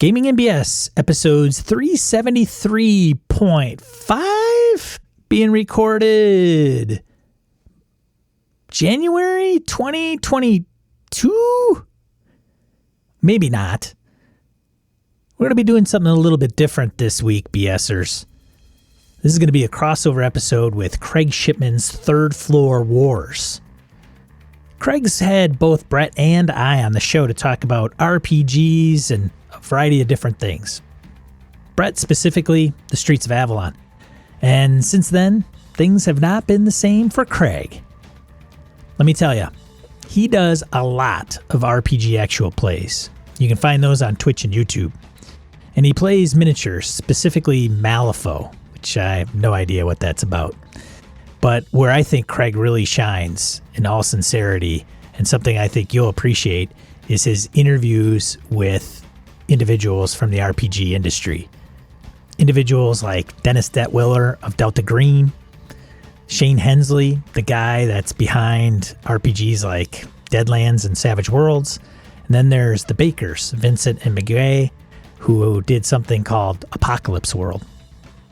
Gaming MBS episodes 373.5 being recorded January 2022? Maybe not. We're going to be doing something a little bit different this week, BSers. This is going to be a crossover episode with Craig Shipman's Third Floor Wars. Craig's had both Brett and I on the show to talk about RPGs and a variety of different things. Brett specifically, the Streets of Avalon. And since then, things have not been the same for Craig. Let me tell you, he does a lot of RPG actual plays. You can find those on Twitch and YouTube. And he plays miniatures, specifically Malifaux, which I have no idea what that's about. But where I think Craig really shines, in all sincerity, and something I think you'll appreciate, is his interviews with individuals from the RPG industry. Individuals like Dennis Detwiller of Delta Green, Shane Hensley, the guy that's behind RPGs like Deadlands and Savage Worlds. And then there's the Bakers, Vincent and McGay, who did something called Apocalypse World.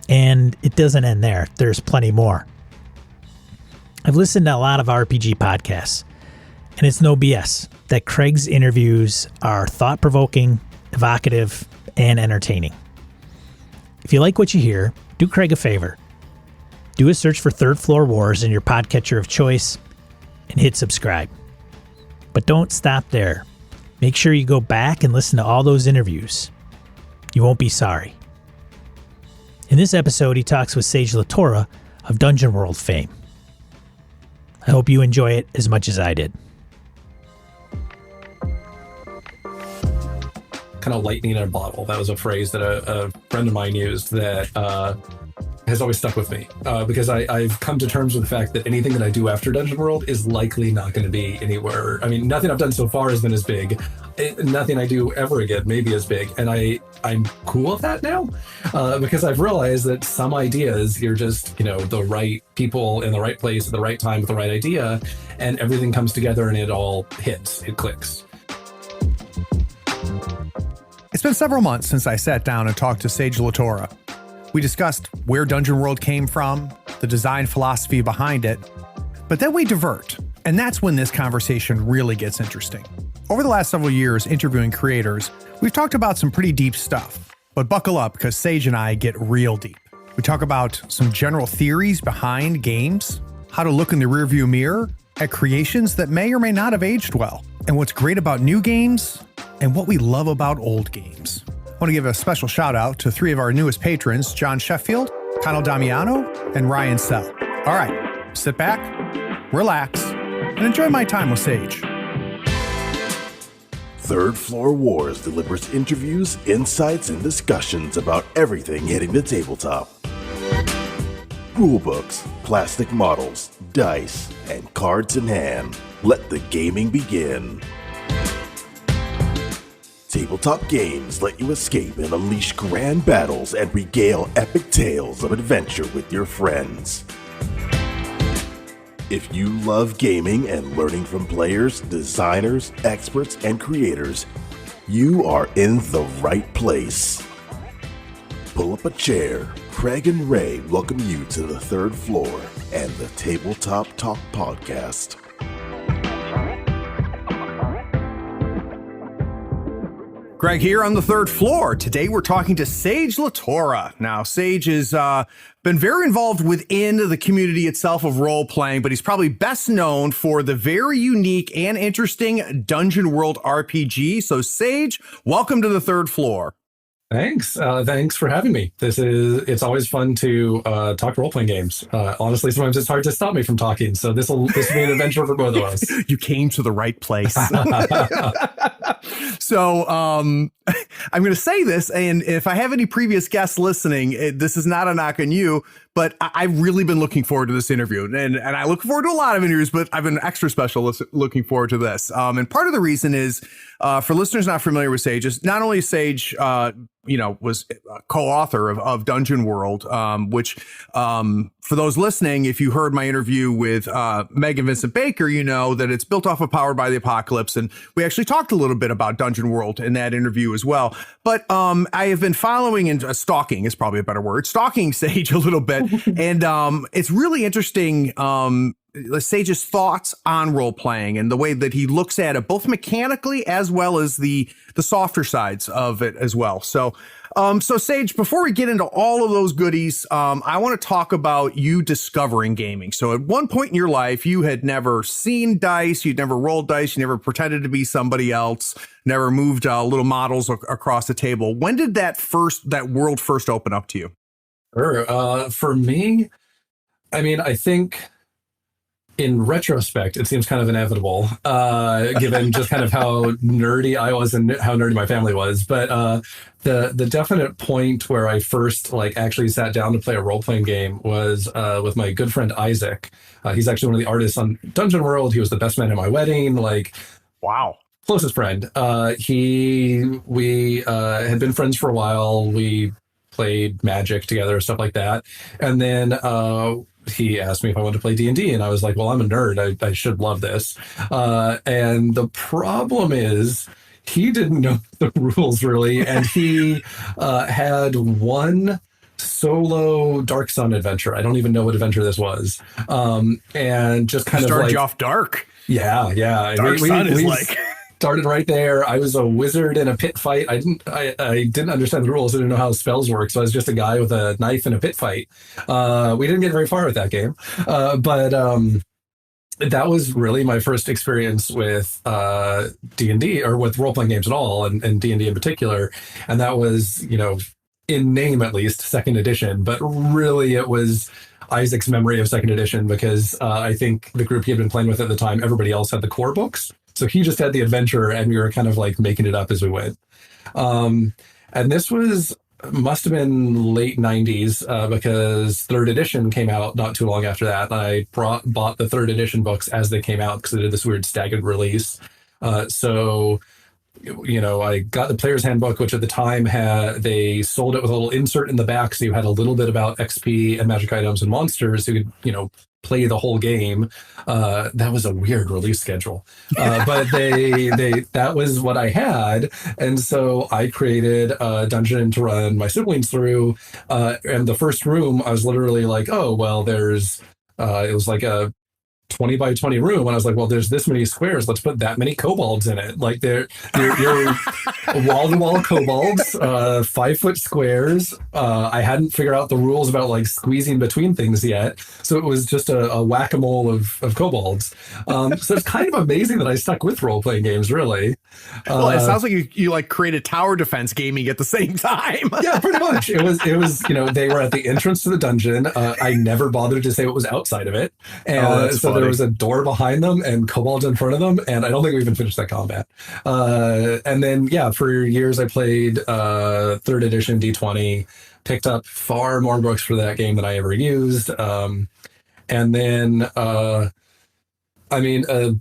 And it doesn't end there. There's plenty more. I've listened to a lot of RPG podcasts, and it's no BS that Craig's interviews are thought-provoking, evocative, and entertaining. If you like what you hear, do Craig a favor. Do a search for Third Floor Wars in your podcatcher of choice and hit subscribe. But don't stop there. Make sure you go back and listen to all those interviews. You won't be sorry. In this episode, he talks with Sage LaTorra of Dungeon World fame. I hope you enjoy it as much as I did. Kind of lightning in a bottle. That was a phrase that a friend of mine used that has always stuck with me because I've come to terms with the fact that anything that I do after Dungeon World is likely not going to be anywhere. I mean, nothing I've done so far has been as big. Nothing I do ever again may be as big. And I'm cool with that now because I've realized that some ideas, you're just, the right people in the right place at the right time with the right idea, and everything comes together and it all hits, it clicks. It's been several months since I sat down and talked to Sage LaTorra. We discussed where Dungeon World came from, the design philosophy behind it, but then we divert, and that's when this conversation really gets interesting. Over the last several years interviewing creators, we've talked about some pretty deep stuff, but buckle up because Sage and I get real deep. We talk about some general theories behind games, how to look in the rearview mirror at creations that may or may not have aged well, and what's great about new games, and what we love about old games. I want to give a special shout out to three of our newest patrons, John Sheffield, Connell Damiano, and Ryan Sell. All right, sit back, relax, and enjoy my time with Sage. Third Floor Wars delivers interviews, insights, and discussions about everything hitting the tabletop. Rulebooks, plastic models, dice, and cards in hand. Let the gaming begin. Tabletop games let you escape and unleash grand battles and regale epic tales of adventure with your friends. If you love gaming and learning from players, designers, experts, and creators, you are in the right place. Pull up a chair. Craig and Ray welcome you to the Third Floor and the Tabletop Talk Podcast. Greg here on the Third Floor. Today we're talking to Sage LaTorra. Now, Sage has been very involved within the community itself of role-playing, but he's probably best known for the very unique and interesting Dungeon World RPG. So, Sage, welcome to the Third Floor. Thanks. Thanks for having me. It's always fun to talk role-playing games. Honestly, sometimes it's hard to stop me from talking. So this will be an adventure for both of us. You came to the right place. So I'm going to say this, and if I have any previous guests listening, this is not a knock on you, but I've really been looking forward to this interview. And I look forward to a lot of interviews, but I've been extra special looking forward to this. And part of the reason is, for listeners not familiar with Sage, is not only Sage was a co-author of Dungeon World, which for those listening, if you heard my interview with Meg and Vincent Baker, you know that it's built off of Powered by the Apocalypse. And we actually talked a little bit about Dungeon World in that interview as well. But I have been following and stalking is probably a better word, stalking Sage a little bit. And it's really interesting. Sage's thoughts on role playing and the way that he looks at it, both mechanically as well as the softer sides of it as well. So Sage, before we get into all of those goodies, I want to talk about you discovering gaming. So at one point in your life, you had never seen dice, you'd never rolled dice, you never pretended to be somebody else, never moved little models across the table. When did that world first open up to you? Sure. For me, I mean, I think in retrospect, it seems kind of inevitable, given just kind of how nerdy I was and how nerdy my family was. But the definite point where I first actually sat down to play a role-playing game was with my good friend Isaac. He's actually one of the artists on Dungeon World. He was the best man at my wedding. Wow. Closest friend. We had been friends for a while. We played Magic together, stuff like that. And then he asked me if I wanted to play D&D, and I was like, well, I'm a nerd. I should love this. And the problem is he didn't know the rules really, and he had one solo Dark Sun adventure. I don't even know what adventure this was. And just kind of started you off dark. Yeah. Dark Sun is started right there. I was a wizard in a pit fight. I didn't understand the rules. I didn't know how spells work. So I was just a guy with a knife in a pit fight. We didn't get very far with that game. But that was really my first experience with D&D, or with role-playing games at all, and D&D in particular. And that was, in name at least, second edition. But really it was Isaac's memory of second edition, because I think the group he had been playing with at the time, everybody else had the core books. So he just had the adventure, and we were kind of making it up as we went. And this must have been late 90s, because third edition came out not too long after that. I bought the third edition books as they came out, because they did this weird staggered release. So I got the player's handbook, which at the time they sold it with a little insert in the back. So you had a little bit about XP and magic items and monsters. So you could, play the whole game. That was a weird release schedule, but that was what I had. And so I created a dungeon to run my siblings through. And the first room, I was literally like, oh, well, it was like a 20 by 20 room, and I was like, well, there's this many squares, let's put that many kobolds in it. They're wall-to-wall kobolds, 5-foot squares. I hadn't figured out the rules about squeezing between things yet, so it was just a whack-a-mole of kobolds. So it's kind of amazing that I stuck with role-playing games, really. Well, it sounds like you created tower defense gaming at the same time. Yeah, pretty much. It was they were at the entrance to the dungeon. I never bothered to say what was outside of it, and so there was a door behind them and kobolds in front of them, and I don't think we even finished that combat. And then, for years I played third edition D20, picked up far more books for that game than I ever used. And then, a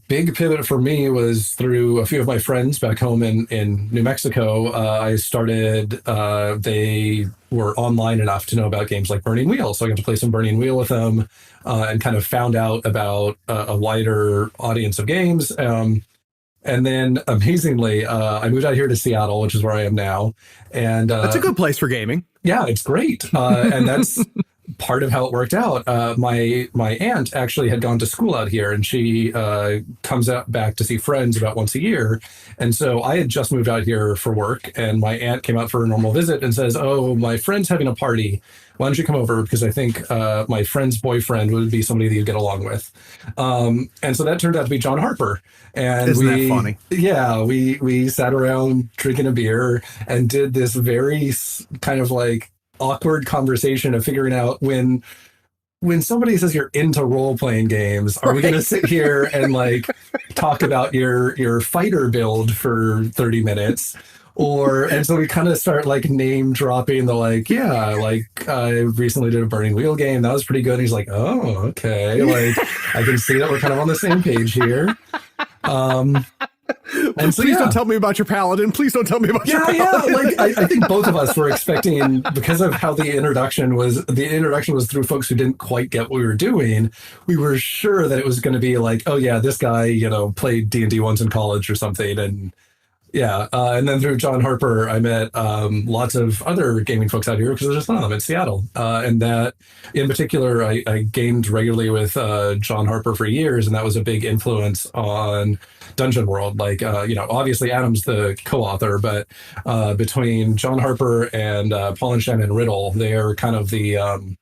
big pivot for me was through a few of my friends back home in New Mexico. I started, they were online enough to know about games like Burning Wheel. So I got to play some Burning Wheel with them, and kind of found out about a wider audience of games. And then amazingly, I moved out here to Seattle, which is where I am now. And that's a good place for gaming. Yeah, it's great. And that's part of how it worked out. My aunt actually had gone to school out here, and she comes back to see friends about once a year. And so I had just moved out here for work, and my aunt came out for a normal visit and says, oh, my friend's having a party. Why don't you come over? Because I think my friend's boyfriend would be somebody that you'd get along with. And so that turned out to be John Harper. And Isn't that funny? Yeah, we sat around drinking a beer and did this very kind of awkward conversation of figuring out when somebody says you're into role-playing games, are we going to sit here and talk about your fighter build for 30 minutes? And so we kind of start name dropping the I recently did a Burning Wheel game. That was pretty good. And he's like, oh, okay. I can see that we're kind of on the same page here. And so, Please don't tell me about your paladin. Please don't tell me about your paladin. Like I think both of us were expecting, because of how the introduction was through folks who didn't quite get what we were doing. We were sure that it was going to be like, oh yeah, this guy, played D&D once in college or something. And yeah. And then through John Harper, I met lots of other gaming folks out here because there's just none of them in Seattle. And that in particular, I gamed regularly with John Harper for years. And that was a big influence on Dungeon World. Like, obviously Adam's the co-author, but between John Harper and Paul and Shannon Riddle, they're kind of the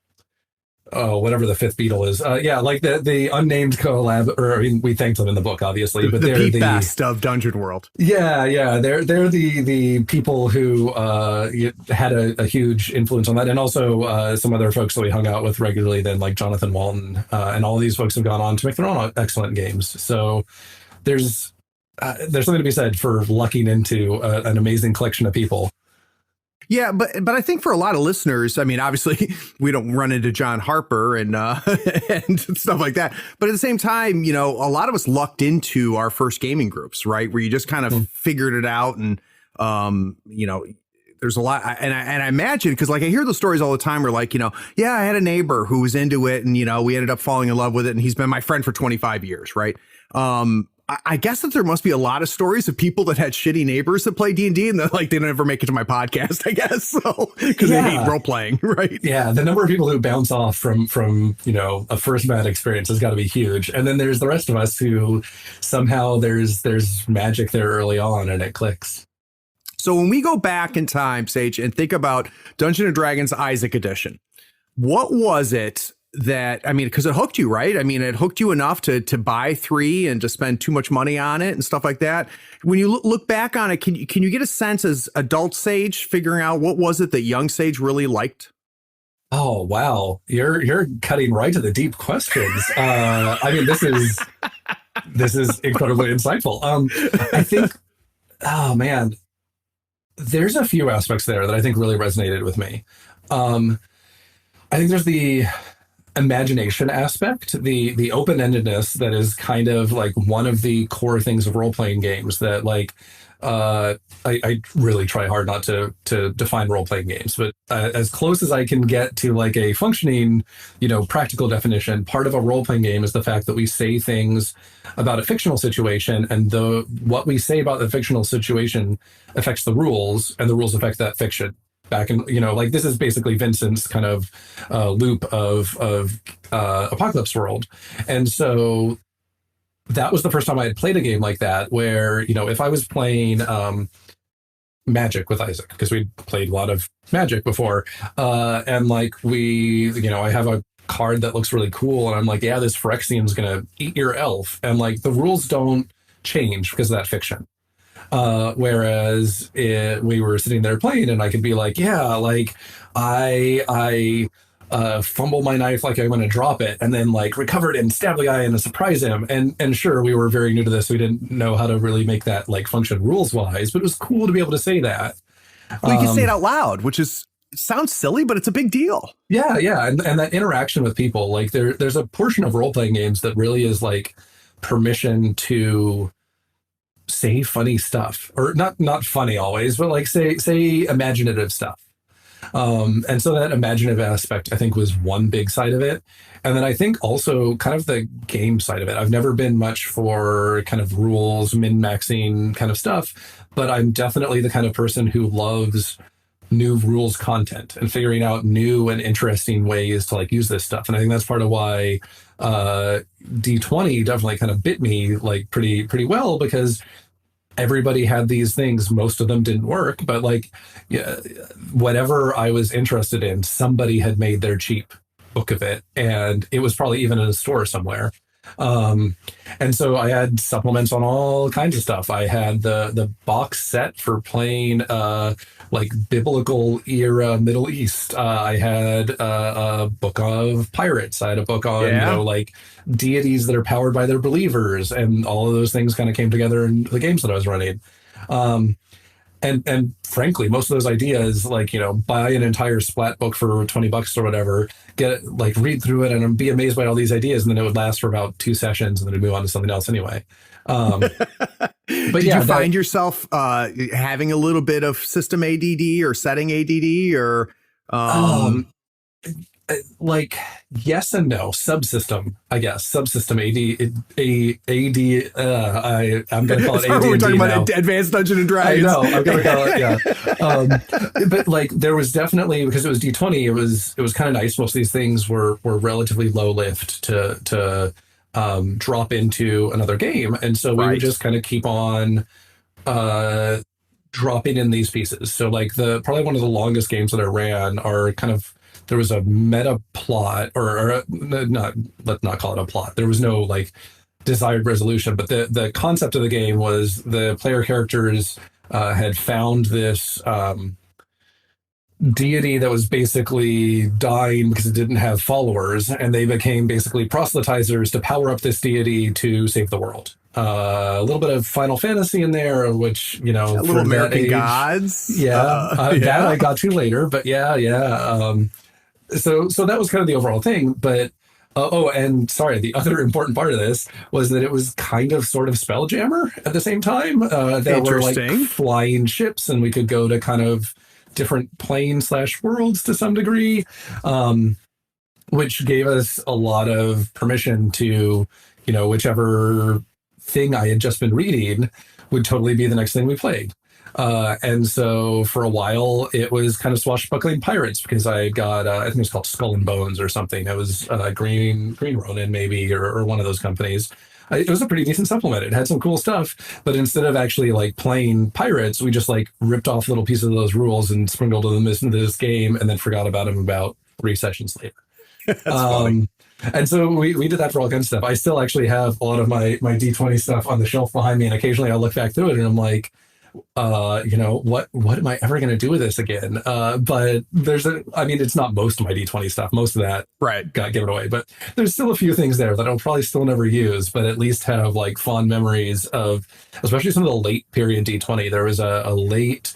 whatever the fifth Beatle is. Like the unnamed collab, or I mean, we thanked them in the book, obviously, but they're the best of Dungeon World. Yeah. They're the people who had a huge influence on that, and also some other folks that we hung out with regularly. Then like Jonathan Walton, and all these folks have gone on to make their own excellent games. So there's something to be said for lucking into an amazing collection of people. Yeah, but I think for a lot of listeners, I mean, obviously we don't run into John Harper and and stuff like that. But at the same time, a lot of us lucked into our first gaming groups, right? Where you just kind of figured it out, and there's a lot. And I imagine, because like I hear the stories all the time where like, yeah, I had a neighbor who was into it, and we ended up falling in love with it, and he's been my friend for 25 years, right? I guess that there must be a lot of stories of people that had shitty neighbors that play D&D and they don't ever make it to my podcast, I guess. So, because they hate role playing, right? Yeah. The number of people who bounce off from a first bad experience has got to be huge. And then there's the rest of us who somehow there's magic there early on and it clicks. So when we go back in time, Sage, and think about Dungeons & Dragons Isaac Edition, what was it that, I mean, because it hooked you, right? I mean, it hooked you enough to buy 3 and to spend too much money on it and stuff like that. When you look back on it, can you get a sense as adult Sage figuring out what was it that young Sage really liked? Oh, wow. You're cutting right to the deep questions. I mean, this is incredibly insightful. I think, oh man, there's a few aspects there that I think really resonated with me. I think there's the imagination aspect, the open-endedness that is kind of like one of the core things of role-playing games that like I really try hard not to define role-playing games, but as close as I can get to like a functioning, practical definition, part of a role-playing game is the fact that we say things about a fictional situation, and what we say about the fictional situation affects the rules, and the rules affect that fiction. Back in, like this is basically Vincent's kind of loop of Apocalypse World. And so that was the first time I had played a game like that, where, if I was playing Magic with Isaac, because we'd played a lot of Magic before, and like I have a card that looks really cool, and I'm like, yeah, this Phyrexian's going to eat your elf. And like the rules don't change because of that fiction. Whereas we were sitting there playing, and I could be like, yeah, like I fumble my knife like I'm going to drop it, and then like recover it and stab the guy and surprise him. And sure, we were very new to this. We didn't know how to really make that like function rules wise, but it was cool to be able to say that. Well, you can say it out loud, which it sounds silly, but it's a big deal. Yeah. And that interaction with people, like there's a portion of role-playing games that really is like permission to say funny stuff, or not funny always, but like say imaginative stuff. And so that imaginative aspect, I think, was one big side of it. And then I think also kind of the game side of it. I've never been much for kind of rules, min-maxing kind of stuff, but I'm definitely the kind of person who loves new rules content and figuring out new and interesting ways to like use this stuff. And I think that's part of why D20 definitely kind of bit me like pretty well, because everybody had these things. Most of them didn't work, but like, yeah, whatever I was interested in, somebody had made their cheap book of it, and it was probably even in a store somewhere. And so I had supplements on all kinds of stuff. I had the box set for playing like biblical era Middle East. I had a book of pirates. I had a book on like deities that are powered by their believers, and all of those things kind of came together in the games that I was running. and frankly, most of those ideas, like, buy an entire splat book for $20 or whatever, get it, like read through it and be amazed by all these ideas. And then it would last for about 2 sessions and then it'd move on to something else anyway. But Did you find yourself having a little bit of system ADD or setting ADD or like yes and no. Subsystem, I guess. Subsystem I'm gonna call it AD. We're talking about now. Advanced Dungeons and Dragons. I know, I'm gonna call it, yeah. But like there was definitely, because it was D20, it was kind of nice. Most of these things were relatively low lift to drop into another game. And so we would just kind of keep on dropping in these pieces. So like probably one of the longest games that I ran are kind of, there was a meta plot or not, let's not call it a plot. There was no like desired resolution, but the concept of the game was the player characters had found this deity that was basically dying because it didn't have followers, and they became basically proselytizers to power up this deity to save the world. A little bit of Final Fantasy in there, which, a little American Gods. That I got to later, but yeah. So that was kind of the overall thing. But and sorry, the other important part of this was that it was kind of sort of Spelljammer at the same time. There were like flying ships, and we could go to kind of different plane/worlds to some degree, which gave us a lot of permission to, whichever thing I had just been reading would totally be the next thing we played. And so for a while, it was kind of swashbuckling pirates, because I got, I think it was called Skull and Bones or something. It was Green Ronin maybe, or one of those companies. It was a pretty decent supplement. It had some cool stuff, but instead of actually like playing pirates, we just like ripped off little pieces of those rules and sprinkled them into this game, and then forgot about them about 3 sessions later. That's funny. And so we did that for all kinds of stuff. I still actually have a lot of my D20 stuff on the shelf behind me, and occasionally I'll look back through it and I'm like, what am I ever going to do with this again? But it's not most of my D20 stuff. Most of that got given away, but there's still a few things there that I'll probably still never use, but at least have like fond memories of, especially some of the late period D20. There was a late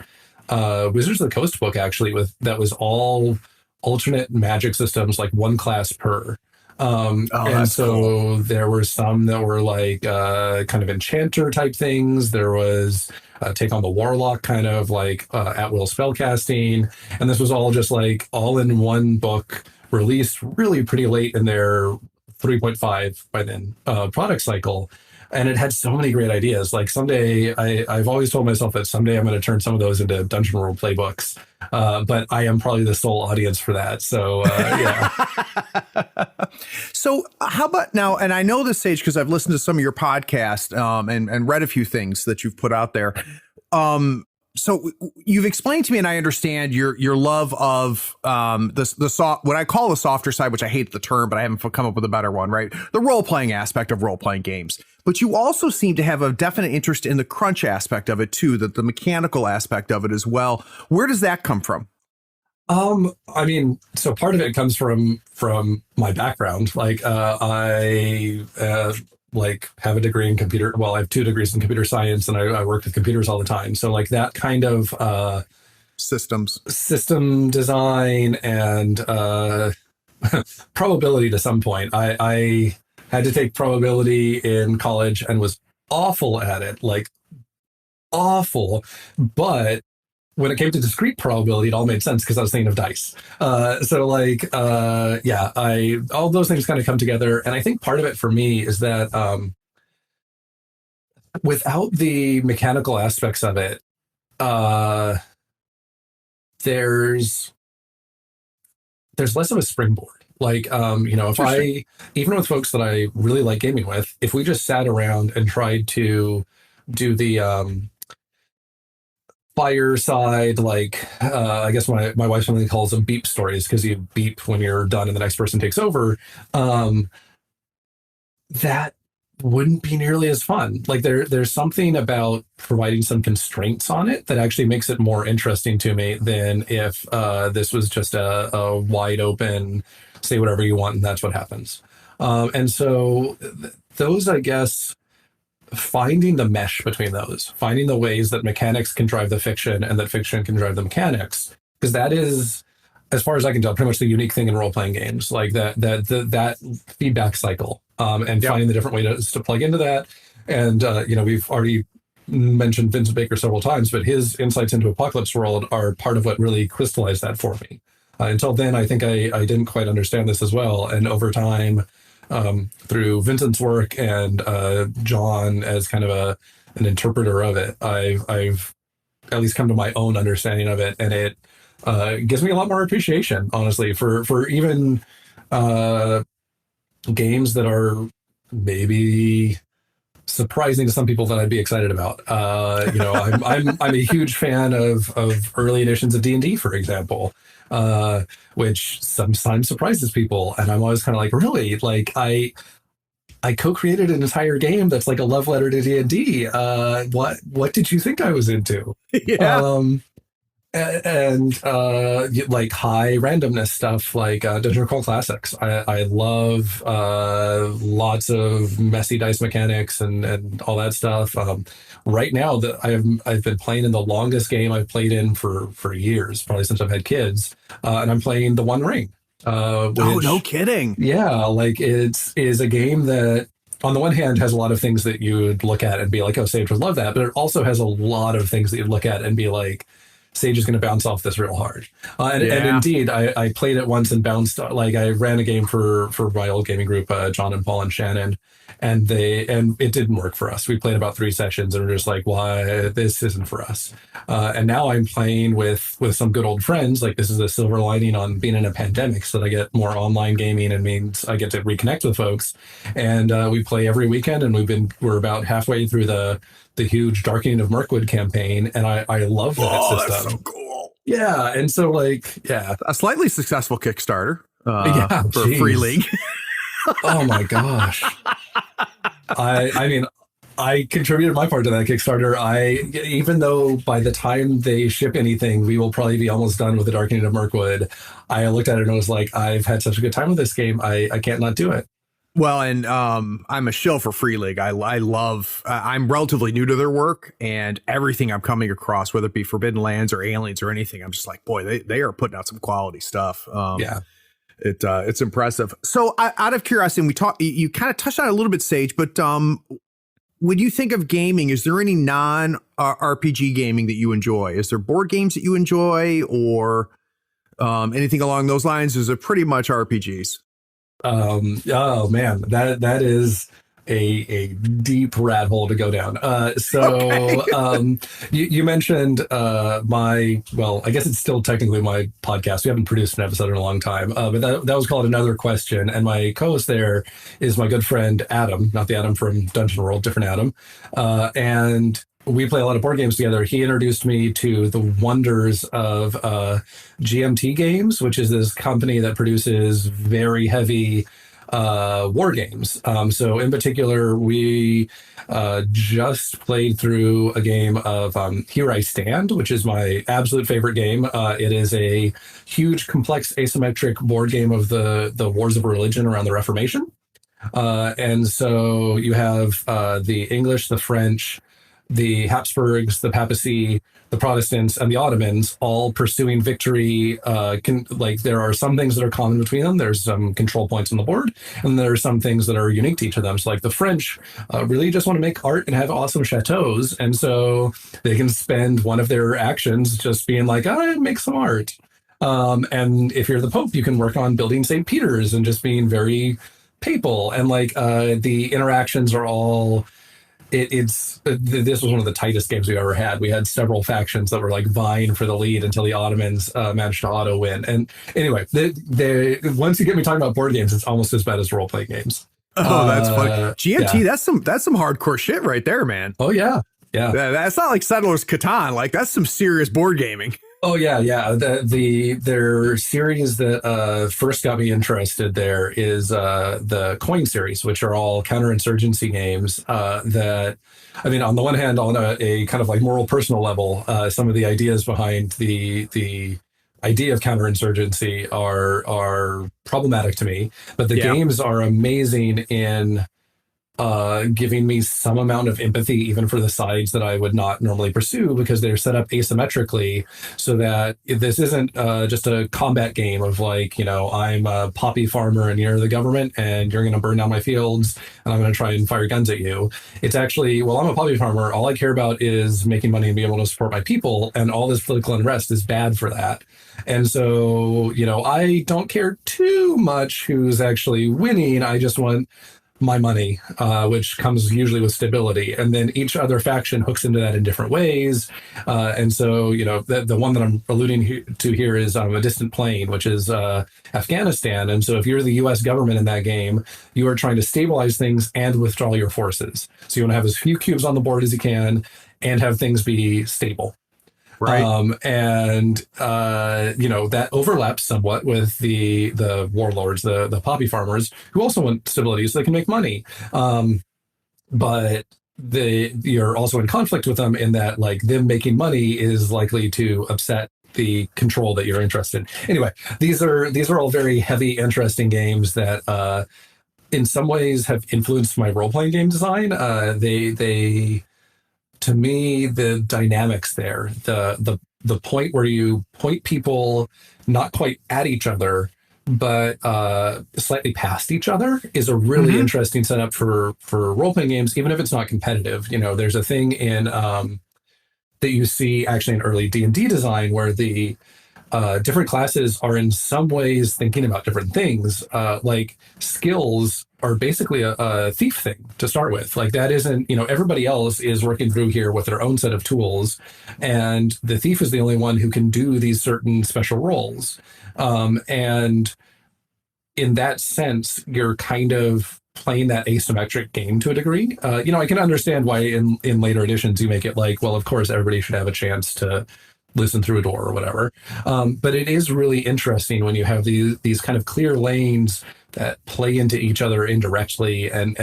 Wizards of the Coast book actually that was all alternate magic systems, like 1 class per. And so cool. There were some that were like kind of enchanter type things. There was take on the warlock, kind of like at will spellcasting, and this was all just like all in one book, released really pretty late in their 3.5 by then product cycle. And it had so many great ideas. Like someday, I've always told myself that someday I'm going to turn some of those into Dungeon World playbooks. But I am probably the sole audience for that. So, yeah. So how about now, and I know this, Sage, because I've listened to some of your podcasts and read a few things that you've put out there. So you've explained to me, and I understand your love of what I call the softer side, which I hate the term, but I haven't come up with a better one, right? The role-playing aspect of role-playing games. But you also seem to have a definite interest in the crunch aspect of it too, the mechanical aspect of it as well. Where does that come from? So part of it comes from my background. Like I have a degree in computer. Well, I have 2 degrees in computer science, and I work with computers all the time. So like that kind of system design and probability to some point. I had to take probability in college and was awful at it, like awful. But when it came to discrete probability, it all made sense because I was thinking of dice. All those things kind of come together. And I think part of it for me is that without the mechanical aspects of it, there's less of a springboard. Like, if even with folks that I really like gaming with, if we just sat around and tried to do the fireside, like, I guess my wife something calls them beep stories, because you beep when you're done and the next person takes over, that wouldn't be nearly as fun. Like there's something about providing some constraints on it that actually makes it more interesting to me than if this was just a wide open, say whatever you want and that's what happens. And so those, I guess, finding the mesh between those, finding the ways that mechanics can drive the fiction and that fiction can drive the mechanics, because that is, as far as I can tell, pretty much the unique thing in role playing games, like that feedback cycle, and finding the different ways to plug into that. And we've already mentioned Vincent Baker several times, but his insights into Apocalypse World are part of what really crystallized that for me. Until then, I think I didn't quite understand this as well, and over time, through Vincent's work and John as kind of an interpreter of it, I've at least come to my own understanding of it, and it gives me a lot more appreciation, honestly, for even games that are maybe surprising to some people that I'd be excited about. I'm a huge fan of early editions of D&D, for example, which sometimes surprises people, and I'm always kind of like, really? Like I co-created an entire game that's like a love letter to D&D. What did you think I was into? Yeah. And like high randomness stuff, like Dungeon Crawl Classics. I love lots of messy dice mechanics and all that stuff. Right now, I've been playing in the longest game I've played in for years, probably since I've had kids, and I'm playing The One Ring. Oh, no kidding! Yeah, like it is a game that, on the one hand, has a lot of things that you would look at and be like, oh, Sage would love that, but it also has a lot of things that you'd look at and be like, Sage is going to bounce off this real hard. And indeed, I played it once and bounced. Like I ran a game for my old gaming group, John and Paul and Shannon, and it didn't work for us. We played about 3 sessions and we're just like, why, this isn't for us. And now I'm playing with some good old friends. Like this is a silver lining on being in a pandemic, so that I get more online gaming and means I get to reconnect with folks. And we play every weekend, and we're about halfway through the huge Darkening of Mirkwood campaign, and I love that system. That's so cool. Yeah, and so a slightly successful Kickstarter for geez. Free League. Oh my gosh. I mean, I contributed my part to that Kickstarter. Even though by the time they ship anything, we will probably be almost done with the Darkening of Mirkwood, I looked at it and I was like, I've had such a good time with this game. I can't not do it. Well, and I'm a shill for Free League. I love, I'm relatively new to their work, and everything I'm coming across, whether it be Forbidden Lands or Aliens or anything, I'm just like, boy, they are putting out some quality stuff. It's impressive. So out of curiosity, you kind of touched on it a little bit, Sage, but when you think of gaming, is there any non-RPG gaming that you enjoy? Is there board games that you enjoy, or anything along those lines? Is it pretty much RPGs? Oh man, that is a deep rat hole to go down. You mentioned I guess it's still technically my podcast. We haven't produced an episode in a long time, but that was called Another Question, and my co-host there is my good friend Adam, not the Adam from Dungeon World, different Adam, and we play a lot of board games together. He introduced me to the wonders of GMT Games, which is this company that produces very heavy war games. So in particular, we just played through a game of Here I Stand, which is my absolute favorite game. It is a huge, complex, asymmetric board game of the wars of religion around the Reformation. And so you have the English, the French, the Habsburgs, the papacy, the Protestants, and the Ottomans all pursuing victory. There are some things that are common between them. There's some control points on the board, and there are some things that are unique to each of them. So like the French really just want to make art and have awesome chateaus. And so they can spend one of their actions just being like, make some art. And if you're the Pope, you can work on building St. Peter's and just being very papal. And the interactions are all... This was one of the tightest games we ever had. We had several factions that were like vying for the lead until the Ottomans managed to auto win. And anyway, once you get me talking about board games, it's almost as bad as role playing games. Oh, that's funny. GMT, yeah. That's some hardcore shit right there, man. Oh yeah, yeah. That's not like Settlers Catan. Like that's some serious board gaming. Oh yeah, yeah. Their series that first got me interested there is the Coin series, which are all counterinsurgency games. That, I mean, on the one hand, on a kind of like moral personal level, some of the ideas behind the idea of counterinsurgency are problematic to me, but the games are amazing in giving me some amount of empathy, even for the sides that I would not normally pursue, because they're set up asymmetrically so that this isn't just a combat game of like, I'm a poppy farmer and you're the government and you're going to burn down my fields and I'm going to try and fire guns at you. It's actually, well, I'm a poppy farmer. All I care about is making money and being able to support my people. And all this political unrest is bad for that. And so, I don't care too much who's actually winning. I just want my money, which comes usually with stability. And then each other faction hooks into that in different ways. And so, the one that I'm alluding to here is A Distant Plain, which is Afghanistan. And so if you're the US government in that game, you are trying to stabilize things and withdraw your forces. So you want to have as few cubes on the board as you can and have things be stable. Right. That overlaps somewhat with the warlords, the poppy farmers, who also want stability so they can make money. But you're also in conflict with them in that, like, them making money is likely to upset the control that you're interested in. Anyway, these are all very heavy, interesting games that in some ways have influenced my role-playing game design. They to me, the dynamics there, the point where you point people not quite at each other, but slightly past each other, is a really interesting setup for role-playing games, even if it's not competitive. There's a thing in that you see actually in early D&D design where the different classes are in some ways thinking about different things. Like skills are basically a thief thing to start with. Like that isn't, everybody else is working through here with their own set of tools. And the thief is the only one who can do these certain special roles. And in that sense, you're kind of playing that asymmetric game to a degree. I can understand why in later editions you make it like, well, of course, everybody should have a chance to listen through a door or whatever. But it is really interesting when you have these kind of clear lanes that play into each other indirectly and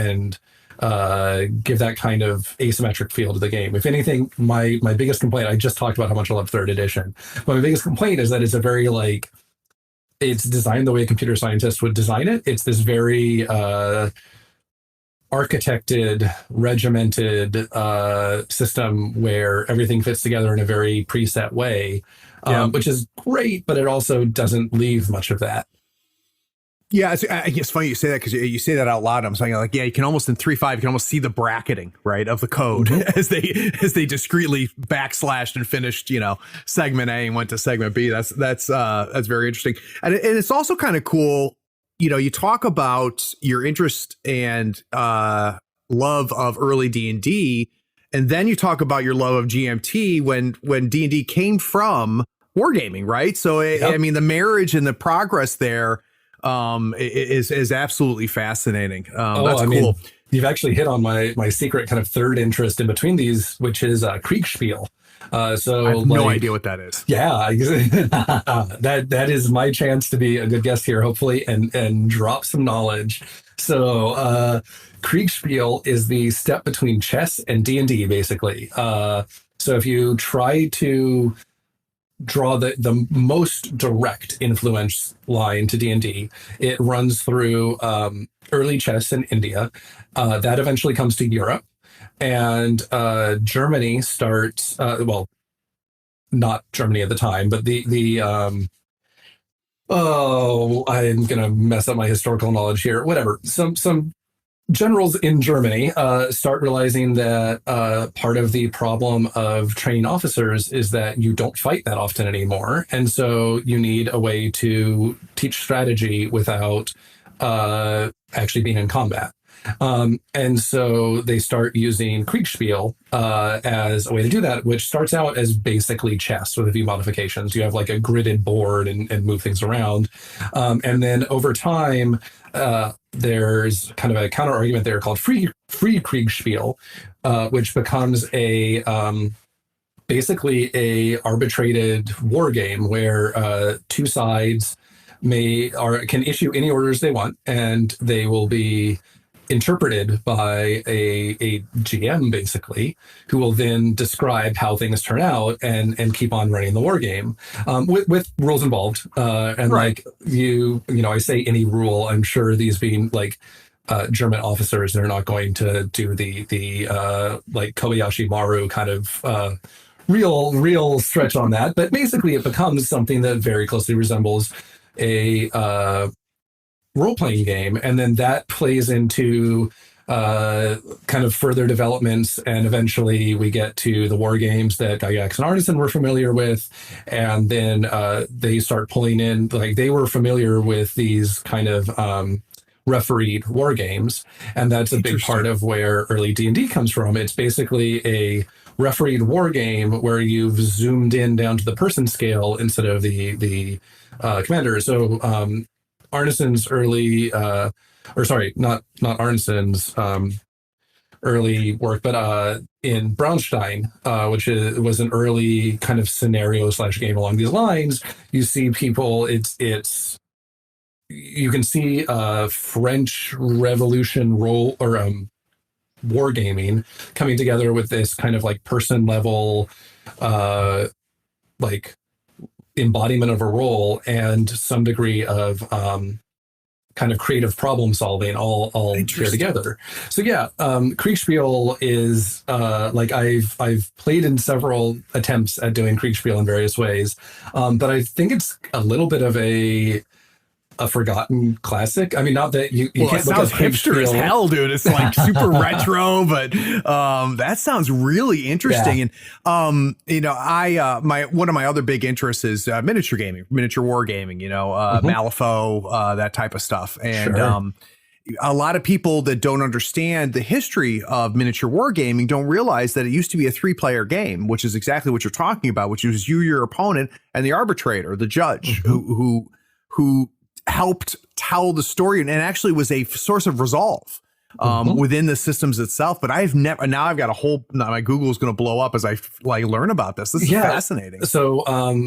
give that kind of asymmetric feel to the game. If anything, my biggest complaint, I just talked about how much I love third edition, but my biggest complaint is that it's a very it's designed the way a computer scientist would design it. It's this very architected, regimented system where everything fits together in a very preset way, which is great, but it also doesn't leave much of that. Yeah, it's funny you say that because you say that out loud. I'm saying like, yeah, you can almost in 3.5, you can almost see the bracketing, right, of the code as they discreetly backslashed and finished, segment A and went to segment B. That's very interesting, and it's also kind of cool. You talk about your interest and love of early D&D, and then you talk about your love of GMT when D&D came from wargaming, right? So I mean, the marriage and the progress there is absolutely fascinating. That's cool. Mean, you've actually hit on my secret kind of third interest in between these, which is Kriegspiel. So I have no idea what that is. Yeah, that is my chance to be a good guest here, hopefully, and drop some knowledge. So Kriegspiel is the step between chess and D&D, basically. So if you try to draw the most direct influence line to D&D, it runs through early chess in India. That eventually comes to Europe. And Germany starts, not Germany at the time, but I'm going to mess up my historical knowledge here. Whatever. Some generals in Germany start realizing that part of the problem of training officers is that you don't fight that often anymore. And so you need a way to teach strategy without actually being in combat. And so they start using Kriegspiel as a way to do that, which starts out as basically chess with a few modifications. You have like a gridded board and move things around. And then over time, there's kind of a counter argument there called free Kriegspiel, which becomes basically a arbitrated war game where two sides can issue any orders they want, and they will be interpreted by a GM, basically, who will then describe how things turn out and keep on running the war game with rules involved. And right. I say any rule, I'm sure these being like German officers. They're not going to do the like Kobayashi Maru kind of real stretch on that. But basically, it becomes something that very closely resembles a role-playing game, and then that plays into kind of further developments, and eventually we get to the war games that Gygax and Arneson were familiar with, and then they start pulling in, like, they were familiar with these kind of refereed war games, and that's a big part of where early D&D comes from. It's basically a refereed war game where you've zoomed in down to the person scale instead of the commander. So Arneson's early, or sorry, not Arneson's early work, but in Braunstein, which was an early kind of scenario / game along these lines, you see people, you can see French Revolution role or wargaming coming together with this kind of like person level like embodiment of a role and some degree of kind of creative problem solving all here together. So yeah, Kriegspiel is like I've played in several attempts at doing Kriegspiel in various ways, but I think it's a little bit of a forgotten classic. I mean, not that you well, can't it look sounds at hipster as hell, dude. It's like super retro, but that sounds really interesting. Yeah. And you know, I one of my other big interests is miniature gaming, miniature war gaming. You know, Malifaux, that type of stuff. And Sure. A lot of people that don't understand the history of miniature wargaming don't realize that it used to be a 3-player game, which is exactly what you're talking about, which was you, your opponent, and the arbitrator, the judge, who helped tell the story and actually was a source of resolve within the systems itself. But I've never, now I've got a whole, my Google is going to blow up as I like learn about this. This is fascinating. So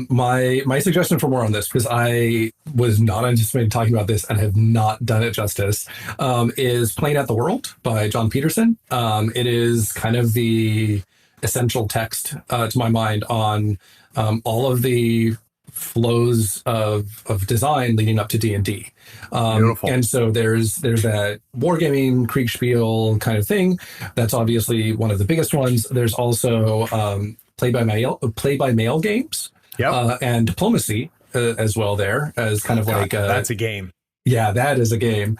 my suggestion for more on this, because I was not anticipating talking about this and have not done it justice, is Playing at the World by John Peterson. It is kind of the essential text to my mind on all of the flows of design leading up to D&D. Beautiful. And so there's that wargaming Kriegspiel kind of thing. That's obviously one of the biggest ones. There's also play by mail games, and diplomacy as well there as kind of like that's a game. Yeah, that is a game.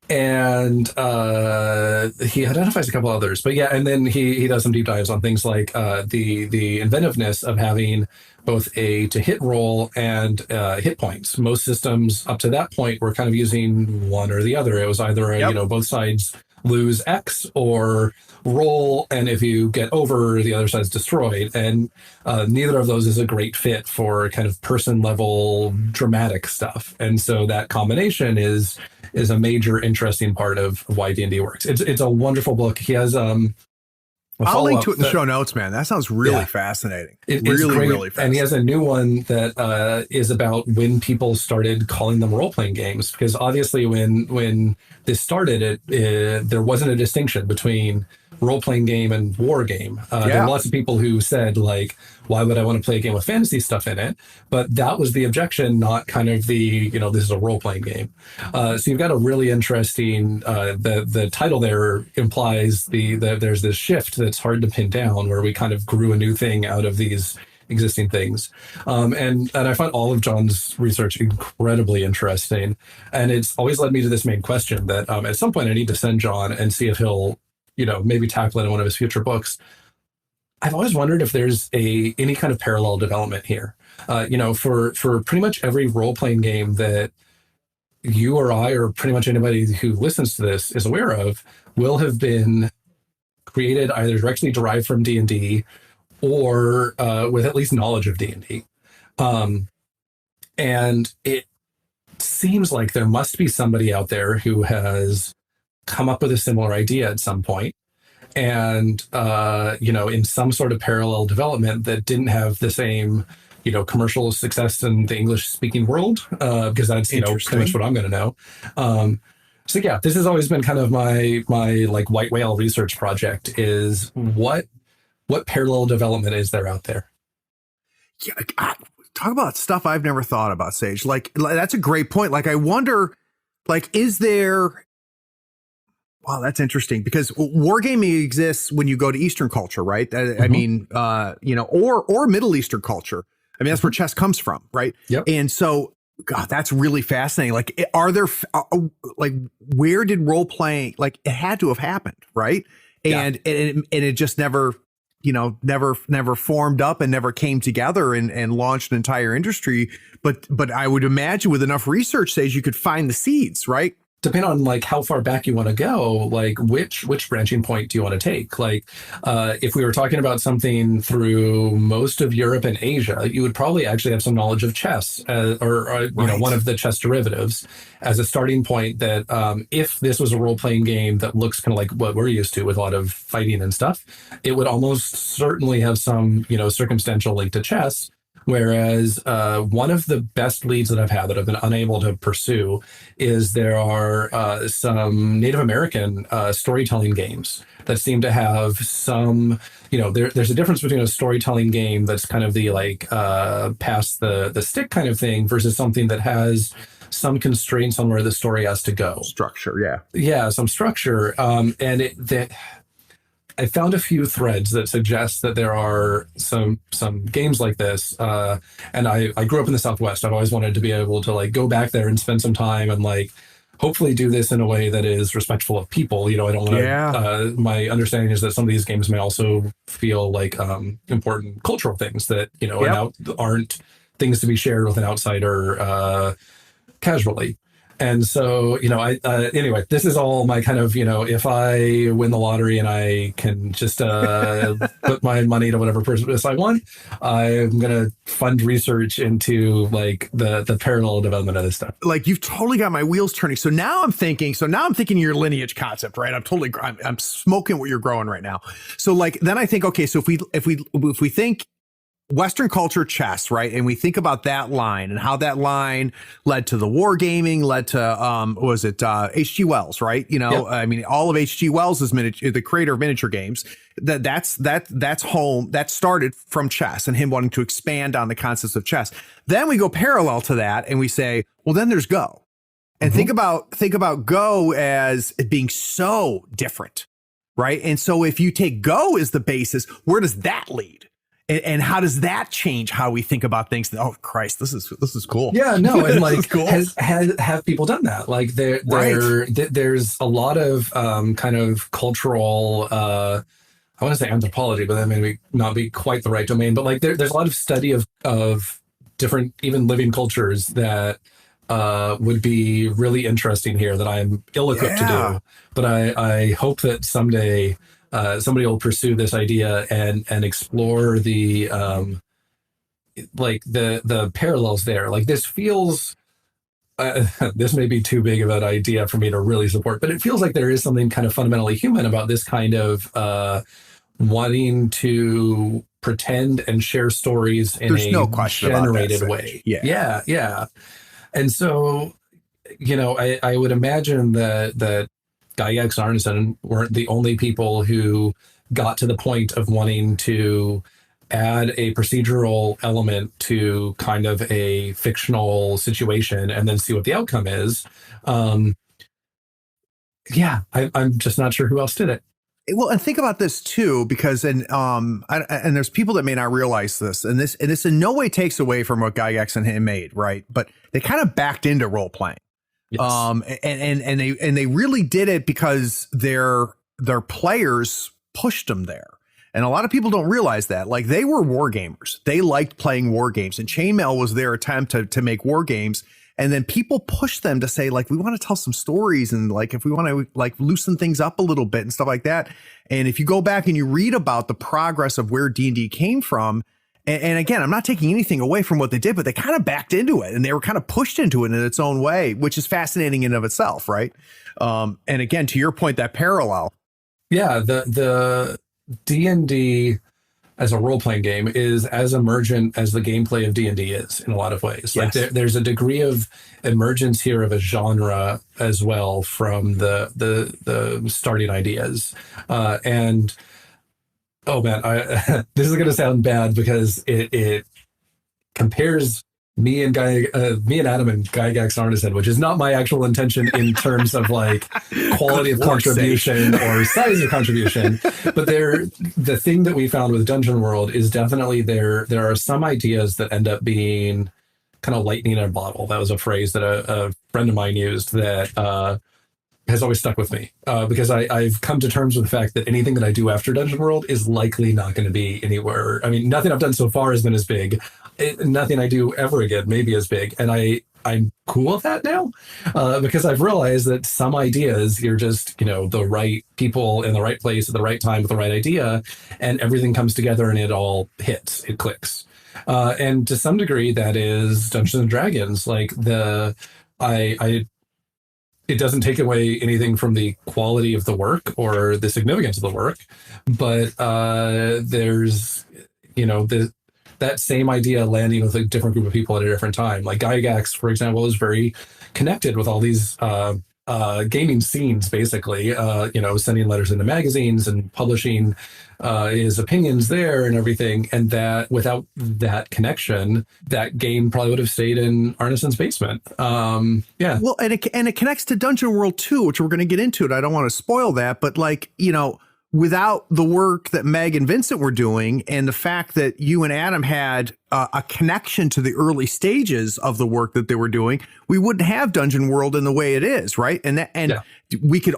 And he identifies a couple others, but yeah, and then he does some deep dives on things like the inventiveness of having both a to hit roll and hit points. Most systems up to that point were kind of using one or the other. It was either both sides lose X or roll, and if you get over, the other side's destroyed. And neither of those is a great fit for kind of person level dramatic stuff. And so that combination is a major interesting part of why D&D works. It's a wonderful book. He has I'll link to it in the show notes, man. That sounds really fascinating. Really fascinating. And he has a new one that is about when people started calling them role-playing games, because obviously when this started, there wasn't a distinction between role-playing game and war game. There were lots of people who said, like, why would I want to play a game with fantasy stuff in it? But that was the objection, not kind of the, this is a role-playing game. So you've got a really interesting, the title there implies there's this shift that's hard to pin down, where we kind of grew a new thing out of these existing things. And I find all of John's research incredibly interesting. And it's always led me to this main question that at some point I need to send John and see if he'll maybe tackle it in one of his future books. I've always wondered if there's any kind of parallel development here. For pretty much every role-playing game that you or I, or pretty much anybody who listens to this is aware of, will have been created either directly derived from D&D or with at least knowledge of D&D. And it seems like there must be somebody out there who has come up with a similar idea at some point, and in some sort of parallel development that didn't have the same commercial success in the English speaking world, because that's pretty much what I'm going to know. So yeah, this has always been kind of my like white whale research project, is what parallel development is there out there? Yeah, talk about stuff I've never thought about, Sage. Like, that's a great point. Like, I wonder, Like, is there? Wow, that's interesting because wargaming exists when you go to Eastern culture, right? I mean, or Middle Eastern culture. I mean, that's where chess comes from, right? Yep. And so, God, that's really fascinating. Like, are there, like, where did role playing, like, it had to have happened, right? And it just never, never formed up and never came together and launched an entire industry. But I would imagine with enough research, Sage, you could find the seeds, right? Depending on like how far back you want to go, like which branching point do you want to take? Like if we were talking about something through most of Europe and Asia, you would probably actually have some knowledge of chess or one of the chess derivatives as a starting point that if this was a role-playing game that looks kind of like what we're used to with a lot of fighting and stuff, it would almost certainly have some, circumstantial link to chess. Whereas one of the best leads that I've had that I've been unable to pursue is there are some Native American storytelling games that seem to have some, there's a difference between a storytelling game that's kind of the like pass the stick kind of thing versus something that has some constraints on where the story has to go. Structure, yeah. Yeah, some structure. I found a few threads that suggest that there are some games like this. And I grew up in the Southwest. I've always wanted to be able to like go back there and spend some time and like hopefully do this in a way that is respectful of people. I don't want to, my understanding is that some of these games may also feel like important cultural things that, aren't things to be shared with an outsider casually. And so, anyway, this is all my kind of, if I win the lottery and I can just put my money to whatever purpose I want, I'm going to fund research into like the parallel development of this stuff. Like you've totally got my wheels turning. So now I'm thinking your lineage concept, right? I'm smoking what you're growing right now. So like, then I think, okay, so if we think Western culture chess, right? And we think about that line and how that line led to the wargaming, led to, H.G. Wells, right? I mean, all of H.G. Wells is the creator of miniature games. That's home. That started from chess and him wanting to expand on the concepts of chess. Then we go parallel to that and we say, well, then there's Go. And think about Go as it being so different, right? And so if you take Go as the basis, where does that lead? And how does that change how we think about things? Oh Christ, this is cool. Yeah, no, and like cool. have people done that? Like there's a lot of kind of cultural I want to say anthropology, but that may not be quite the right domain. But like there's a lot of study of different even living cultures that would be really interesting here that I'm ill-equipped to do. But I hope that someday somebody will pursue this idea and explore the parallels there. Like this feels, this may be too big of an idea for me to really support, but it feels like there is something kind of fundamentally human about this kind of wanting to pretend and share stories in a generated way. Yeah. And so, I would imagine that Gygax and Arneson weren't the only people who got to the point of wanting to add a procedural element to kind of a fictional situation and then see what the outcome is. I'm just not sure who else did it. Well, and think about this too, because and there's people that may not realize this, and this in no way takes away from what Gygax and him made, right? But they kind of backed into role playing. Yes. And they really did it because their players pushed them there. And a lot of people don't realize that. Like they were war gamers. They liked playing war games. And Chainmail was their attempt to make war games. And then people pushed them to say, like, we want to tell some stories and like if we want to like loosen things up a little bit and stuff like that. And if you go back and you read about the progress of where D&D came from, and again, I'm not taking anything away from what they did, but they kind of backed into it and they were kind of pushed into it in its own way, which is fascinating in and of itself, right? And again, to your point, that parallel. Yeah, the D&D as a role-playing game is as emergent as the gameplay of D&D is in a lot of ways. Yes. Like there's a degree of emergence here of a genre as well from the starting ideas. And oh man, this is going to sound bad because it compares me and Adam and Gygax Artisan, which is not my actual intention in terms of like quality of contribution or size of contribution, but the thing that we found with Dungeon World is definitely there are some ideas that end up being kind of lightning in a bottle. That was a phrase that a friend of mine used that has always stuck with me because I've come to terms with the fact that anything that I do after Dungeon World is likely not going to be anywhere. I mean, nothing I've done so far has been as big. Nothing I do ever again may be as big. And I'm cool with that now because I've realized that some ideas, you're just, the right people in the right place at the right time with the right idea, and everything comes together and it all hits, it clicks. And to some degree, that is Dungeons and Dragons. Like it doesn't take away anything from the quality of the work or the significance of the work, but there's, that same idea landing with a different group of people at a different time. Like Gygax, for example, is very connected with all these gaming scenes, basically, sending letters into magazines and publishing his opinions there and everything. And that without that connection, that game probably would have stayed in Arnesen's basement. Yeah. Well, and it connects to Dungeon World too, which we're going to get into it. I don't want to spoil that, but without the work that Meg and Vincent were doing and the fact that you and Adam had a connection to the early stages of the work that they were doing, we wouldn't have Dungeon World in the way it is, right? We could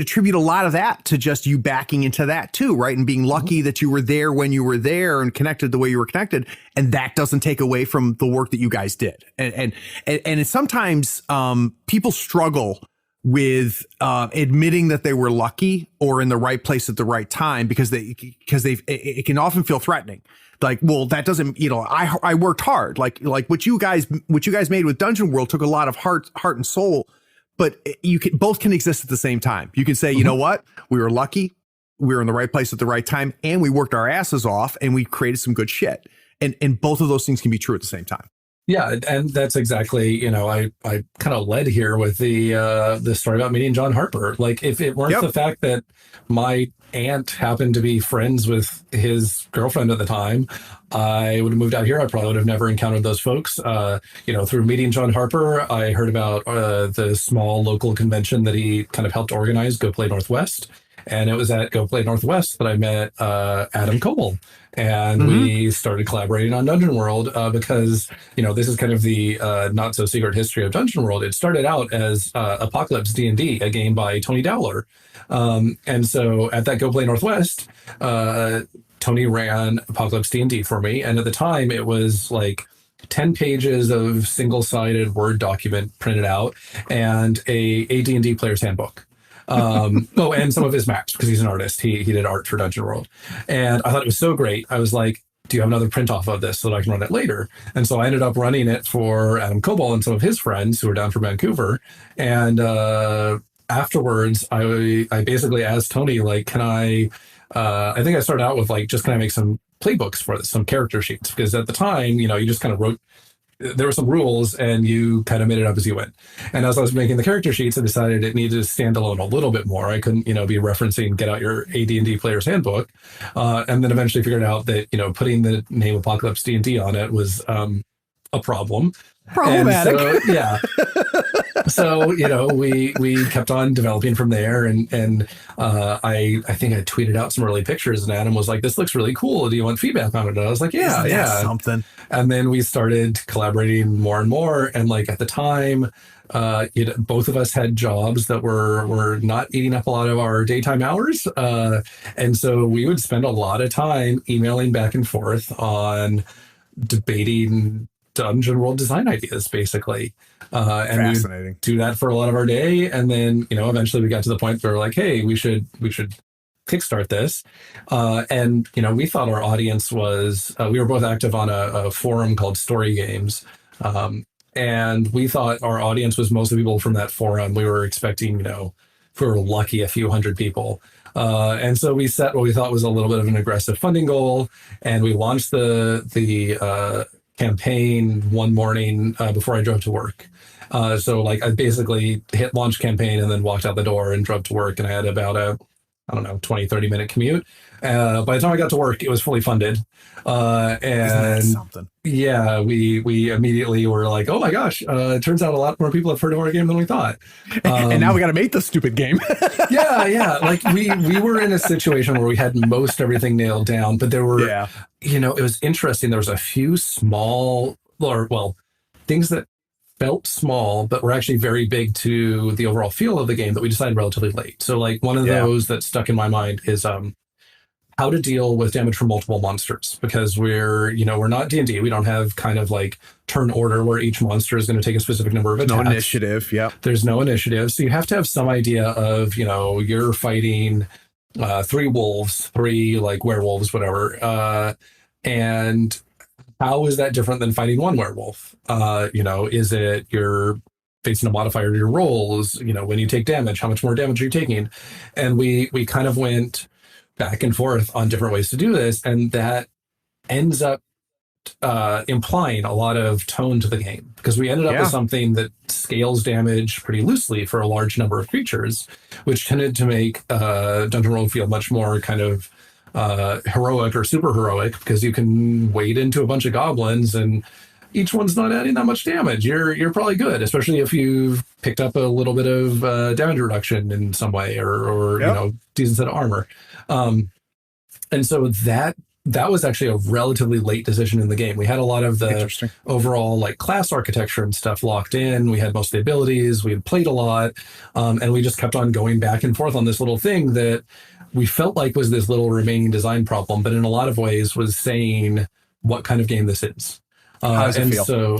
attribute a lot of that to just you backing into that too, right? And being lucky that you were there when you were there and connected the way you were connected, and that doesn't take away from the work that you guys did. And sometimes people struggle with admitting that they were lucky or in the right place at the right time because it can often feel threatening. Like, well, that doesn't, I worked hard. Like what you guys made with Dungeon World took a lot of heart and soul, but both can exist at the same time. You can say, you know what, we were lucky, we were in the right place at the right time, and we worked our asses off and we created some good shit. And both of those things can be true at the same time. Yeah, and that's exactly, I kind of led here with the story about meeting John Harper. Like, if it weren't the fact that my aunt happened to be friends with his girlfriend at the time, I would have moved out here. I probably would have never encountered those folks. Through meeting John Harper, I heard about the small local convention that he kind of helped organize, Go Play Northwest. And it was at Go Play Northwest that I met Adam Koebel. And we started collaborating on Dungeon World because, this is kind of the not so secret history of Dungeon World. It started out as Apocalypse D&D, a game by Tony Dowler. And so at that Go Play Northwest, Tony ran Apocalypse D&D for me. And at the time, it was like 10 pages of single-sided Word document printed out and a AD&D player's handbook. And some of his maps, because he's an artist. He did art for Dungeon World. And I thought it was so great. I was like, do you have another print off of this so that I can run it later? And so I ended up running it for Adam Koebel and some of his friends who were down from Vancouver. And afterwards, I basically asked Tony, like, can I think I started out with like, just can I make some playbooks for this, some character sheets? Because at the time, you just kind of wrote, there were some rules and you kind of made it up as you went. And as I was making the character sheets, I decided it needed to stand alone a little bit more. I couldn't, be referencing, get out your AD&D player's handbook. And then eventually figured out that, putting the name Apocalypse D&D on it was a problem. Problematic. So, we kept on developing from there. And I think I tweeted out some early pictures and Adam was like, this looks really cool. Do you want feedback on it? And I was like, yeah. Something. And then we started collaborating more and more. And like at the time, both of us had jobs that were not eating up a lot of our daytime hours. And so we would spend a lot of time emailing back and forth on debating Dungeon World design ideas, basically. And fascinating. We do that for a lot of our day. And then, eventually we got to the point where we're like, hey, we should kickstart this. And, we thought our audience was, we were both active on a forum called Story Games. And we thought our audience was mostly people from that forum. We were expecting, if we were lucky, a few hundred people. And so we set what we thought was a little bit of an aggressive funding goal. And we launched the campaign one morning before I drove to work. So like I basically hit launch campaign and then walked out the door and drove to work. And I had about a I don't know, 20, 30-minute commute. By the time I got to work, it was fully funded. And something? yeah, we immediately were like, oh my gosh, it turns out a lot more people have heard of our game than we thought. And now we got to make this stupid game. Yeah. Like we were in a situation where we had most everything nailed down, but there were, it was interesting. There was a few small, things that felt small, but were actually very big to the overall feel of the game that we decided relatively late. So like one of those that stuck in my mind is how to deal with damage from multiple monsters, because we're not D&D. We don't have kind of like turn order where each monster is going to take a specific number of attacks. No initiative. Yeah. There's no initiative. So you have to have some idea of, you're fighting 3 wolves, 3 like werewolves, whatever. And how is that different than fighting 1 werewolf? Is it you're facing a modifier to your rolls? When you take damage, how much more damage are you taking? And we kind of went back and forth on different ways to do this, and that ends up implying a lot of tone to the game, because we ended up with something that scales damage pretty loosely for a large number of creatures, which tended to make Dungeon World feel much more kind of heroic or super heroic, because you can wade into a bunch of goblins and each one's not adding that much damage. You're probably good, especially if you've picked up a little bit of damage reduction in some way, or decent set of armor. And so that was actually a relatively late decision in the game. We had a lot of the overall like class architecture and stuff locked in. We had most of the abilities. We had played a lot, and we just kept on going back and forth on this little thing that we felt like was this little remaining design problem, but in a lot of ways was saying what kind of game this is. How does it feel? So,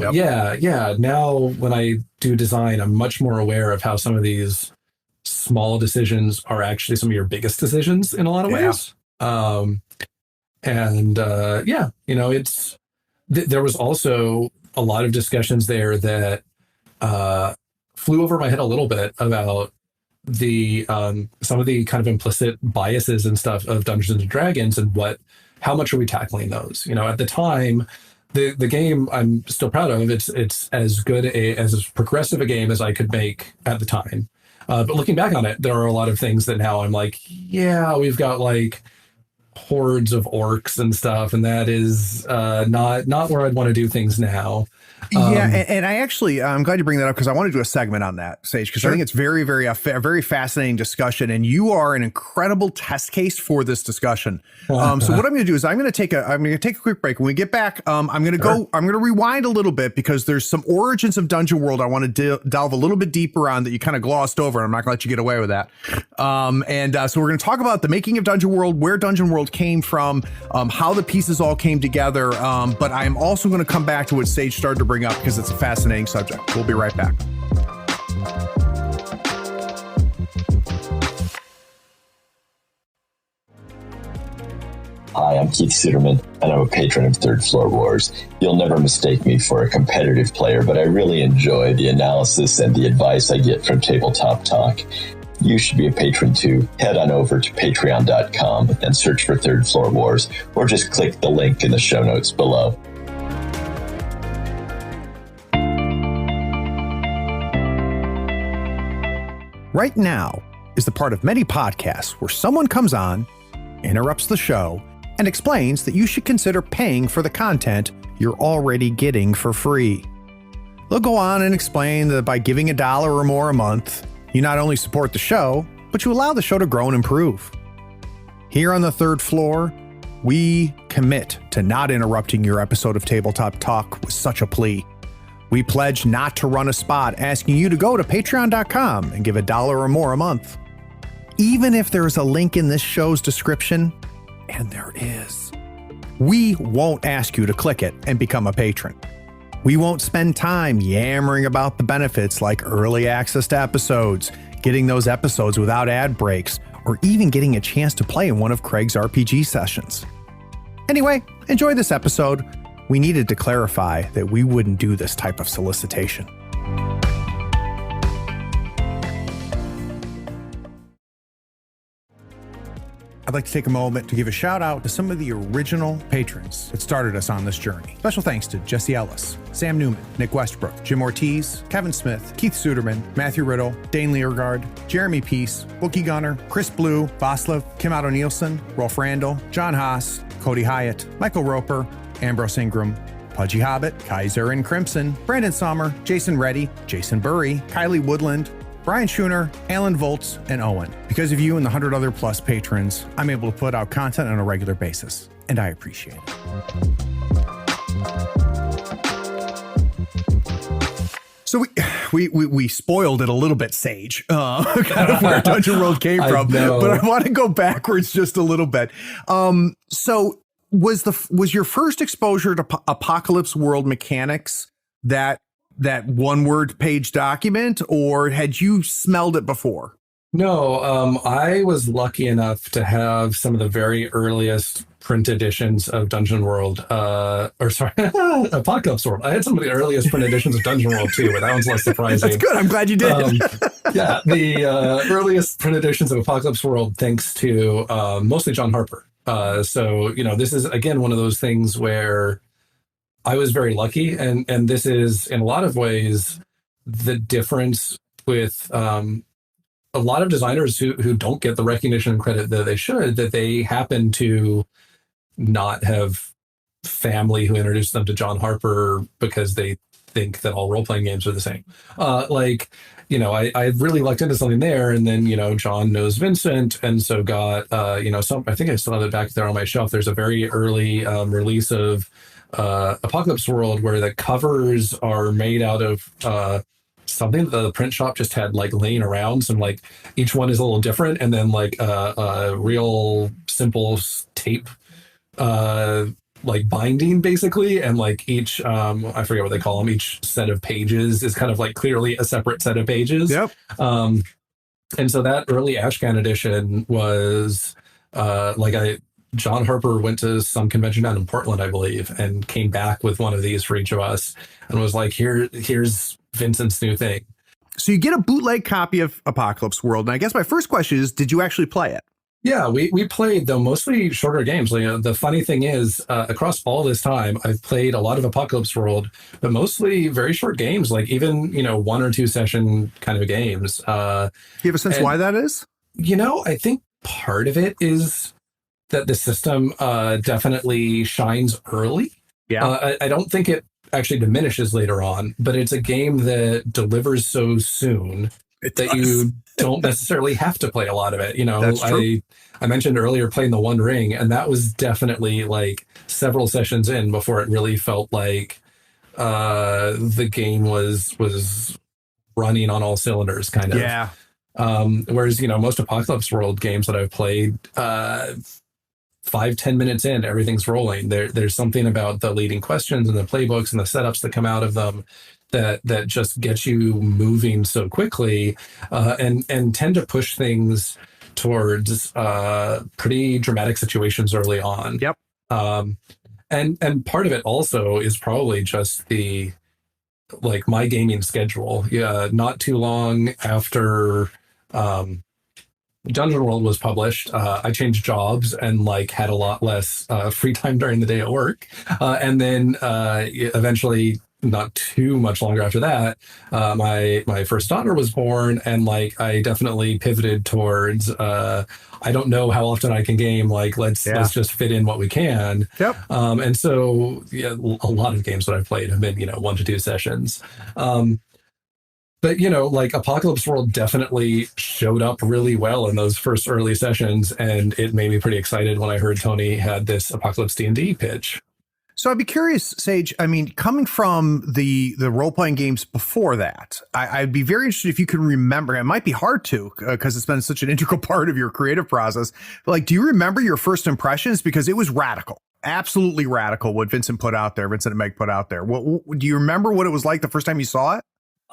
now when I do design, I'm much more aware of how some of these small decisions are actually some of your biggest decisions in a lot of ways. There was also a lot of discussions there that flew over my head a little bit about the some of the kind of implicit biases and stuff of Dungeons and Dragons, and how much are we tackling those? At the time, the game I'm still proud of. It's as good as progressive a game as I could make at the time. But looking back on it, there are a lot of things that now I'm like, we've got like hordes of orcs and stuff, and that is not where I'd want to do things now. And I actually, I'm glad you bring that up, because I want to do a segment on that, Sage, because I think it's very, very a very fascinating discussion, and you are an incredible test case for this discussion. So what I'm going to do is I'm going to take a quick break. When we get back, I'm going to rewind a little bit, because there's some origins of Dungeon World I want to delve a little bit deeper on that you kind of glossed over, and I'm not going to let you get away with that. So we're going to talk about the making of Dungeon World, where Dungeon World came from, how the pieces all came together. But I'm also going to come back to what Sage started to bring up, because it's a fascinating subject. We'll be right back. Hi, I'm Keith Suderman, and I'm a patron of Third Floor Wars. You'll never mistake me for a competitive player, but I really enjoy the analysis and the advice I get from Tabletop Talk. You should be a patron too. Head on over to patreon.com and search for Third Floor Wars, or just click the link in the show notes below. Right Now is the part of many podcasts where someone comes on, interrupts the show, and explains that you should consider paying for the content you're already getting for free. They'll go on and explain that by giving $1 or more a month, you not only support the show, but you allow the show to grow and improve. Here on the Third Floor, we commit to not interrupting your episode of Tabletop Talk with such a plea. We pledge not to run a spot asking you to go to patreon.com and give $1 or more a month. Even if there's a link in this show's description, and there is, we won't ask you to click it and become a patron. We won't spend time yammering about the benefits like early access to episodes, getting those episodes without ad breaks, or even getting a chance to play in one of Craig's RPG sessions. Anyway, enjoy this episode. We needed to clarify that we wouldn't do this type of solicitation. I'd like to take a moment to give a shout out to some of the original patrons that started us on this journey. Special thanks to Jesse Ellis, Sam Newman, Nick Westbrook, Jim Ortiz, Kevin Smith, Keith Suderman, Matthew Riddle, Dane Leargard, Jeremy Peace, Wookie Gunner, Chris Blue, Vaslav, Kim Otto Nielsen, Rolf Randall, John Haas, Cody Hyatt, Michael Roper, Ambrose Ingram, Pudgy Hobbit, Kaiser and Crimson, Brandon Sommer, Jason Reddy, Jason Burry, Kylie Woodland, Brian Schooner, Alan Volts, and Owen. Because of you and the 100 other plus patrons, I'm able to put out content on a regular basis, and I appreciate it. So we spoiled it a little bit, Sage, kind of where Dungeon World came from, but I want to go backwards just a little bit. So was your first exposure to Apocalypse World mechanics that one word page document, or had you smelled it before? No, I was lucky enough to have some of the very earliest print editions of Dungeon World, Apocalypse World. I had some of the earliest print editions of Dungeon World too, but that one's less surprising. That's good. I'm glad you did. Yeah, the earliest print editions of Apocalypse World, thanks to mostly John Harper. So, this is, again, one of those things where I was very lucky, and this is in a lot of ways the difference with a lot of designers who don't get the recognition and credit that they should, that they happen to not have family who introduced them to John Harper because they think that all role-playing games are the same. I really lucked into something there, and then, John knows Vincent, and so got, I think I still have it back there on my shelf. There's a very early release of Apocalypse World where the covers are made out of something that the print shop just had laying around. So each one is a little different, and then a real simple tape binding basically, and each I forget what they call them, each set of pages is kind of clearly a separate set of pages. Yep. And so that early Ashcan edition was John Harper went to some convention down in Portland, I believe, and came back with one of these for each of us and was like, here's Vincent's new thing. So you get a bootleg copy of Apocalypse World. And I guess my first question is, did you actually play it? Yeah, we played, though, mostly shorter games. The funny thing is, across all this time, I've played a lot of Apocalypse World, but mostly very short games, even, 1 or 2 session kind of games. Do you have a sense why that is? I think part of it is that the system definitely shines early. Yeah. I don't think it actually diminishes later on, but it's a game that delivers so soon that you don't necessarily have to play a lot of it. That's true. I mentioned earlier playing the One Ring, and that was definitely several sessions in before it really felt like the game was running on all cylinders, kind of. Yeah. Whereas, most Apocalypse World games that I've played, 5-10 minutes in, everything's rolling. There's something about the leading questions and the playbooks and the setups that come out of them that just gets you moving so quickly, and tend to push things towards pretty dramatic situations early on. Yep. And part of it also is probably just the my gaming schedule. Yeah, not too long after Dungeon World was published, I changed jobs and had a lot less free time during the day at work, and then eventually, not too much longer after that, my first daughter was born, and I definitely pivoted towards I don't know how often I can game. Let's just fit in what we can. Yep. And so a lot of games that I've played have been 1 to 2 sessions. But, Apocalypse World definitely showed up really well in those first early sessions, and it made me pretty excited when I heard Tony had this Apocalypse D&D pitch. So I'd be curious, Sage, coming from the role-playing games before that, I'd be very interested if you can remember. It might be hard to, because it's been such an integral part of your creative process. But do you remember your first impressions? Because it was radical. Absolutely radical what Vincent and Meg put out there. What do you remember what it was like the first time you saw it?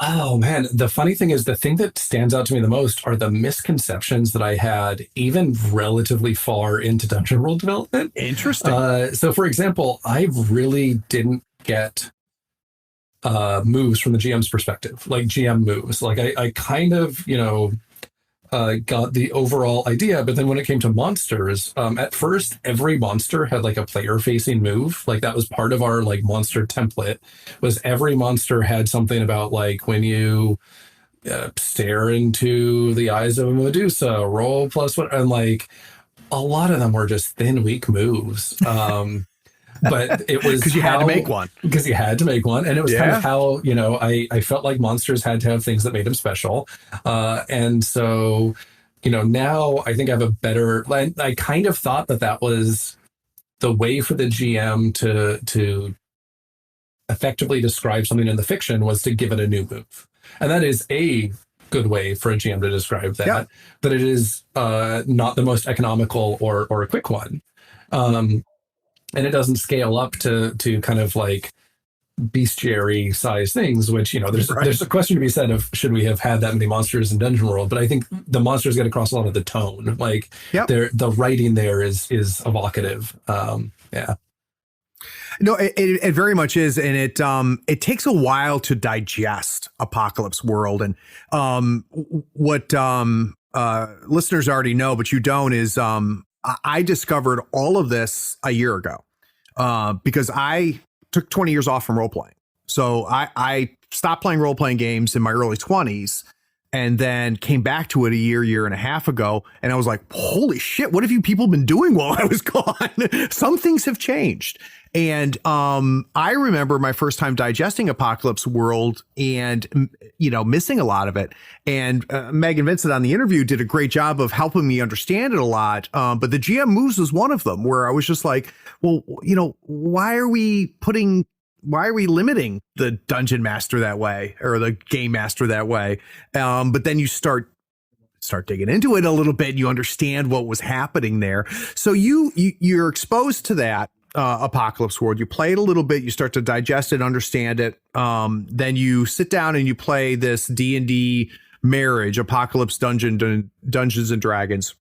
Oh, man. The funny thing is, the thing that stands out to me the most are the misconceptions that I had even relatively far into Dungeon World development. Interesting. So, for example, I really didn't get moves from the GM's perspective, GM moves. I kind of, got the overall idea. But then when it came to monsters, at first every monster had like a player facing move. Like that was part of our like monster template. Was every monster had something about like when you stare into the eyes of a Medusa, roll +1, and like a lot of them were just thin, weak moves. But it was because you had to make one. Because you had to make one, and it was kind of how I felt like monsters had to have things that made them special, and so now I think I have a better. I kind of thought that was the way for the GM to effectively describe something in the fiction was to give it a new move, and that is a good way for a GM to describe that. Yeah. But it is not the most economical or a quick one. And it doesn't scale up to kind of like bestiary size things, which, there's a question to be said of should we have had that many monsters in Dungeon World? But I think the monsters get across a lot of the tone. Like the writing there is evocative. Yeah. No, it very much is, and it takes a while to digest Apocalypse World, and what listeners already know, but you don't, is I discovered all of this a year ago because I took 20 years off from role playing. So I stopped playing role playing games in my early 20s and then came back to it a year and a half ago. And I was like, holy shit, what have you people been doing while I was gone? Some things have changed. And I remember my first time digesting Apocalypse World and, missing a lot of it. And Megan Vincent on the interview did a great job of helping me understand it a lot. But the GM moves was one of them where I was just like, well, why are we limiting the dungeon master that way or the game master that way? But then you start digging into it a little bit and you understand what was happening there. So you're exposed to that. Apocalypse World. You play it a little bit, you start to digest it, understand it. Then you sit down and you play this D&D marriage, Apocalypse Dungeons and Dragons.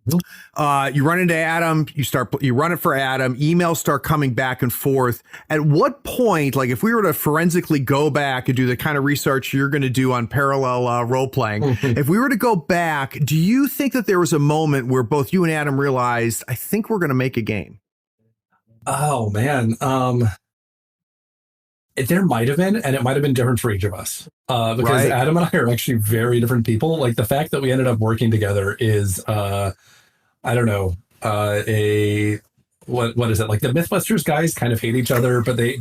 You run into Adam, you run it for Adam, emails start coming back and forth. At what point, like if we were to forensically go back and do the kind of research you're going to do on parallel role playing, if we were to go back, do you think that there was a moment where both you and Adam realized, I think we're going to make a game? Oh man. There might have been, and it might have been different for each of us. Because Adam and I are actually very different people. Like the fact that we ended up working together is I don't know, what is it? Like the Mythbusters guys kind of hate each other, but they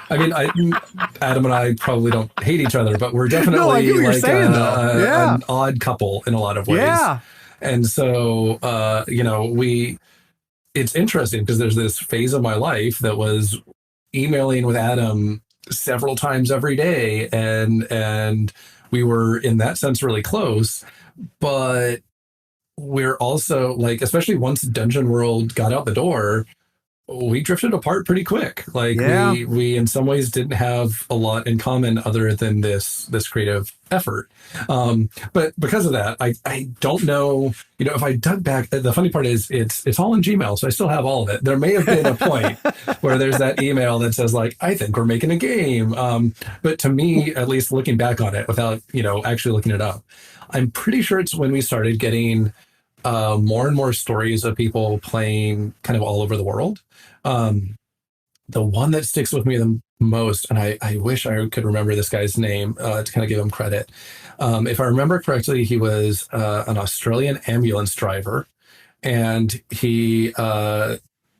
I mean, Adam and I probably don't hate each other, but we're definitely like an odd couple in a lot of ways. Yeah. And so it's interesting because there's this phase of my life that was emailing with Adam several times every day. And we were in that sense really close, but we're also like, especially once Dungeon World got out the door, we drifted apart pretty quick. Like we in some ways didn't have a lot in common other than this creative effort. But because of that, I don't know, if I dug back, the funny part is it's all in Gmail. So I still have all of it. There may have been a point where there's that email that says like, I think we're making a game. But to me, at least looking back on it without, actually looking it up, I'm pretty sure it's when we started getting more and more stories of people playing kind of all over the world. The one that sticks with me the most, and I wish I could remember this guy's name to kind of give him credit. If I remember correctly, he was an Australian ambulance driver, and he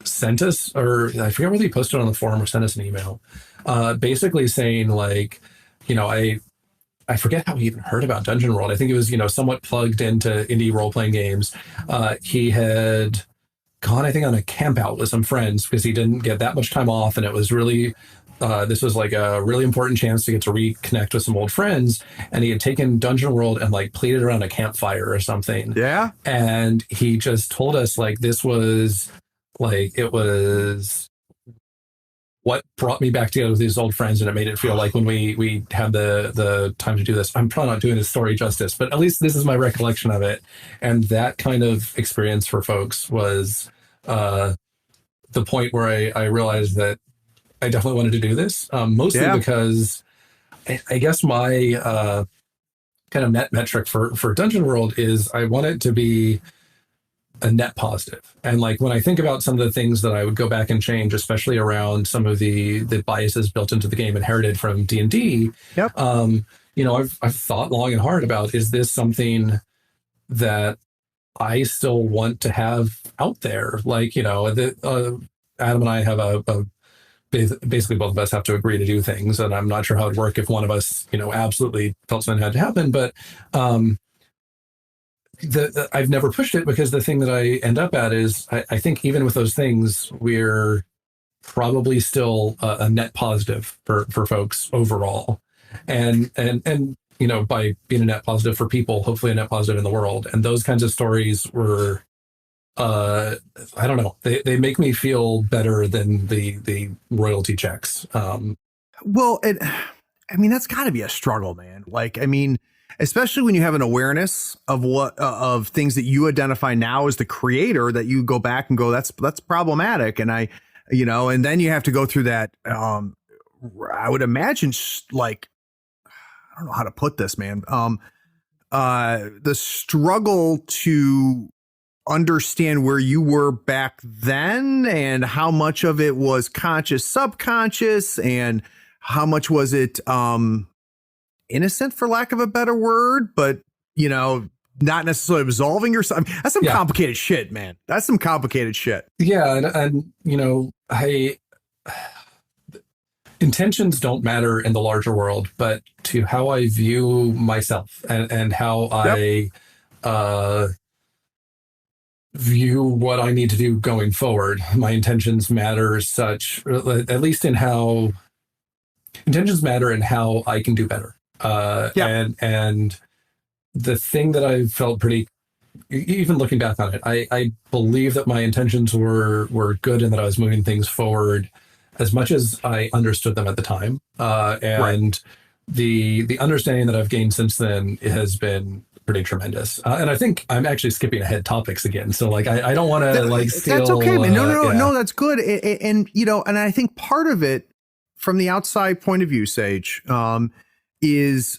sent us, or I forget whether he posted on the forum or sent us an email, basically saying like, I forget how he even heard about Dungeon World. I think it was, somewhat plugged into indie role-playing games. He had gone, I think, on a camp out with some friends because he didn't get that much time off. And it was really, this was like a really important chance to get to reconnect with some old friends. And he had taken Dungeon World and like played it around a campfire or something. Yeah. And he just told us like, this was like, it was what brought me back together with these old friends, and it made it feel like when we had the time to do this. I'm probably not doing his story justice, but at least this is my recollection of it. And that kind of experience for folks was the point where I realized that I definitely wanted to do this, mostly because I guess my kind of net metric for Dungeon World is I want it to be a net positive. And like when I think about some of the things that I would go back and change, especially around some of the biases built into the game inherited from D&D, Yep. you know, I've thought long and hard about, is this something that I still want to have out there? Like, you know, Adam and I have basically both of us have to agree to do things, and I'm not sure how it'd work if one of us, you know, absolutely felt something had to happen. But I've never pushed it, because the thing that I end up at is I think even with those things, we're probably still a net positive for folks overall, and you know, by being a net positive for people, hopefully a net positive in the world. And those kinds of stories were, I don't know, they make me feel better than the royalty checks. Well, I mean, that's got to be a struggle, man. Like, I mean, especially when you have an awareness of what of things that you identify now as the creator, that you go back and go, that's problematic. And you know, and then you have to go through that. I would imagine, like, I don't know how to put this, man. The struggle to understand where you were back then, and how much of it was conscious, subconscious, and how much was it innocent, for lack of a better word, but, you know, not necessarily absolving yourself. That's some complicated shit, man. That's some complicated shit. Yeah. And you know, intentions don't matter in the larger world, but to how I view myself and how I view what I need to do going forward, my intentions matter as such, at least in how intentions matter and how I can do better. And the thing that I felt pretty, even looking back on it, I believe that my intentions were good, and that I was moving things forward as much as I understood them at the time. The understanding that I've gained since then has been pretty tremendous. And I think I'm actually skipping ahead topics again. So like, I don't want to like steal. That's okay, man. No, that's good. And you know, and I think part of it from the outside point of view, Sage, is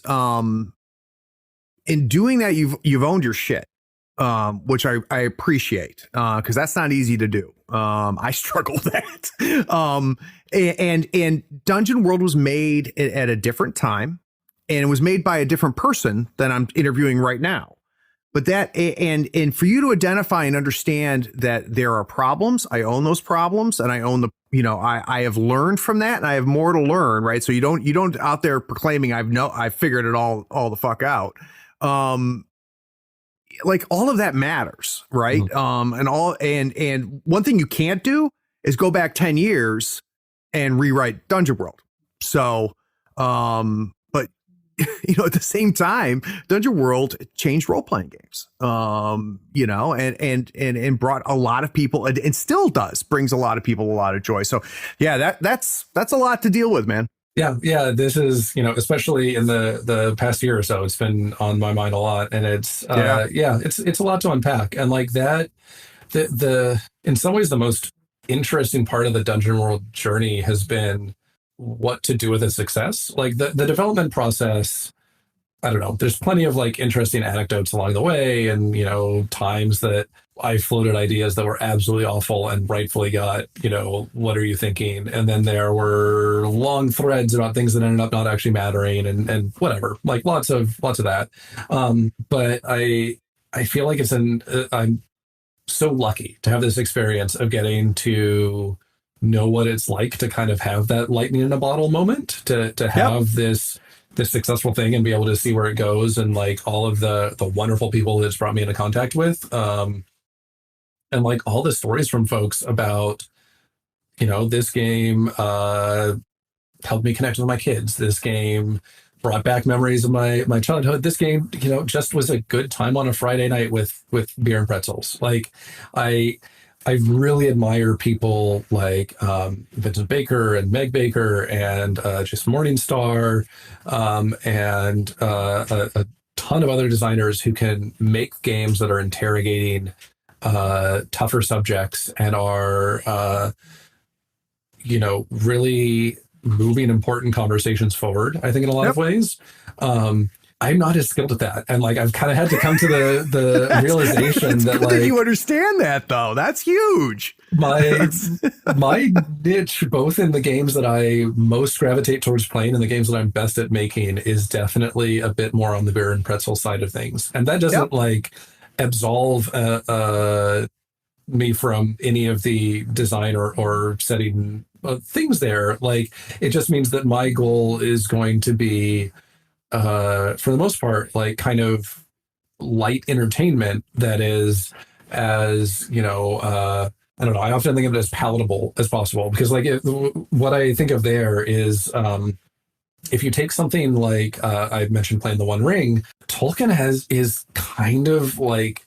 in doing that, you've owned your shit, which I appreciate, because that's not easy to do. I struggle with that. And Dungeon World was made at a different time, and it was made by a different person than I'm interviewing right now. But that, and for you to identify and understand that there are problems, I own those problems, and I own the, you know, I have learned from that, and I have more to learn, right? So you don't out there proclaiming I've figured it all the fuck out. Like, all of that matters, right? Mm-hmm. And one thing you can't do is go back 10 years and rewrite Dungeon World. So, but you know, at the same time, Dungeon World changed role-playing games, you know, and brought a lot of people, and still brings a lot of people a lot of joy. So yeah, that's a lot to deal with, man. Yeah. This is, you know, especially in the past year or so, it's been on my mind a lot, and it's it's a lot to unpack. And like that, the in some ways the most interesting part of the Dungeon World journey has been what to do with a success. Like the development process, I don't know, there's plenty of like interesting anecdotes along the way, and, you know, times that I floated ideas that were absolutely awful and rightfully got, you know, what are you thinking? And then there were long threads about things that ended up not actually mattering, and whatever, like lots of that. But I feel like I'm so lucky to have this experience of getting to know what it's like to kind of have that lightning in a bottle moment, to have this successful thing and be able to see where it goes, and like all of the wonderful people that it's brought me into contact with. And like all the stories from folks about, you know, this game helped me connect with my kids. This game brought back memories of my childhood. This game, you know, just was a good time on a Friday night with beer and pretzels. Like I really admire people like Vincent Baker and Meg Baker and just Morningstar, and a ton of other designers who can make games that are interrogating tougher subjects and are, you know, really moving important conversations forward, I think, in a lot of ways. I'm not as skilled at that. And like, I've kind of had to come to the realization that good like you understand that though. That's huge. My niche, both in the games that I most gravitate towards playing and the games that I'm best at making, is definitely a bit more on the beer and pretzel side of things. And that doesn't like absolve me from any of the design or setting things there. Like, it just means that my goal is going to be, for the most part, like kind of light entertainment that is, as I don't know, I often think of it as palatable as possible, because like what I think of there is, if you take something like I mentioned playing The One Ring, Tolkien is kind of like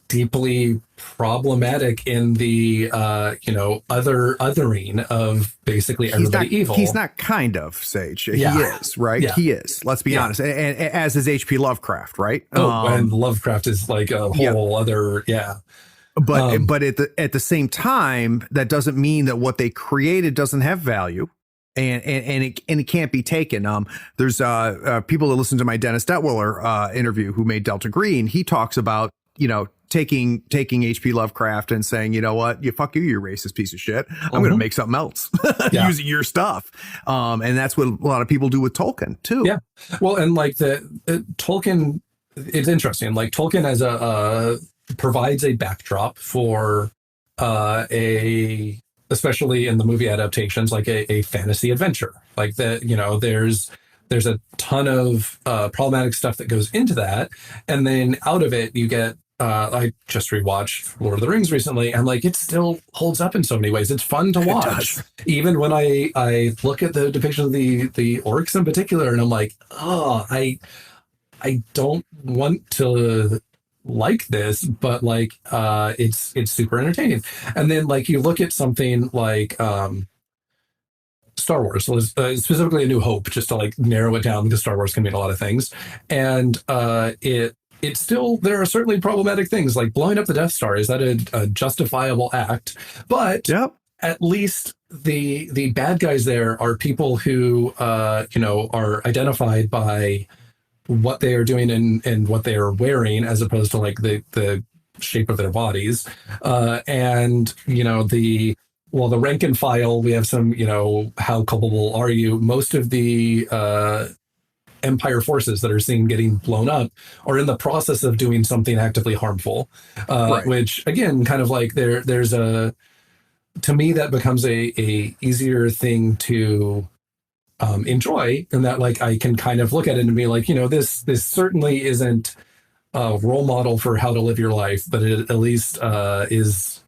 deeply problematic in the othering of basically everybody evil. He's not kind of, Sage. Yeah. He is, right? Yeah. He is. Let's be honest. And as is H.P. Lovecraft, right? And Lovecraft is like a whole other But at the same time, that doesn't mean that what they created doesn't have value. And it can't be taken. There's people that listen to my Dennis Detwiller interview who made Delta Green. He talks about, taking H.P. Lovecraft and saying, you know what, you racist piece of shit. I'm going to make something else using your stuff. And that's what a lot of people do with Tolkien too. Yeah. Well, and like Tolkien, it's interesting. Like Tolkien as provides a backdrop for especially in the movie adaptations, like a fantasy adventure. Like that, there's a ton of problematic stuff that goes into that, and then out of it you get. I just rewatched Lord of the Rings recently, and like it still holds up in so many ways. It's fun to watch, even when I look at the depiction of the orcs in particular, and I'm like, oh, I don't want to like this, but like it's super entertaining. And then like you look at something like Star Wars, specifically A New Hope, just to like narrow it down, because Star Wars can mean a lot of things, and it's still, there are certainly problematic things like blowing up the Death Star. Is that a justifiable act? But at least the bad guys there are people who are identified by what they are doing and what they are wearing, as opposed to like the shape of their bodies. And the rank and file, we have some, how culpable are you? Most of the Empire forces that are seen getting blown up are in the process of doing something actively harmful, which again, kind of like there's to me, that becomes a easier thing to enjoy, and that like I can kind of look at it and be like, this certainly isn't a role model for how to live your life, but it at least is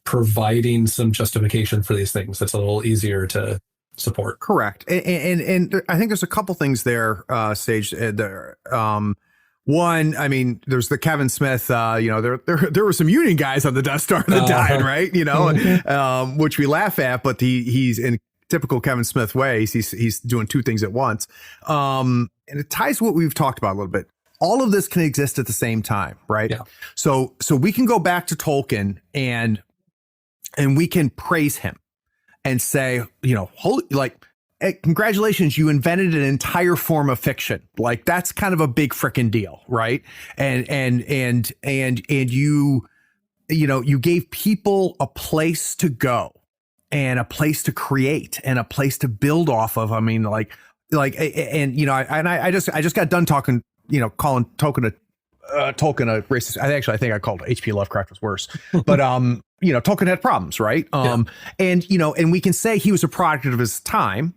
providing some justification for these things that's a little easier to support. Correct. And I think there's a couple things there, Sage. One, I mean, there's the Kevin Smith, there were some Union guys on the Death Star that died, right? Which we laugh at, but he's in typical Kevin Smith way. He's doing two things at once. And it ties to what we've talked about a little bit. All of this can exist at the same time, right? Yeah. So we can go back to Tolkien and we can praise him and say, hey, congratulations, you invented an entire form of fiction. Like that's kind of a big freaking deal, right? And you gave people a place to go and a place to create and a place to build off of. I mean, I just got done talking, calling Tolkien a racist. I think I called H.P. Lovecraft was worse, but Tolkien had problems, right? And we can say he was a product of his time,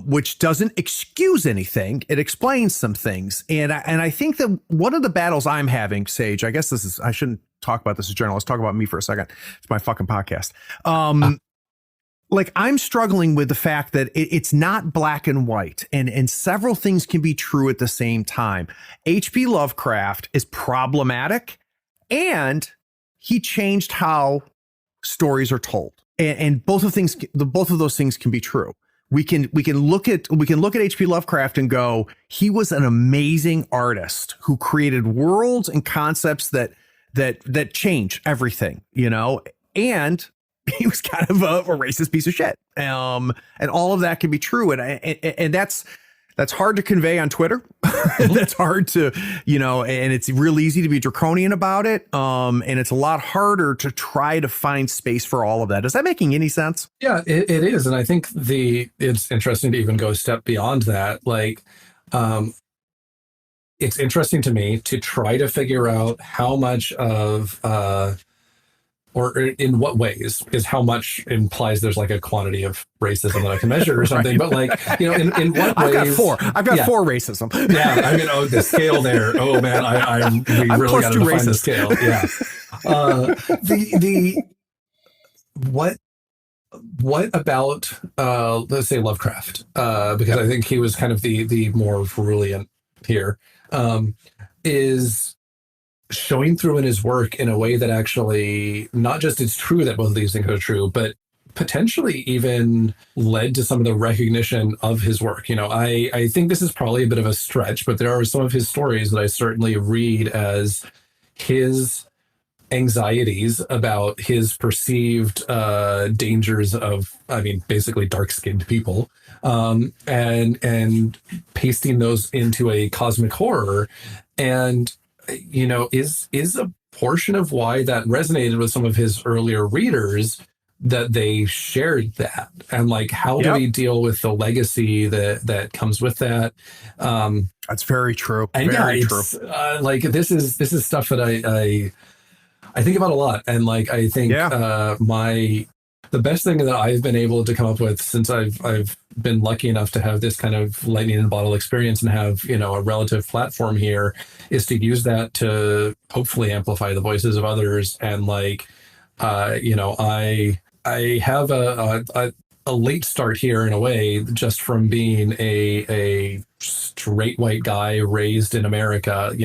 which doesn't excuse anything. It explains some things. And I think that one of the battles I'm having, Sage, I guess I shouldn't talk about this as general. Let's talk about me for a second. It's my fucking podcast. Like I'm struggling with the fact that it's not black and white, and several things can be true at the same time. H.P. Lovecraft is problematic, and he changed how stories are told, and both of those things can be true. We can look at H.P. Lovecraft and go, he was an amazing artist who created worlds and concepts that change everything, and he was kind of a racist piece of shit. And all of that can be true. And that's that's hard to convey on Twitter. That's hard to, and it's real easy to be draconian about it. And it's a lot harder to try to find space for all of that. Is that making any sense? Yeah, it is. And I think it's interesting to even go a step beyond that. Like, it's interesting to me to try to figure out how much of, or in what ways is how much implies there's like a quantity of racism that I can measure or something. Right. But like, in what ways? I've got four racism. Yeah. I mean, the scale there. Oh man, we really got to define the scale. Yeah. What about, let's say Lovecraft? Because I think he was kind of the more brilliant here, is showing through in his work in a way that actually not just it's true that both of these things are true, but potentially even led to some of the recognition of his work. I think this is probably a bit of a stretch, but there are some of his stories that I certainly read as his anxieties about his perceived dangers of, basically dark-skinned people, and pasting those into a cosmic horror. And is a portion of why that resonated with some of his earlier readers, that they shared that, and like, how do we deal with the legacy that comes with that? That's very true. And very true. Like this is stuff that I think about a lot, and like I think the best thing that I've been able to come up with since I've been lucky enough to have this kind of lightning in a bottle experience and have, a relative platform here, is to use that to hopefully amplify the voices of others. And like, I have a late start here in a way, just from being a straight white guy raised in America.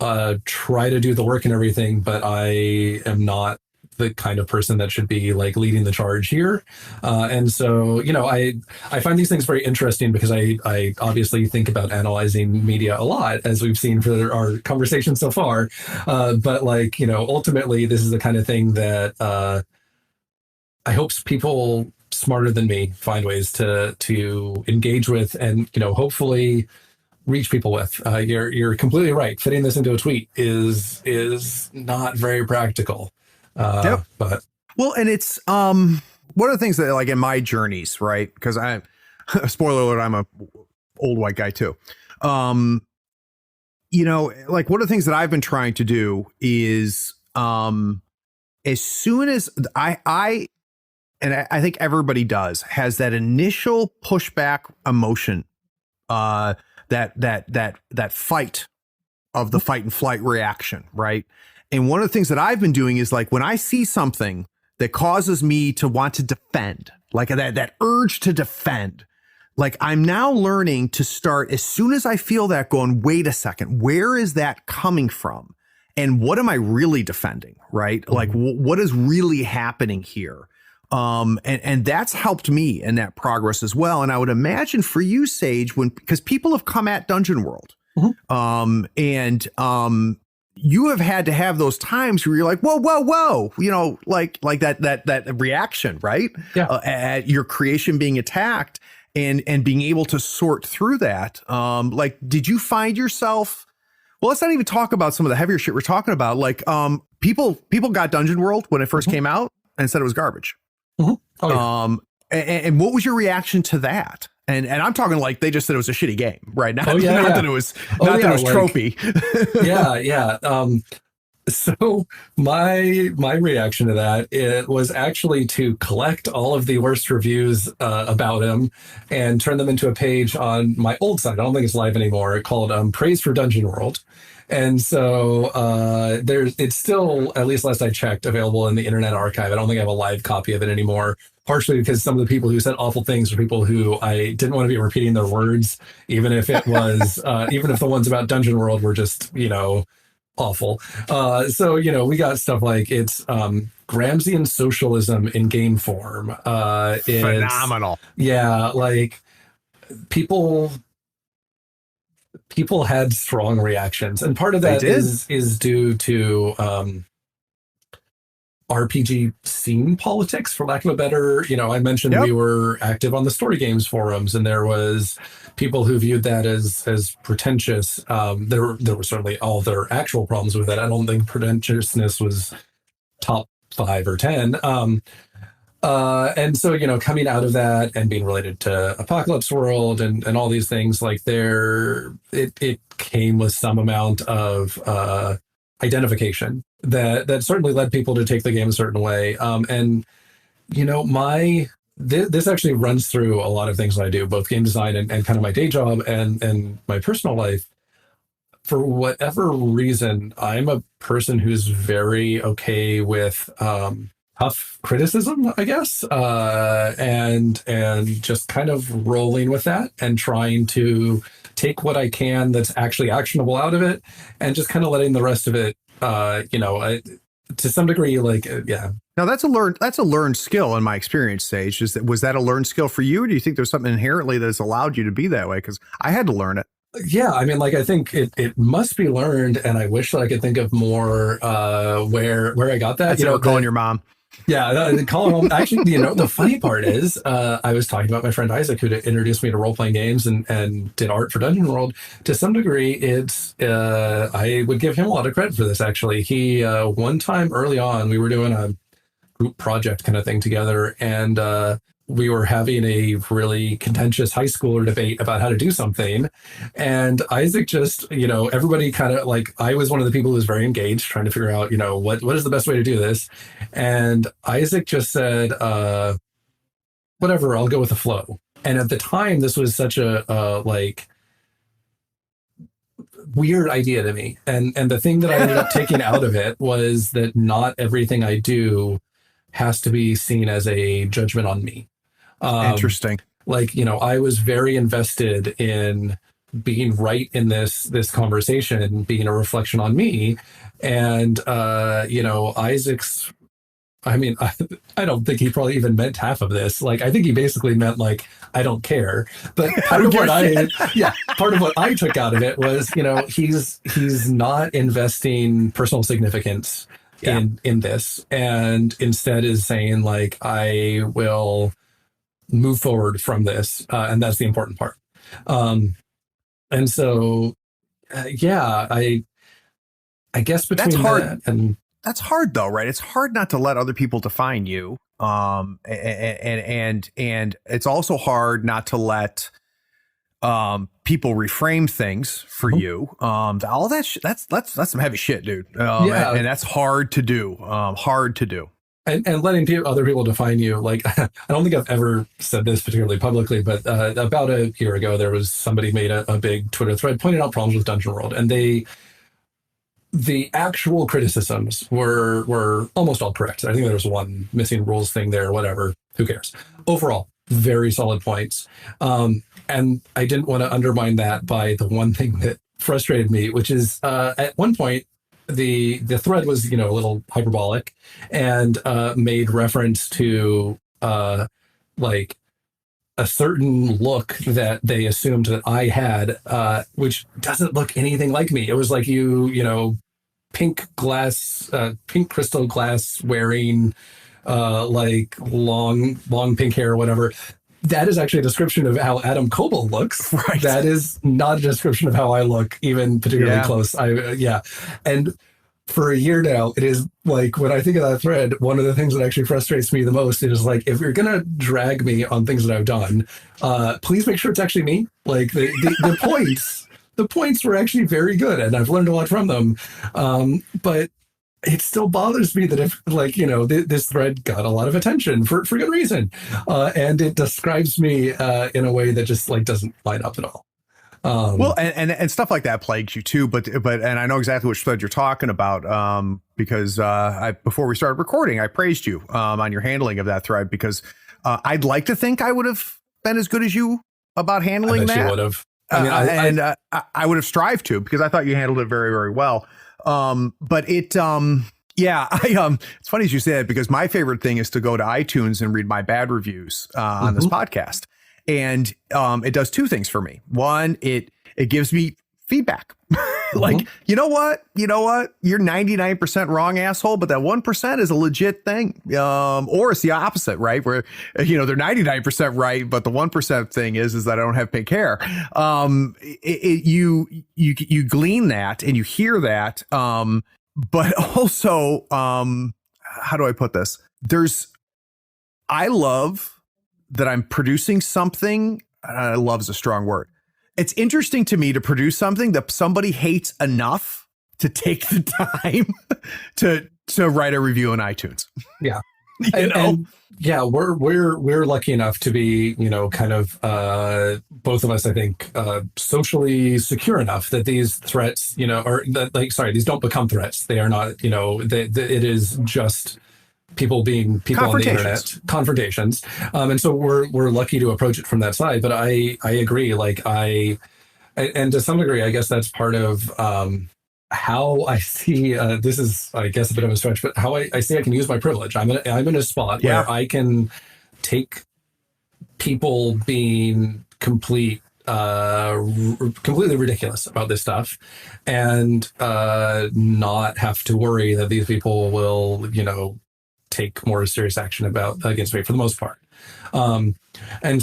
I try to do the work and everything, but I am not the kind of person that should be like leading the charge here. And so, I find these things very interesting because I obviously think about analyzing media a lot, as we've seen for our conversation so far. But like, ultimately this is the kind of thing that I hope people smarter than me find ways to engage with and, hopefully reach people with. You're completely right. Fitting this into a tweet is not very practical. Yep. But and it's one of the things that, like, in my journeys, right? Because spoiler alert, I'm a old white guy too. Like, one of the things that I've been trying to do is as soon as I think everybody has that initial pushback emotion, that fight of the fight and flight reaction, right? And one of the things that I've been doing is, like, when I see something that causes me to want to defend, like that urge to defend, like, I'm now learning to start, as soon as I feel that, going, wait a second, where is that coming from? And what am I really defending, right? Mm-hmm. Like, what is really happening here? And that's helped me in that progress as well. And I would imagine for you, Sage, because people have come at Dungeon World, mm-hmm. You have had to have those times where you're like, whoa, like that reaction, right? Yeah. At your creation being attacked and being able to sort through that. Like, did you find yourself, well, let's not even talk about some of the heavier shit we're talking about. Like, people got Dungeon World when it first mm-hmm. came out and said it was garbage. Mm-hmm. Oh, yeah. And what was your reaction to that? And I'm talking like they just said it was a shitty game, right? Not that it was that it was tropey. Yeah. So my reaction to that, it was actually to collect all of the worst reviews about him and turn them into a page on my old site. I don't think it's live anymore. Called Praise for Dungeon World. And so it's still, at least last I checked, available in the Internet Archive. I don't think I have a live copy of it anymore, partially because some of the people who said awful things are people who I didn't want to be repeating their words, even if it was, even if the ones about Dungeon World were just, awful. So, we got stuff like it's Gramscian socialism in game form. Phenomenal. Yeah, like people had strong reactions, and part of that is due to RPG scene politics, for lack of a better, I mentioned we were active on the story games forums, and there was people who viewed that as pretentious. There were certainly all their actual problems with it. I don't think pretentiousness was top 5 or 10. And so, coming out of that and being related to Apocalypse World and all these things, like it came with some amount of identification that certainly led people to take the game a certain way. And this actually runs through a lot of things I do, both game design and kind of my day job and my personal life. For whatever reason, I'm a person who's very okay with tough criticism, I guess, and just kind of rolling with that and trying to take what I can that's actually actionable out of it, and just kind of letting the rest of it, to some degree, yeah. Now that's a learned skill in my experience, Sage. Was that a learned skill for you? Or do you think there's something inherently that has allowed you to be that way? Because I had to learn it. Yeah, I mean, I think it must be learned, and I wish that I could think of more where I got that. That's calling your mom. Yeah, call home. Actually, the funny part is, I was talking about my friend Isaac, who introduced me to role-playing games and did art for Dungeon World. To some degree, I would give him a lot of credit for this, actually. He, one time early on, we were doing a group project kind of thing together, and we were having a really contentious high schooler debate about how to do something. And Isaac just, everybody kind of I was one of the people who was very engaged, trying to figure out, what is the best way to do this. And Isaac just said, whatever, I'll go with the flow. And at the time, this was such a weird idea to me. And the thing that I ended up taking out of it was that not everything I do has to be seen as a judgment on me. Interesting. I was very invested in being right in this conversation and being a reflection on me. And, Isaac's, I mean, I don't think he probably even meant half of this. I think he basically meant I don't care. But part of what I took out of it was, he's not investing personal significance in this, and instead is saying I will move forward from this, and that's the important part. And so I guess between that's hard. that and that's hard though, right? It's hard not to let other people define you, and it's also hard not to let people reframe things for you. All that that's some heavy shit, dude. And that's hard to do. And letting other people define you. I don't think I've ever said this particularly publicly, but about a year ago, there was somebody made a big Twitter thread pointing out problems with Dungeon World, and the actual criticisms were almost all correct. I think there was one missing rules thing there, whatever. Who cares? Overall, very solid points. And I didn't want to undermine that by the one thing that frustrated me, which is at one point, the thread was, a little hyperbolic and made reference to a certain look that they assumed that I had, which doesn't look anything like me. It was pink crystal glass wearing, long pink hair or whatever. That is actually a description of how Adam Coble looks. Right. That is not a description of how I look, even particularly close. And for a year now, it is when I think of that thread, one of the things that actually frustrates me the most is if you're going to drag me on things that I've done, please make sure it's actually me. The points were actually very good, and I've learned a lot from them. But it still bothers me that if this thread got a lot of attention for good reason, and it describes me in a way that just doesn't line up at all. Well, and stuff like that plagues you too, but and I know exactly which thread you're talking about, because before we started recording, I praised you on your handling of that thread, because I'd like to think I would have been as good as you about handling that. You would have. I would have strived to, because I thought you handled it very, very well. But it, it's funny as you say it, because my favorite thing is to go to iTunes and read my bad reviews on this podcast. And it does two things for me. One, it gives me feedback. Like, you know what? You're 99% wrong, asshole, but that 1% is a legit thing. Or it's the opposite, right? Where, they're 99% right, but the 1% thing is that I don't have pink hair. You glean that and you hear that. But also, how do I put this? I love that I'm producing something. Love is a strong word. It's interesting to me to produce something that somebody hates enough to take the time to write a review on iTunes. Yeah. And yeah, we're lucky enough to be, kind of both of us, I think, socially secure enough that these threats, these don't become threats. They are not, it is just people being people on the internet, confrontations. And so we're lucky to approach it from that side. But I agree. And to some degree, I guess that's part of how I see, this is, I guess, a bit of a stretch, but how I see I can use my privilege. I'm in a spot where I can take people being completely ridiculous about this stuff and not have to worry that these people will, take more serious action against me for the most part. And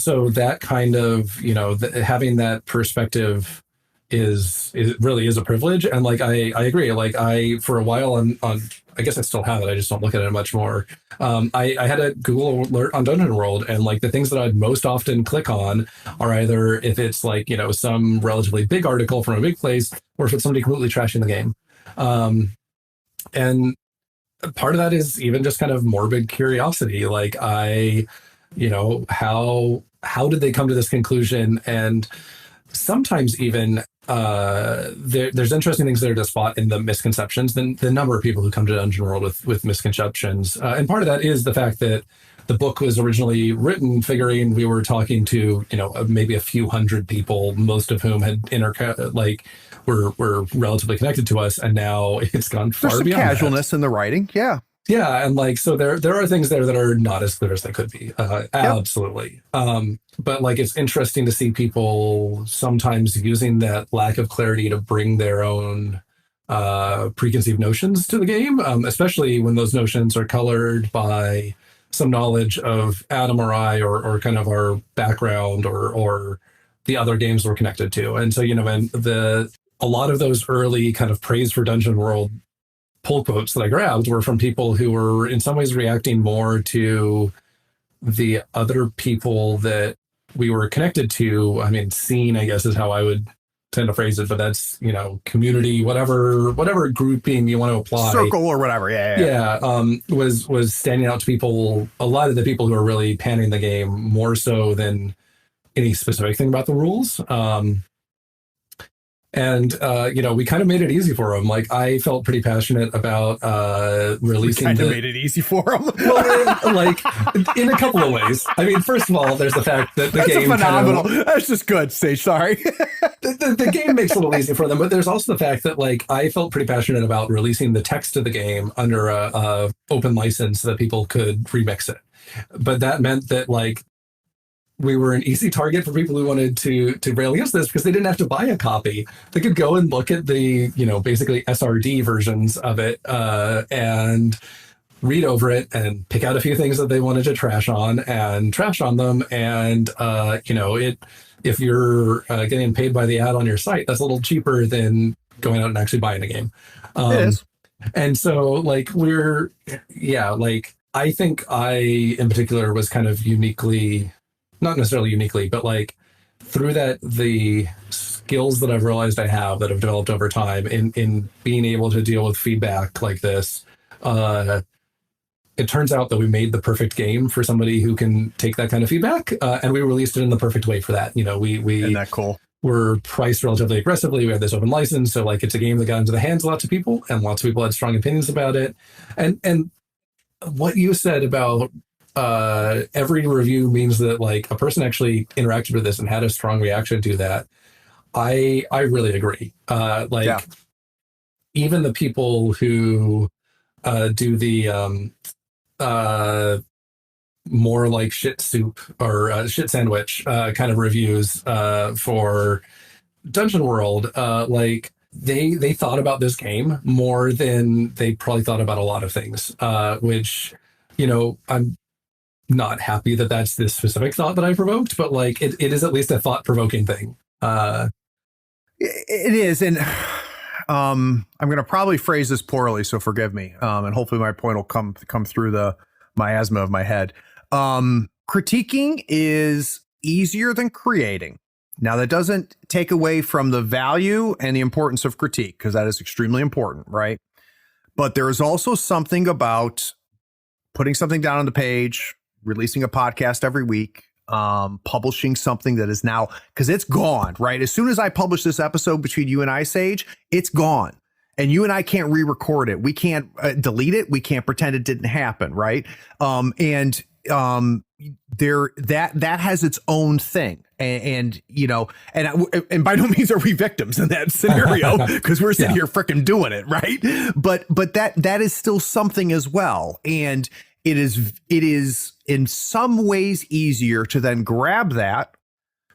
so that kind of, having that perspective is really is a privilege. And I agree. For a while on, I guess I still have it. I just don't look at it much more. I had a Google alert on Dungeon World, and the things that I'd most often click on are either if it's some relatively big article from a big place, or if it's somebody completely trashing the game. And part of that is even just kind of morbid curiosity. How did they come to this conclusion? And sometimes even there's interesting things there to spot in the misconceptions. The number of people who come to Dungeon World with misconceptions, and part of that is the fact that the book was originally written figuring we were talking to maybe a few hundred people, most of whom had were relatively connected to us, and now it's gone far beyond. There's some casualness in the writing, yeah. Yeah, and so there are things there that are not as clear as they could be. Absolutely. But it's interesting to see people sometimes using that lack of clarity to bring their own preconceived notions to the game, especially when those notions are colored by some knowledge of Adam or I, or kind of our background or the other games we're connected to. And so, a lot of those early kind of praise for Dungeon World pull quotes that I grabbed were from people who were in some ways reacting more to the other people that we were connected to. I mean, scene, I guess, is how I would tend to phrase it, but that's, community, whatever grouping you want to apply. Circle or whatever. Yeah. Was standing out to people, a lot of the people who are really panning the game more so than any specific thing about the rules. And we kind of made it easy for them. I felt pretty passionate about releasing. We kind of made it easy for them. Well, in a couple of ways. I mean, first of all, there's the fact that the game phenomenal. That's just good. Sage, sorry. the game makes it a little easy for them, but there's also the fact that I felt pretty passionate about releasing the text of the game under a open license so that people could remix it. But that meant that we were an easy target for people who wanted to rail against this because they didn't have to buy a copy. They could go and look at the, basically SRD versions of it and read over it and pick out a few things that they wanted to trash on them. And, if you're getting paid by the ad on your site, that's a little cheaper than going out and actually buying a game. It is. And so I think I, in particular, was kind of uniquely, not necessarily uniquely, but through that, the skills that I've realized I have that have developed over time in being able to deal with feedback like this, it turns out that we made the perfect game for somebody who can take that kind of feedback, and we released it in the perfect way for that. We Isn't that cool? We're priced relatively aggressively. We have this open license, so it's a game that got into the hands of lots of people, and lots of people had strong opinions about it. And what you said about every review means that a person actually interacted with this and had a strong reaction to that. I really agree. Even the people who do the more shit soup or shit sandwich kind of reviews for Dungeon World, they thought about this game more than they probably thought about a lot of things, which, I'm not happy that that's this specific thought that I provoked, but like it is at least a thought-provoking thing. It is, and I'm going to probably phrase this poorly, so forgive me, and hopefully my point will come through the miasma of my head. Critiquing is easier than creating. Now, that doesn't take away from the value and the importance of critique, because that is extremely important, right? But there is also something about putting something down on the page, releasing a podcast every week, publishing something that is now, because it's gone, right? As soon as I publish this episode between you and I, Sage, it's gone. And you and I can't re-record it. We can't delete it. We can't pretend it didn't happen, right? That has its own thing. And by no means are we victims in that scenario, because we're sitting here freaking doing it, right? But that is still something as well. And it is in some ways easier to then grab that,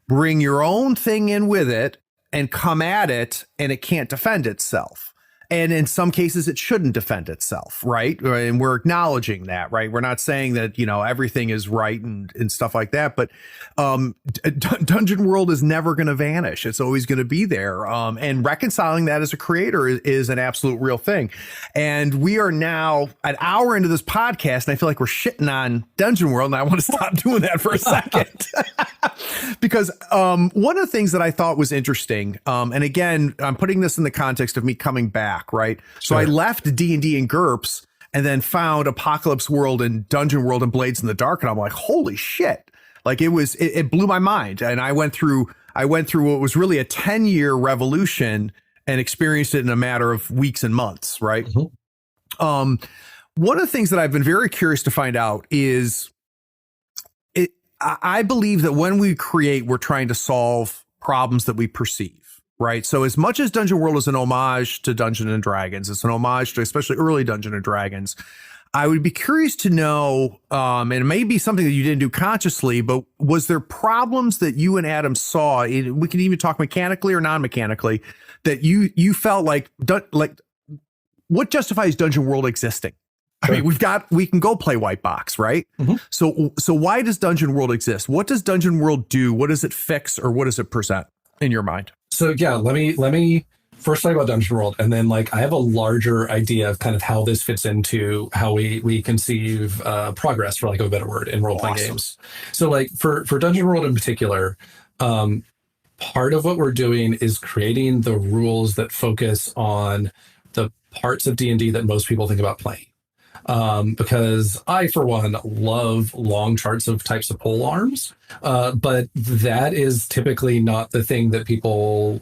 bring your own thing in with it, and come at it, and it can't defend itself. And in some cases, it shouldn't defend itself, right? And we're acknowledging that, right? We're not saying that, everything is right and stuff like that. But Dungeon World is never going to vanish. It's always going to be there. And reconciling that as a creator is an absolute real thing. And we are now an hour into this podcast, and I feel like we're shitting on Dungeon World, and I want to stop doing that for a second. Because one of the things that I thought was interesting, and again, I'm putting this in the context of me coming back, right? So I left D&D and GURPS and then found Apocalypse World and Dungeon World and Blades in the Dark, and I'm like, holy shit. Like it blew my mind. And I went through what was really a 10-year revolution and experienced it in a matter of weeks and months, right? Mm-hmm. One of the things that I've been very curious to find out is I believe that when we create, we're trying to solve problems that we perceive. Right. So as much as Dungeon World is an homage to Dungeons and Dragons, it's an homage to especially early Dungeons and Dragons. I would be curious to know, and it may be something that you didn't do consciously, but was there problems that you and Adam saw? We can even talk mechanically or non-mechanically, that you felt like what justifies Dungeon World existing? Sure. I mean, we can go play White Box, right? Mm-hmm. So why does Dungeon World exist? What does Dungeon World do? What does it fix, or what does it present in your mind? So yeah, let me first talk about Dungeon World, and then I have a larger idea of kind of how this fits into how we conceive progress, for lack of a better word, in role-playing games. So for Dungeon World in particular, part of what we're doing is creating the rules that focus on the parts of D&D that most people think about playing. Because I, for one, love long charts of types of pole arms, but that is typically not the thing that people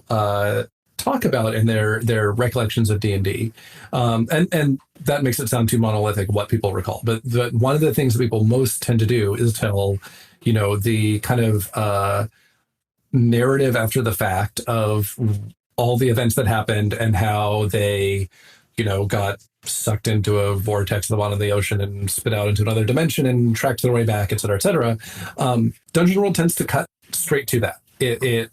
talk about in their recollections of D&D. And that makes it sound too monolithic what people recall. But one of the things that people most tend to do is tell, the kind of narrative after the fact of all the events that happened and how they, got sucked into a vortex at the bottom of the ocean and spit out into another dimension and tracked their way back, et cetera, et cetera. Dungeon World tends to cut straight to that. It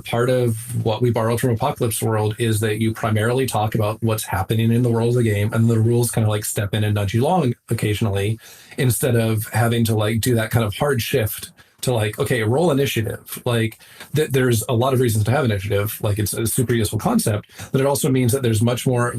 part of what we borrowed from Apocalypse World is that you primarily talk about what's happening in the world of the game, and the rules kind of step in and nudge you along occasionally, instead of having to do that kind of hard shift to okay, roll initiative. There's a lot of reasons to have initiative. It's a super useful concept, but it also means that there's much more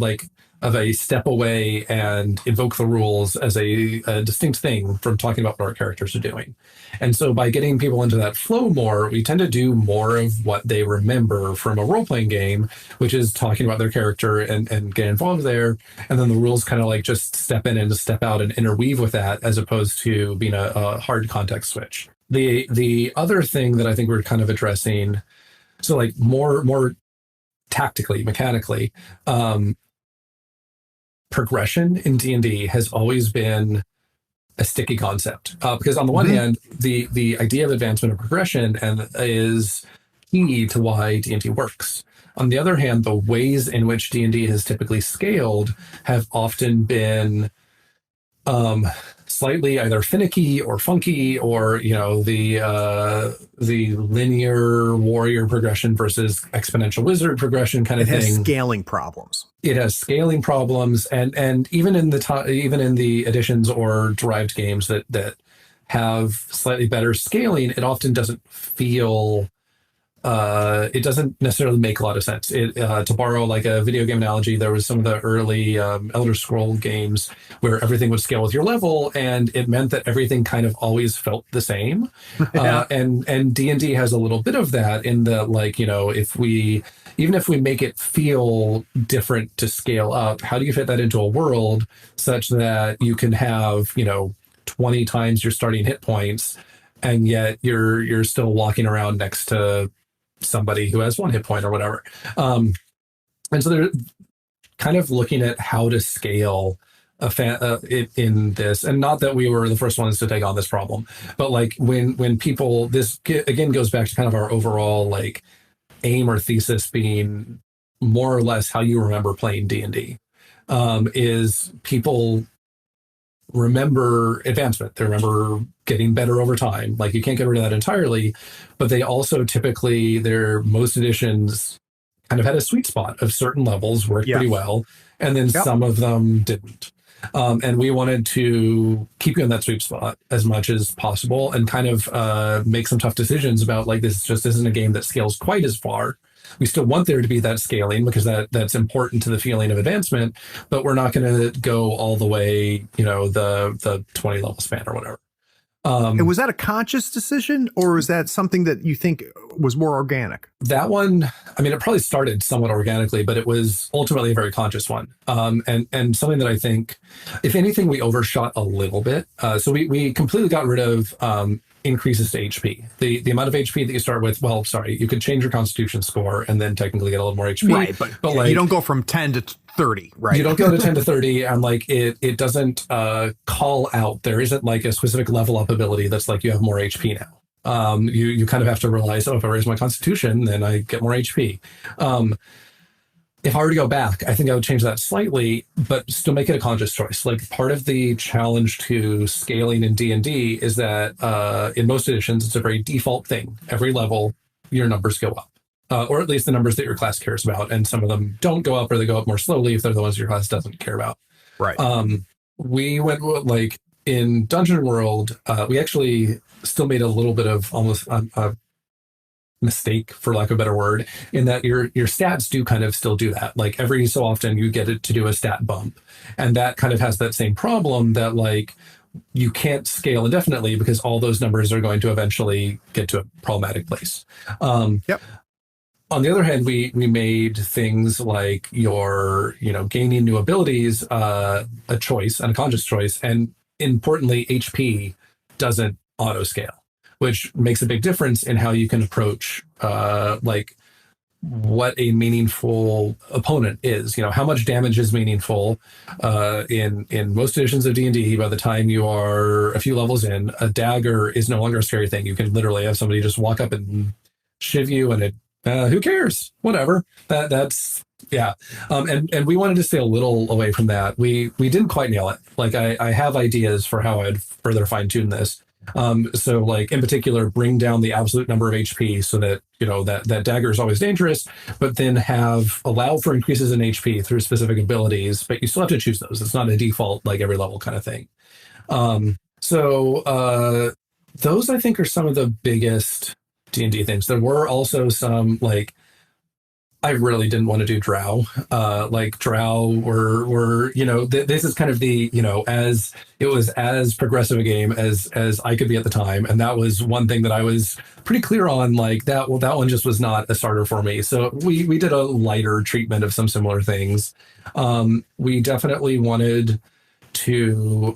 of a step away and invoke the rules as a distinct thing from talking about what our characters are doing. And so by getting people into that flow more, we tend to do more of what they remember from a role-playing game, which is talking about their character and get involved there. And then the rules kind of just step in and step out and interweave with that, as opposed to being a hard context switch. The other thing that I think we're kind of addressing, so more tactically, mechanically, progression in D&D has always been a sticky concept, because on the one hand, the idea of advancement and progression is key to why D&D works. On the other hand, the ways in which D&D has typically scaled have often been slightly either finicky or funky, or the linear warrior progression versus exponential wizard progression kind of It thing. has scaling problems. It has scaling problems, and even in the editions or derived games that have slightly better scaling, it often doesn't feel. It doesn't necessarily make a lot of sense. To borrow like a video game analogy, there was some of the early Elder Scroll games where everything would scale with your level, and it meant that everything kind of always felt the same. Yeah. And D&D has a little bit of that in that, like, even if we make it feel different to scale up, how do you fit that into a world such that you can have 20 times your starting hit points, and yet you're still walking around next to somebody who has 1 hit point or whatever. And so they're kind of looking at how to scale it in this, and not that we were the first ones to take on this problem, but like when people, this again goes back to kind of our overall like aim or thesis being more or less how you remember playing D&D, is people remember advancement. They remember getting better over time. Like, you can't get rid of that entirely, but they also typically, most editions kind of had a sweet spot of certain levels worked pretty well, and then some of them didn't. And we wanted to keep you in that sweet spot as much as possible, and kind of make some tough decisions about, like, this just isn't a game that scales quite as far. We still want there to be that scaling because that's important to the feeling of advancement, but we're not going to go all the way, the 20 level span or whatever. And was that a conscious decision, or is that something that you think was more organic? That one, I mean, it probably started somewhat organically, but it was ultimately a very conscious one. And something that I think, if anything, we overshot a little bit. So we completely got rid of increases to HP. The amount of HP that you start with, you could change your constitution score and then technically get a little more HP. Right, but like, you don't go from 10 to 30, right? You don't go to 10 to 30, and like it doesn't call out. There isn't like a specific level up ability that's like you have more HP now. You kind of have to realize, if I raise my constitution, then I get more HP. If I were to go back, I think I would change that slightly, but still make it a conscious choice. Like, part of the challenge to scaling in D&D is that in most editions, it's a very default thing. Every level, your numbers go up. Or at least the numbers that your class cares about, and some of them don't go up, or they go up more slowly if they're the ones your class doesn't care about. Right. We went like in Dungeon World, we actually still made a little bit of almost a mistake, for lack of a better word, in that your stats do kind of still do that. Like, every so often you get it to do a stat bump, and that kind of has that same problem that, like, you can't scale indefinitely because all those numbers are going to eventually get to a problematic place. Yep. On the other hand, we made things like your, gaining new abilities a choice and a conscious choice. And importantly, HP doesn't auto scale, which makes a big difference in how you can approach like what a meaningful opponent is. How much damage is meaningful. In most editions of D&D, by the time you are a few levels in, a dagger is no longer a scary thing. You can literally have somebody just walk up and shiv you, and it who cares? Whatever. That's yeah. And we wanted to stay a little away from that. We didn't quite nail it. Like, I have ideas for how I'd further fine tune this. So, like, in particular, bring down the absolute number of HP so that, that dagger is always dangerous, but then allow for increases in HP through specific abilities, but you still have to choose those. It's not a default, like, every level kind of thing. So those, I think, are some of the biggest D&D things. There were also some, like, I really didn't want to do drow. Like, drow were this is kind of the, as it was as progressive a game as I could be at the time, and that was one thing that I was pretty clear on. Like, that one just was not a starter for me. So we did a lighter treatment of some similar things. We definitely wanted to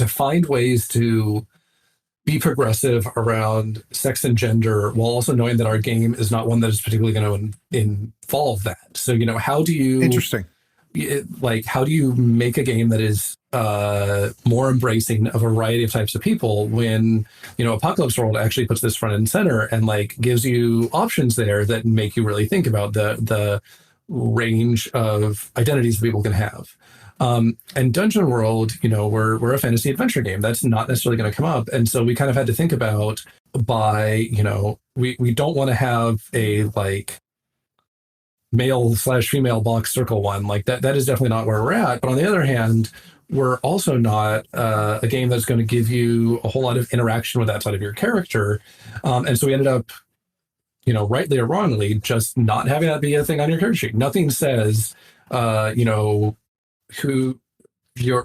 find ways to be progressive around sex and gender, while also knowing that our game is not one that is particularly going to involve that. So, how do you... Interesting. How do you make a game that is more embracing of a variety of types of people when, Apocalypse World actually puts this front and center and, like, gives you options there that make you really think about the range of identities that people can have. And Dungeon World, we're a fantasy adventure game. That's not necessarily going to come up. And so we kind of had to think about we don't want to have a like male/female box circle one like that. That is definitely not where we're at. But on the other hand, we're also not a game that's going to give you a whole lot of interaction with that side of your character. And so we ended up, rightly or wrongly, just not having that be a thing on your character sheet. Nothing says, who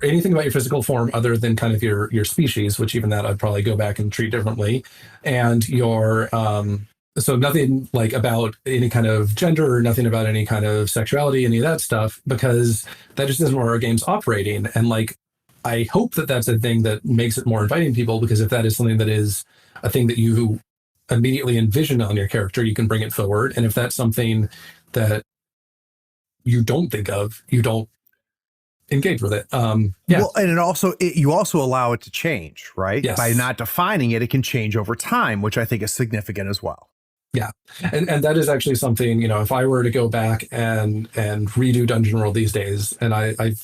anything about your physical form other than kind of your species, which even that I'd probably go back and treat differently, and your so nothing like about any kind of gender or nothing about any kind of sexuality, any of that stuff, because that just isn't where our game's operating. And like, I hope that that's a thing that makes it more inviting to people, because if that is something that is a thing that you immediately envision on your character, you can bring it forward. And if that's something that you don't think of, you don't engage with it. Yeah. Well, and you also allow it to change, right? Yes. By not defining it, it can change over time, which I think is significant as well. Yeah. And that is actually something, if I were to go back and redo Dungeon World these days, and I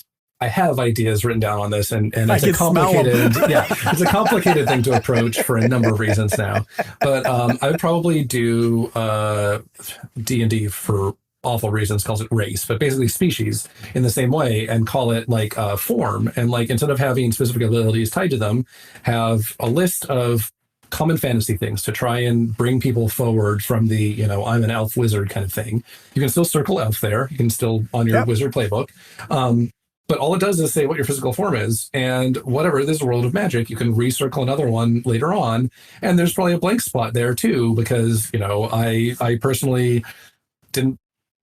have ideas written down on this, and it's a complicated, it's a complicated thing to approach for a number of reasons now. But I would probably do D&D for awful reasons, calls it race, but basically species in the same way, and call it like form. And like, instead of having specific abilities tied to them, have a list of common fantasy things to try and bring people forward from the, I'm an elf wizard kind of thing. You can still circle elf there. You can still on your wizard playbook. But all it does is say what your physical form is, and whatever, this is a world of magic. You can recircle another one later on. And there's probably a blank spot there too, because, I personally didn't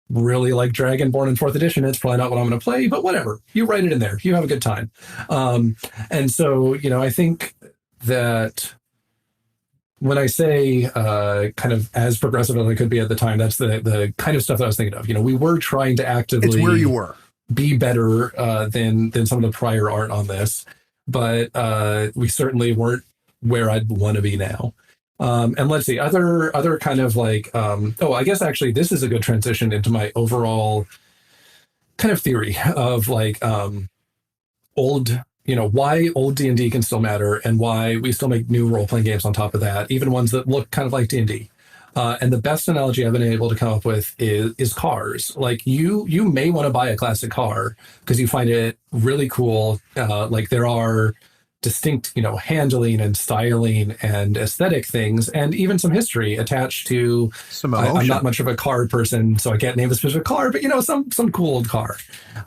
really like Dragonborn in 4th edition. It's probably not what I'm going to play, but whatever. You write it in there. You have a good time. And so, I think that when I say kind of as progressive as I could be at the time, that's the kind of stuff that I was thinking of. We were trying to actively It's where you were. Be better than some of the prior art on this, but we certainly weren't where I'd want to be now. And let's see, other kind of like, I guess actually this is a good transition into my overall kind of theory of like old, why old D&D can still matter, and why we still make new role-playing games on top of that, even ones that look kind of like D&D. And the best analogy I've been able to come up with is cars. Like you may want to buy a classic car because you find it really cool. Like there are distinct, handling and styling and aesthetic things, and even some history attached to some emotion. I'm not much of a car person, so I can't name a specific car, but some cool old car.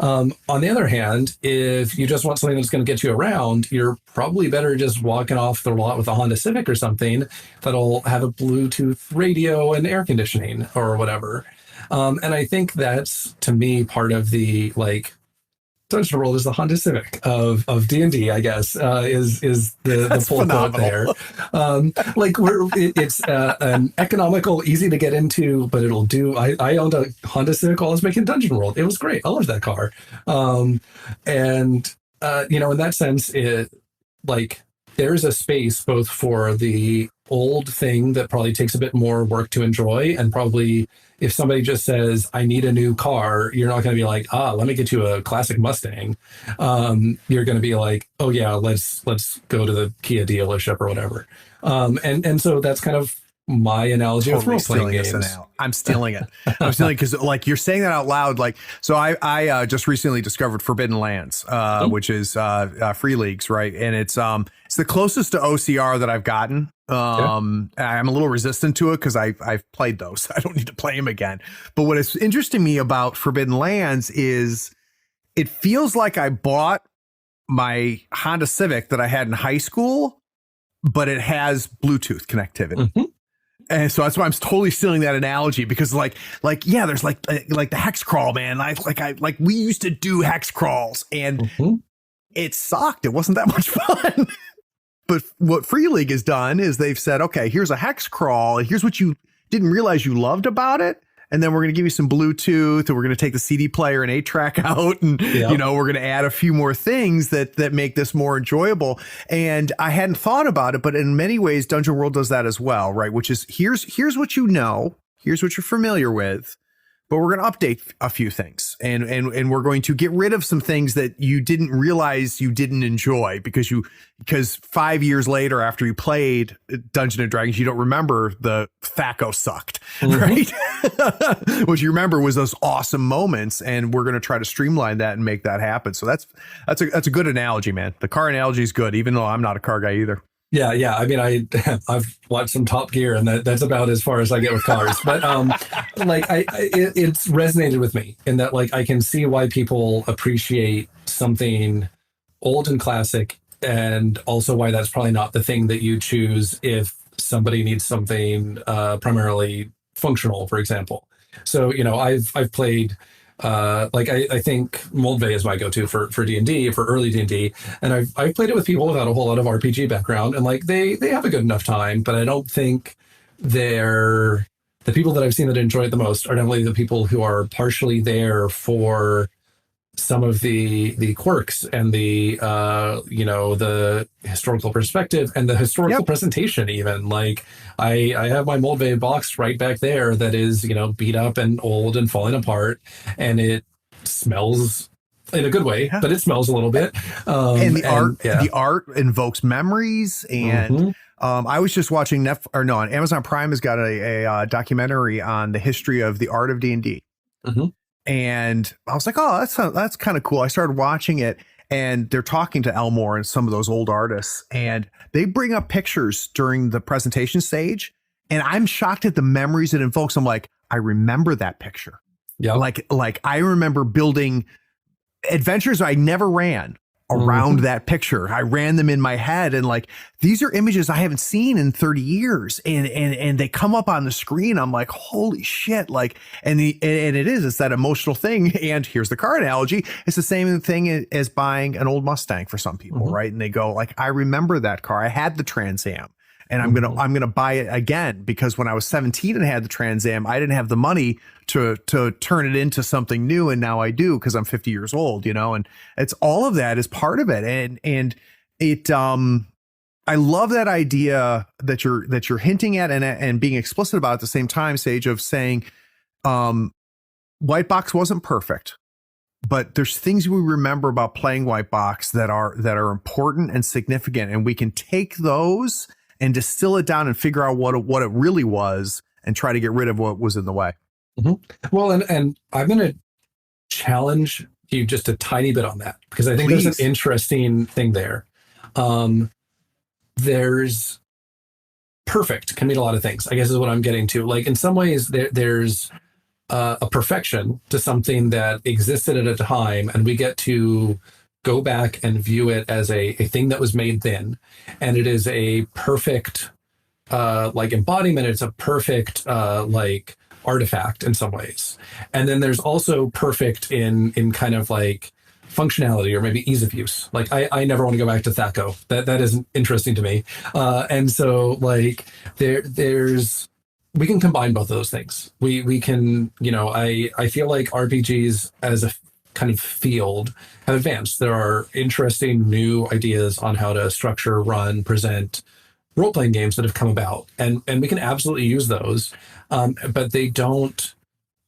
On the other hand, if you just want something that's going to get you around, you're probably better just walking off the lot with a Honda Civic or something that'll have a Bluetooth radio and air conditioning or whatever. And I think that's, to me, part of the like Dungeon World is the Honda Civic of D&D, I guess, is the full quote there. It's an economical, easy to get into, but it'll do. I owned a Honda Civic while I was making Dungeon World. It was great. I loved that car. In that sense, it like there's a space both for the old thing that probably takes a bit more work to enjoy, and probably if somebody just says, I need a new car, you're not going to be like, let me get you a classic Mustang. You're going to be like, oh yeah, let's go to the Kia dealership or whatever. And so that's kind of my analogy of role-playing games. I'm stealing it. I'm stealing it because like you're saying that out loud. Like, so I just recently discovered Forbidden Lands, which is Free Leagues, right? And it's the closest to OCR that I've gotten. I'm a little resistant to it because I've played those. I don't need to play them again. But what is interesting to me about Forbidden Lands is it feels like I bought my Honda Civic that I had in high school, but it has Bluetooth connectivity. Mm-hmm. And so that's why I'm totally stealing that analogy, because like there's like the hex crawl, man. Like we used to do hex crawls, and it sucked. It wasn't that much fun. But what Free League has done is they've said, okay, here's a hex crawl, and here's what you didn't realize you loved about it. And then we're going to give you some Bluetooth, and we're going to take the CD player and 8-track out. And, we're going to add a few more things that make this more enjoyable. And I hadn't thought about it, but in many ways, Dungeon World does that as well, right? Which is here's what you know, here's what you're familiar with. but we're going to update a few things, and we're going to get rid of some things that you didn't realize you didn't enjoy because 5 years later after you played Dungeons and Dragons, you don't remember the THAC0 sucked, right? What you remember was those awesome moments, and we're going to try to streamline that and make that happen. So that's a good analogy, man. The car analogy is good, even though I'm not a car guy either. Yeah. I mean, I've watched some Top Gear, and that's about as far as I get with cars. But like, it's resonated with me in that, like, I can see why people appreciate something old and classic, and also why that's probably not the thing that you choose if somebody needs something primarily functional, for example. So, you know, I've played. I think Moldvay is my go-to for D&D, for early D&D, and I've played it with people without a whole lot of RPG background, and like they have a good enough time, but I don't think the people that I've seen that enjoy it the most are definitely the people who are partially there for some of the quirks and the the historical perspective and the historical presentation. Even like I have my Moldvay box right back there that is, you know, beat up and old and falling apart, and it smells in a good way, but it smells a little bit. And the art invokes memories. And I was just watching on Amazon Prime has got a documentary on the history of the art of D&D. And I was like, oh, that's kind of cool. I started watching it, and they're talking to Elmore and some of those old artists, and they bring up pictures during the presentation stage. And I'm shocked at the memories it invokes. I'm like, I remember that picture. Yeah. Like I remember building adventures I never ran around that picture. I ran them in my head, and like, these are images I haven't seen in 30 years. And they come up on the screen. I'm like, holy shit. Like, and it's that emotional thing. And here's the car analogy. It's the same thing as buying an old Mustang for some people. Right. And they go like, I remember that car. I had the Trans Am. And I'm going to buy it again, because when I was 17 and had the Trans Am, I didn't have the money to turn it into something new. And now I do, because I'm 50 years old, you know, and it's all of that is part of it. And it, I love that idea that you're hinting at and being explicit about at the same time, Sage, of saying, White Box wasn't perfect, but there's things we remember about playing White Box that are important and significant. And we can take those and distill it down and figure out what it really was, and try to get rid of what was in the way. Well, and I'm going to challenge you just a tiny bit on that, because I think there's an interesting thing there. There's perfect can mean a lot of things, I guess, is what I'm getting to. Like, in some ways there's a perfection to something that existed at a time, and we get to go back and view it as a thing that was made then, and it is a perfect embodiment. It's a perfect artifact in some ways. And then there's also perfect in kind of like functionality, or maybe ease of use. Like I never want to go back to THAC0. That isn't interesting to me. And so like there's we can combine both of those things. We can, you know, I feel like RPGs as a kind of field have advanced. There are interesting new ideas on how to structure, run, present role-playing games that have come about, and we can absolutely use those, but they don't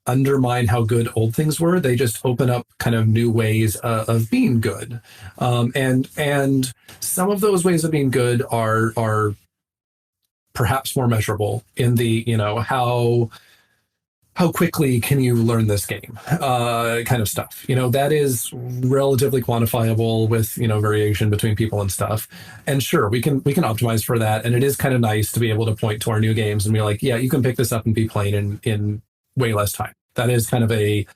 undermine how good old things were. They just open up kind of new ways of being good, and some of those ways of being good are perhaps more measurable in the, you know, how quickly can you learn this game kind of stuff. You know, that is relatively quantifiable with, you know, variation between people and stuff. And sure, we can optimize for that. And it is kind of nice to be able to point to our new games and be like, yeah, you can pick this up and be playing in way less time. That is kind of a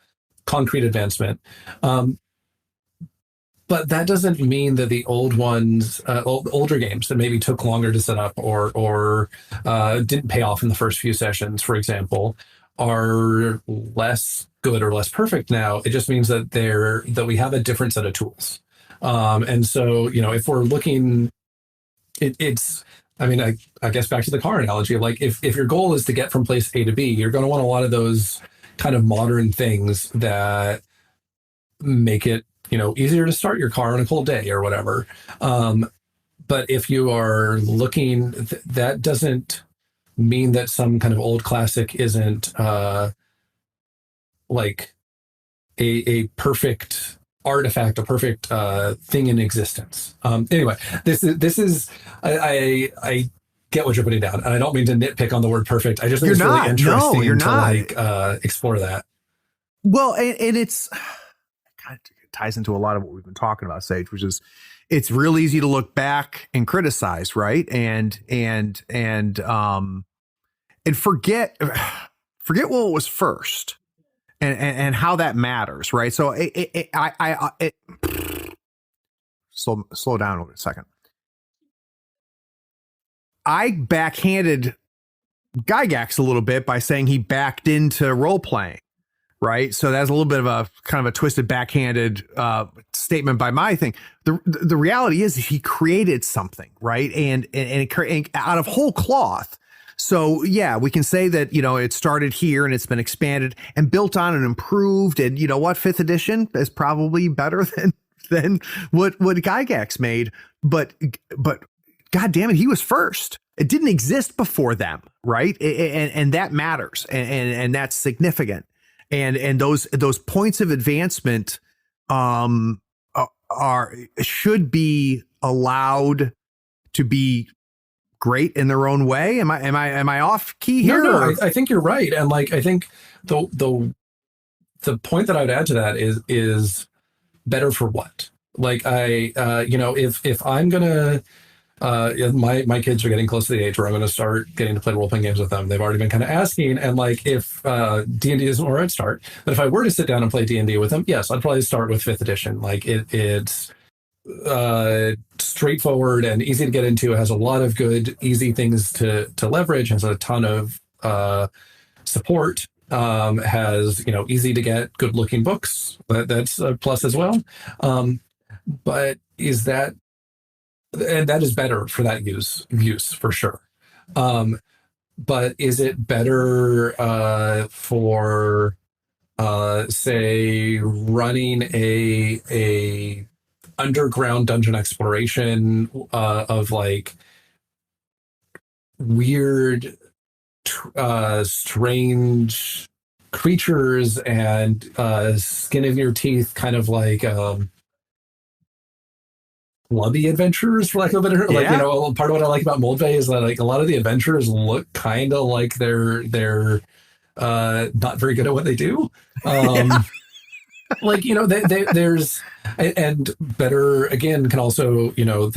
concrete advancement. But that doesn't mean that the old ones, older games that maybe took longer to set up or didn't pay off in the first few sessions, for example, are less good or less perfect now. It just means that we have a different set of tools. And so, you know, if we're looking, it's, I mean, I guess back to the car analogy, like if your goal is to get from place A to B, you're going to want a lot of those kind of modern things that make it, you know, easier to start your car on a cold day or whatever. But if you are looking, that doesn't mean that some kind of old classic isn't like a perfect artifact, a perfect thing in existence. Anyway, this is I get what you're putting down, and I don't mean to nitpick on the word perfect. I just think it's really interesting to like explore that. Well, and it's kind of ties into a lot of what we've been talking about, Sage, which is it's real easy to look back and criticize, right? And forget what was first and how that matters, right? So slow down a second. I backhanded Gygax a little bit by saying he backed into role playing, right? So that's a little bit of a kind of a twisted, backhanded statement by my thing. The reality is he created something, right? And out of whole cloth. So yeah, we can say that, you know, it started here and it's been expanded and built on and improved. And you know what, 5th edition is probably better than what Gygax made. But God damn it, he was first. It didn't exist before them, right? And that matters, and that's significant. And those points of advancement should be allowed to be great in their own way. Am I off key here? No, I think you're right. And like I think the point that I would add to that is better for what? Like if I'm gonna my kids are getting close to the age where I'm going to start getting to play role-playing games with them. They've already been kind of asking, and like if D&D isn't where I'd start, but if I were to sit down and play D&D with them, yes, I'd probably start with 5th edition. Like it's straightforward and easy to get into. It has a lot of good, easy things to leverage. Has a ton of support. Has, you know, easy to get, good-looking books. That's a plus as well. But is that, and that is better for that use for sure. But is it better for say running a underground dungeon exploration of like weird strange creatures and skin of your teeth kind of like Clubby adventures, for lack of a better, like, you know, part of what I like about Moldvay is that like a lot of the adventures look kind of like they're not very good at what they do. Like, you know, there's and better again can also, you know,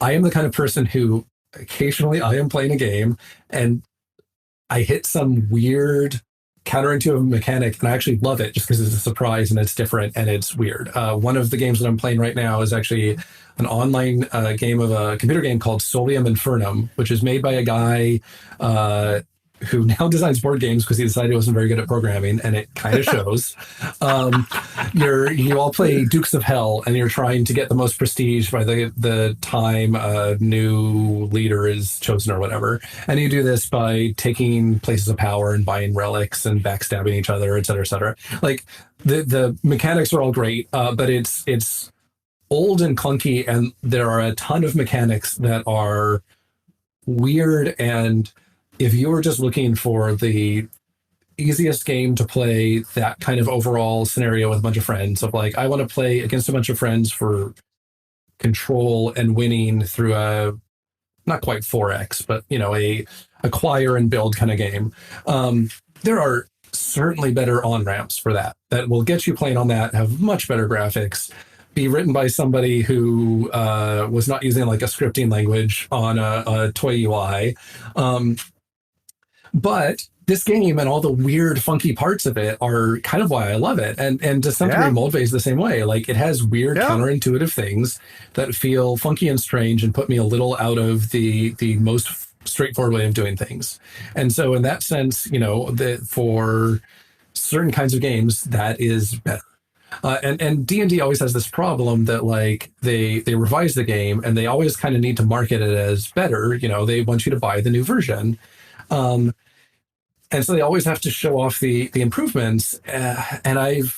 I am the kind of person who occasionally I am playing a game and I hit some weird counterintuitive mechanic and I actually love it just because it's a surprise and it's different and it's weird. One of the games that I'm playing right now is actually an online game of a computer game called Solium Infernum, which is made by a guy who now designs board games because he decided he wasn't very good at programming, and it kind of shows. You all play Dukes of Hell, and you're trying to get the most prestige by the time a new leader is chosen or whatever. And you do this by taking places of power and buying relics and backstabbing each other, et cetera, et cetera. Like the mechanics are all great, but it's old and clunky, and there are a ton of mechanics that are weird. And if you were just looking for the easiest game to play that kind of overall scenario with a bunch of friends of like, I want to play against a bunch of friends for control and winning through a, not quite 4X, but, you know, a acquire and build kind of game. There are certainly better on-ramps for that will get you playing on that, have much better graphics, be written by somebody who was not using like a scripting language on a toy UI. But this game and all the weird, funky parts of it are kind of why I love it. And to some degree, Moldvay is the same way. Like it has weird, counterintuitive things that feel funky and strange and put me a little out of the most straightforward way of doing things. And so in that sense, you know, for certain kinds of games, that is better. And D&D always has this problem that like they revise the game and they always kind of need to market it as better. You know, they want you to buy the new version. And so they always have to show off the improvements. And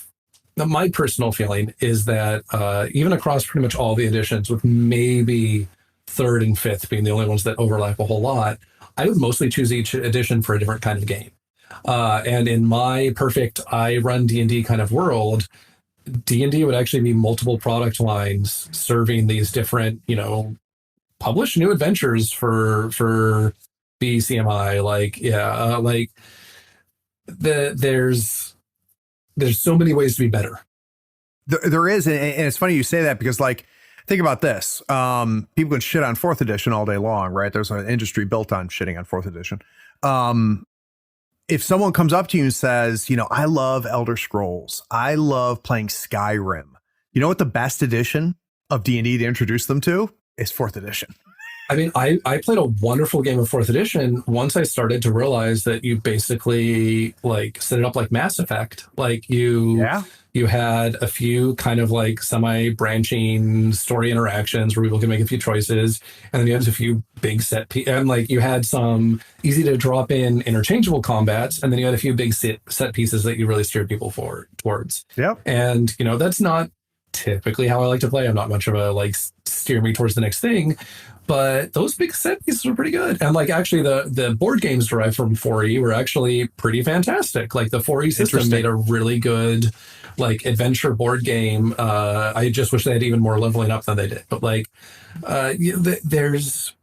my personal feeling is that even across pretty much all the editions, with maybe 3rd and 5th being the only ones that overlap a whole lot, I would mostly choose each edition for a different kind of game. And in my perfect I run D&D kind of world, D&D would actually be multiple product lines serving these different, publish new adventures for BCMI. There's so many ways to be better. There is, and it's funny you say that because, like, think about this. People can shit on 4th edition all day long, right? There's an industry built on shitting on 4th edition. If someone comes up to you and says, I love Elder Scrolls, I love playing Skyrim, you know what the best edition of D&D to introduce them to is 4th edition. I mean, I played a wonderful game of 4th edition once I started to realize that you basically set it up like Mass Effect. You had a few kind of semi-branching story interactions where people can make a few choices, and then you had a few big set and you had some easy to drop in interchangeable combats, and then you had a few big set pieces that you really steered people towards. Yep. And that's not typically how I like to play. I'm not much of a steer me towards the next thing. But those big set pieces were pretty good. And actually the board games derived from 4E were actually pretty fantastic. The 4E system made a really good adventure board game. I just wish they had even more leveling up than they did. But there's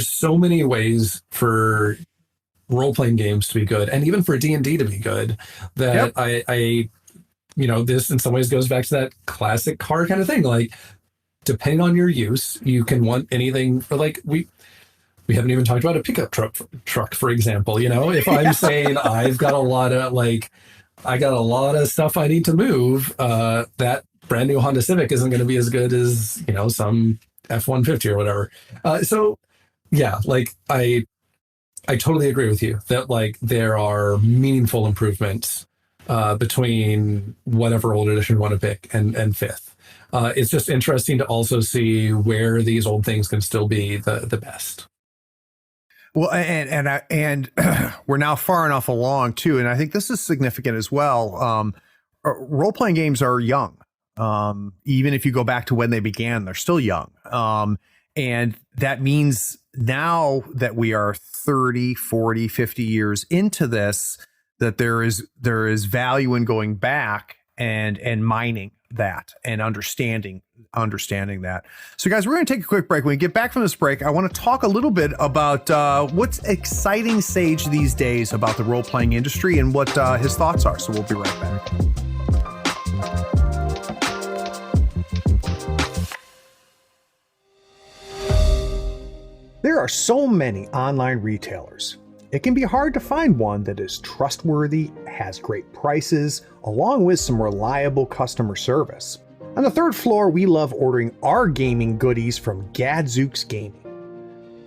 so many ways for role-playing games to be good, and even for D&D to be good, that I this in some ways goes back to that classic car kind of thing. Depending on your use, you can want anything for we haven't even talked about a pickup truck, for example. If I'm saying I've got a lot of stuff I need to move, that brand new Honda Civic isn't going to be as good as, some F-150 or whatever. I totally agree with you that there are meaningful improvements between whatever old edition you want to pick and 5th. It's just interesting to also see where these old things can still be the best. Well, and we're now far enough along too, and I think this is significant as well. Role-playing games are young. Even if you go back to when they began, they're still young. And that means now that we are 30, 40, 50 years into this, that there is value in going back and mining that and understanding that. So guys, we're going to take a quick break. When we get back from this break, I want to talk a little bit about what's exciting Sage these days about the role-playing industry and what his thoughts are. So we'll be right back. There are so many online retailers. It can be hard to find one that is trustworthy, has great prices, along with some reliable customer service. On the 3rd floor, we love ordering our gaming goodies from Gadzooks Gaming.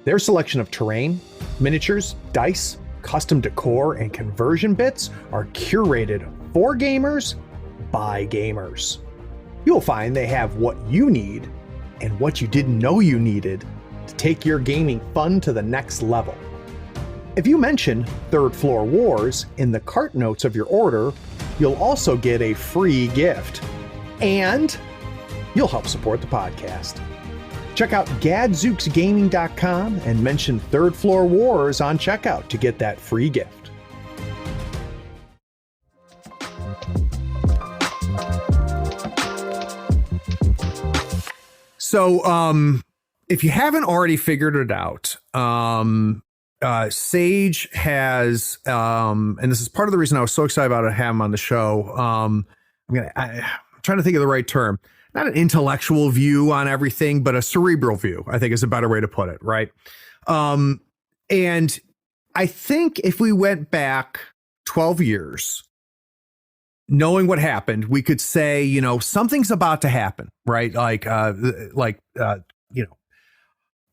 Their selection of terrain, miniatures, dice, custom decor, and conversion bits are curated for gamers by gamers. You'll find they have what you need and what you didn't know you needed to take your gaming fun to the next level. If you mention 3rd Floor Wars in the cart notes of your order, you'll also get a free gift. And you'll help support the podcast. Check out gadzooksgaming.com and mention 3rd Floor Wars on checkout to get that free gift. So, if you haven't already figured it out, Sage has, and this is part of the reason I was so excited about having him on the show. I'm trying to think of the right term. Not an intellectual view on everything, but a cerebral view, I think is a better way to put it, right? And I think if we went back 12 years, knowing what happened, we could say, something's about to happen, right?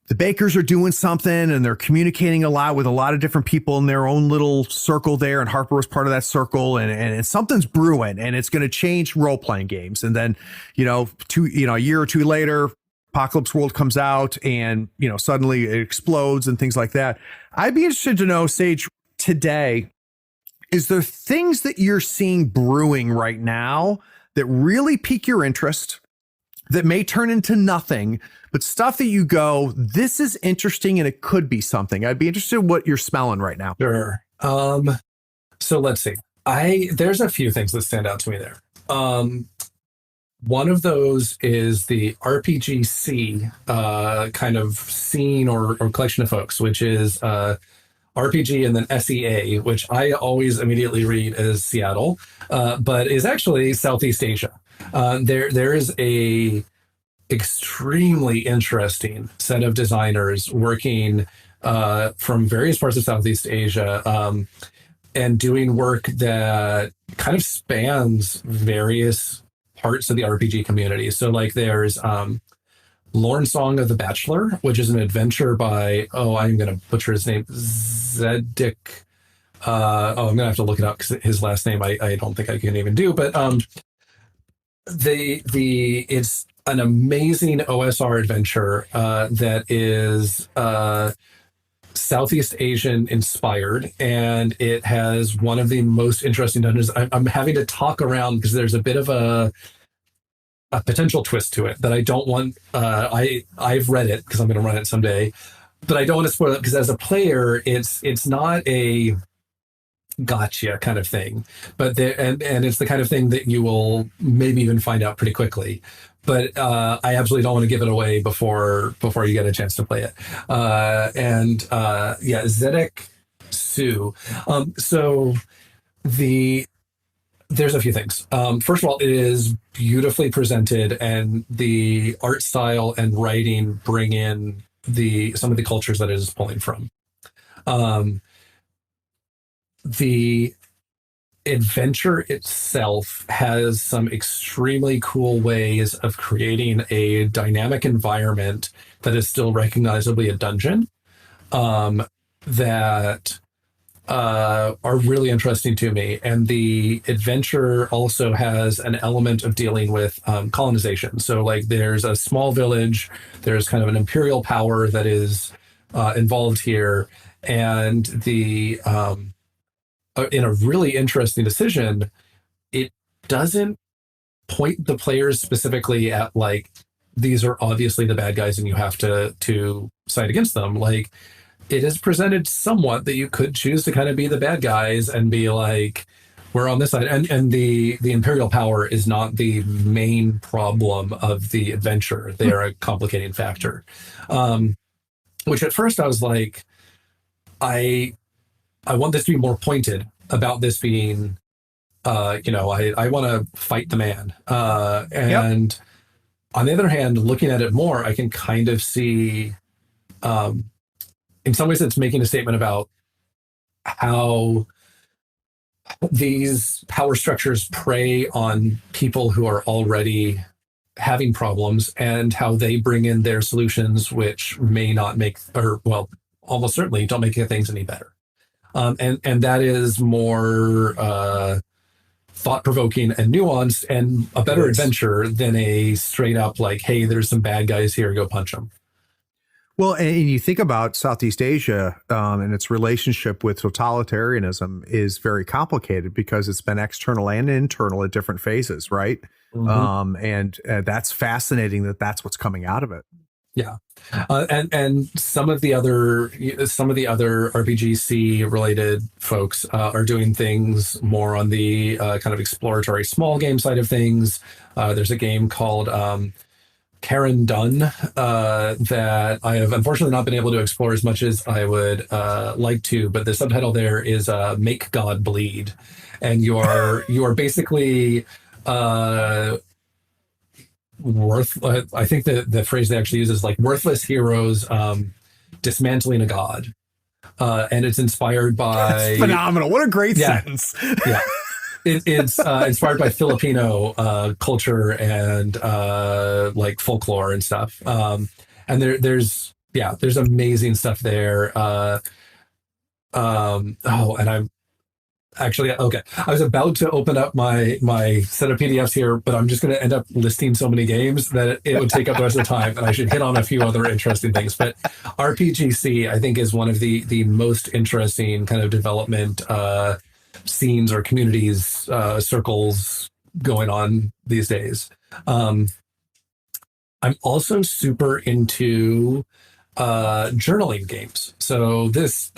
The Bakers are doing something and they're communicating a lot with a lot of different people in their own little circle there. And Harper was part of that circle, and something's brewing and it's going to change role-playing games. And then, a year or two later, Apocalypse World comes out and, suddenly it explodes and things like that. I'd be interested to know, Sage, today, is there things that you're seeing brewing right now that really pique your interest, that may turn into nothing, but stuff that you go, this is interesting and it could be something? I'd be interested in what you're smelling right now. Sure. So let's see. There's a few things that stand out to me there. One of those is the RPGC kind of scene or collection of folks, which is RPG and then SEA, which I always immediately read as Seattle, but is actually Southeast Asia. There is a extremely interesting set of designers working from various parts of Southeast Asia and doing work that kind of spans various parts of the RPG community. So like there's Lorn Song of the Bachelor, which is an adventure by, I'm going to butcher his name, Zedek. I'm going to have to look it up because his last name I don't think I can even do. But it's an amazing OSR adventure that is Southeast Asian inspired, and it has one of the most interesting dungeons. I'm having to talk around because there's a bit of a potential twist to it that I don't want. I've read it because I'm going to run it someday, but I don't want to spoil it because as a player, it's not a gotcha kind of thing, but and it's the kind of thing that you will maybe even find out pretty quickly. But I absolutely don't want to give it away before you get a chance to play it. Zedek Su. So there's a few things. First of all, it is beautifully presented, and the art style and writing bring in some of the cultures that it is pulling from. The adventure itself has some extremely cool ways of creating a dynamic environment that is still recognizably a dungeon that are really interesting to me. And the adventure also has an element of dealing with colonization. So like there's a small village, there's kind of an imperial power that is involved here, and in a really interesting decision, it doesn't point the players specifically at like, these are obviously the bad guys and you have to side against them. Like, it is presented somewhat that you could choose to kind of be the bad guys and be like, we're on this side. And the imperial power is not the main problem of the adventure. They are a complicating factor. Which at first I was like, I want this to be more pointed about this being, I want to fight the man. And on the other hand, looking at it more, I can kind of see, in some ways it's making a statement about how these power structures prey on people who are already having problems and how they bring in their solutions, which may not make, almost certainly don't make things any better. And that is more thought-provoking and nuanced and a better adventure than a straight up like, hey, there's some bad guys here, go punch them. Well, and you think about Southeast Asia and its relationship with totalitarianism is very complicated because it's been external and internal at different phases, right? Mm-hmm. And that's fascinating that's what's coming out of it. Yeah. And some of the other RPGC related folks are doing things more on the kind of exploratory small game side of things. There's a game called Karen Dunn that I have unfortunately not been able to explore as much as I would like to, but the subtitle there is Make God Bleed. And you are basically I think the phrase they actually use is like worthless heroes dismantling a god, and it's inspired by That's phenomenal. What a great sentence. Yeah, it's inspired by Filipino culture and like folklore and stuff. And there's amazing stuff there. And I'm actually, okay. I was about to open up my set of PDFs here, but I'm just going to end up listing so many games that it would take up the rest of the time, and I should hit on a few other interesting things. But RPGC, I think, is one of the most interesting kind of development scenes or communities, circles going on these days. I'm also super into journaling games. So this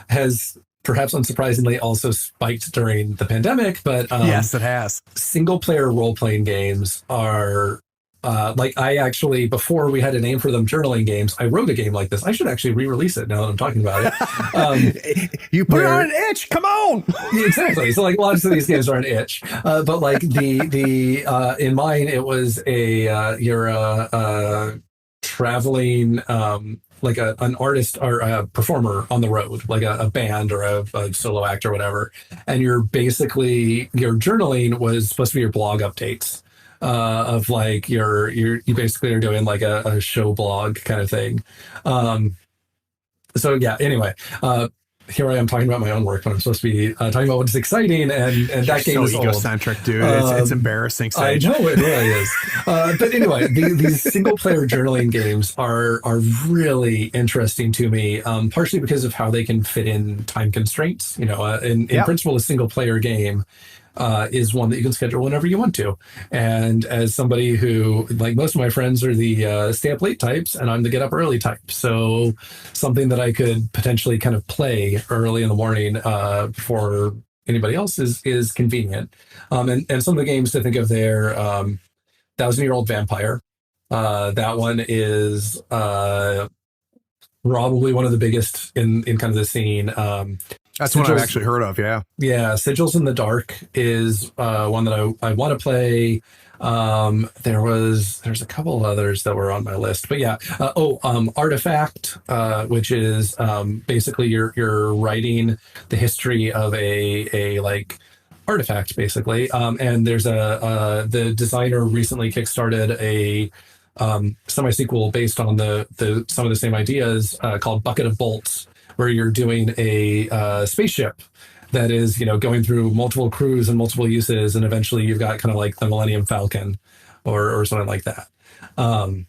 has perhaps unsurprisingly also spiked during the pandemic, but Yes, it has. single player role playing games are like I actually, before we had a name for them, journaling games, I wrote a game like this. I should actually re-release it now that I'm talking about it. You put it where- on an itch. Come on. Yeah, exactly. So like lots of these games are an itch, but like the in mine it was a you're a traveling like an artist or a performer on the road, like a band or a solo act or whatever, and you're basically your journaling was supposed to be your blog updates. Of like you basically are doing like a show blog kind of thing. So yeah, anyway, here I am talking about my own work when I'm supposed to be talking about what's exciting, and that game so is old. egocentric, dude. It's embarrassing. I Sage. know it really is. But anyway, these single player journaling games are really interesting to me, partially because of how they can fit in time constraints. You know, in principle, a single player game is one that you can schedule whenever you want to. And as somebody who, like most of my friends, are the stay up late types, and I'm the get up early type. So something that I could potentially kind of play early in the morning before anybody else is convenient. And some of the games to think of there, 1,000-Year-Old Vampire. That one is probably one of the biggest in kind of the scene. That's one I've actually heard of. Yeah. Yeah. Sigils in the Dark is one that I want to play. There's a couple of others that were on my list, but yeah. Artifact, which is basically you're writing the history of a like artifact basically. And there's the designer recently kickstarted a semi-sequel based on the some of the same ideas called Bucket of Bolts, where you're doing a spaceship that is, you know, going through multiple crews and multiple uses, and eventually you've got kind of like the Millennium Falcon or something like that. So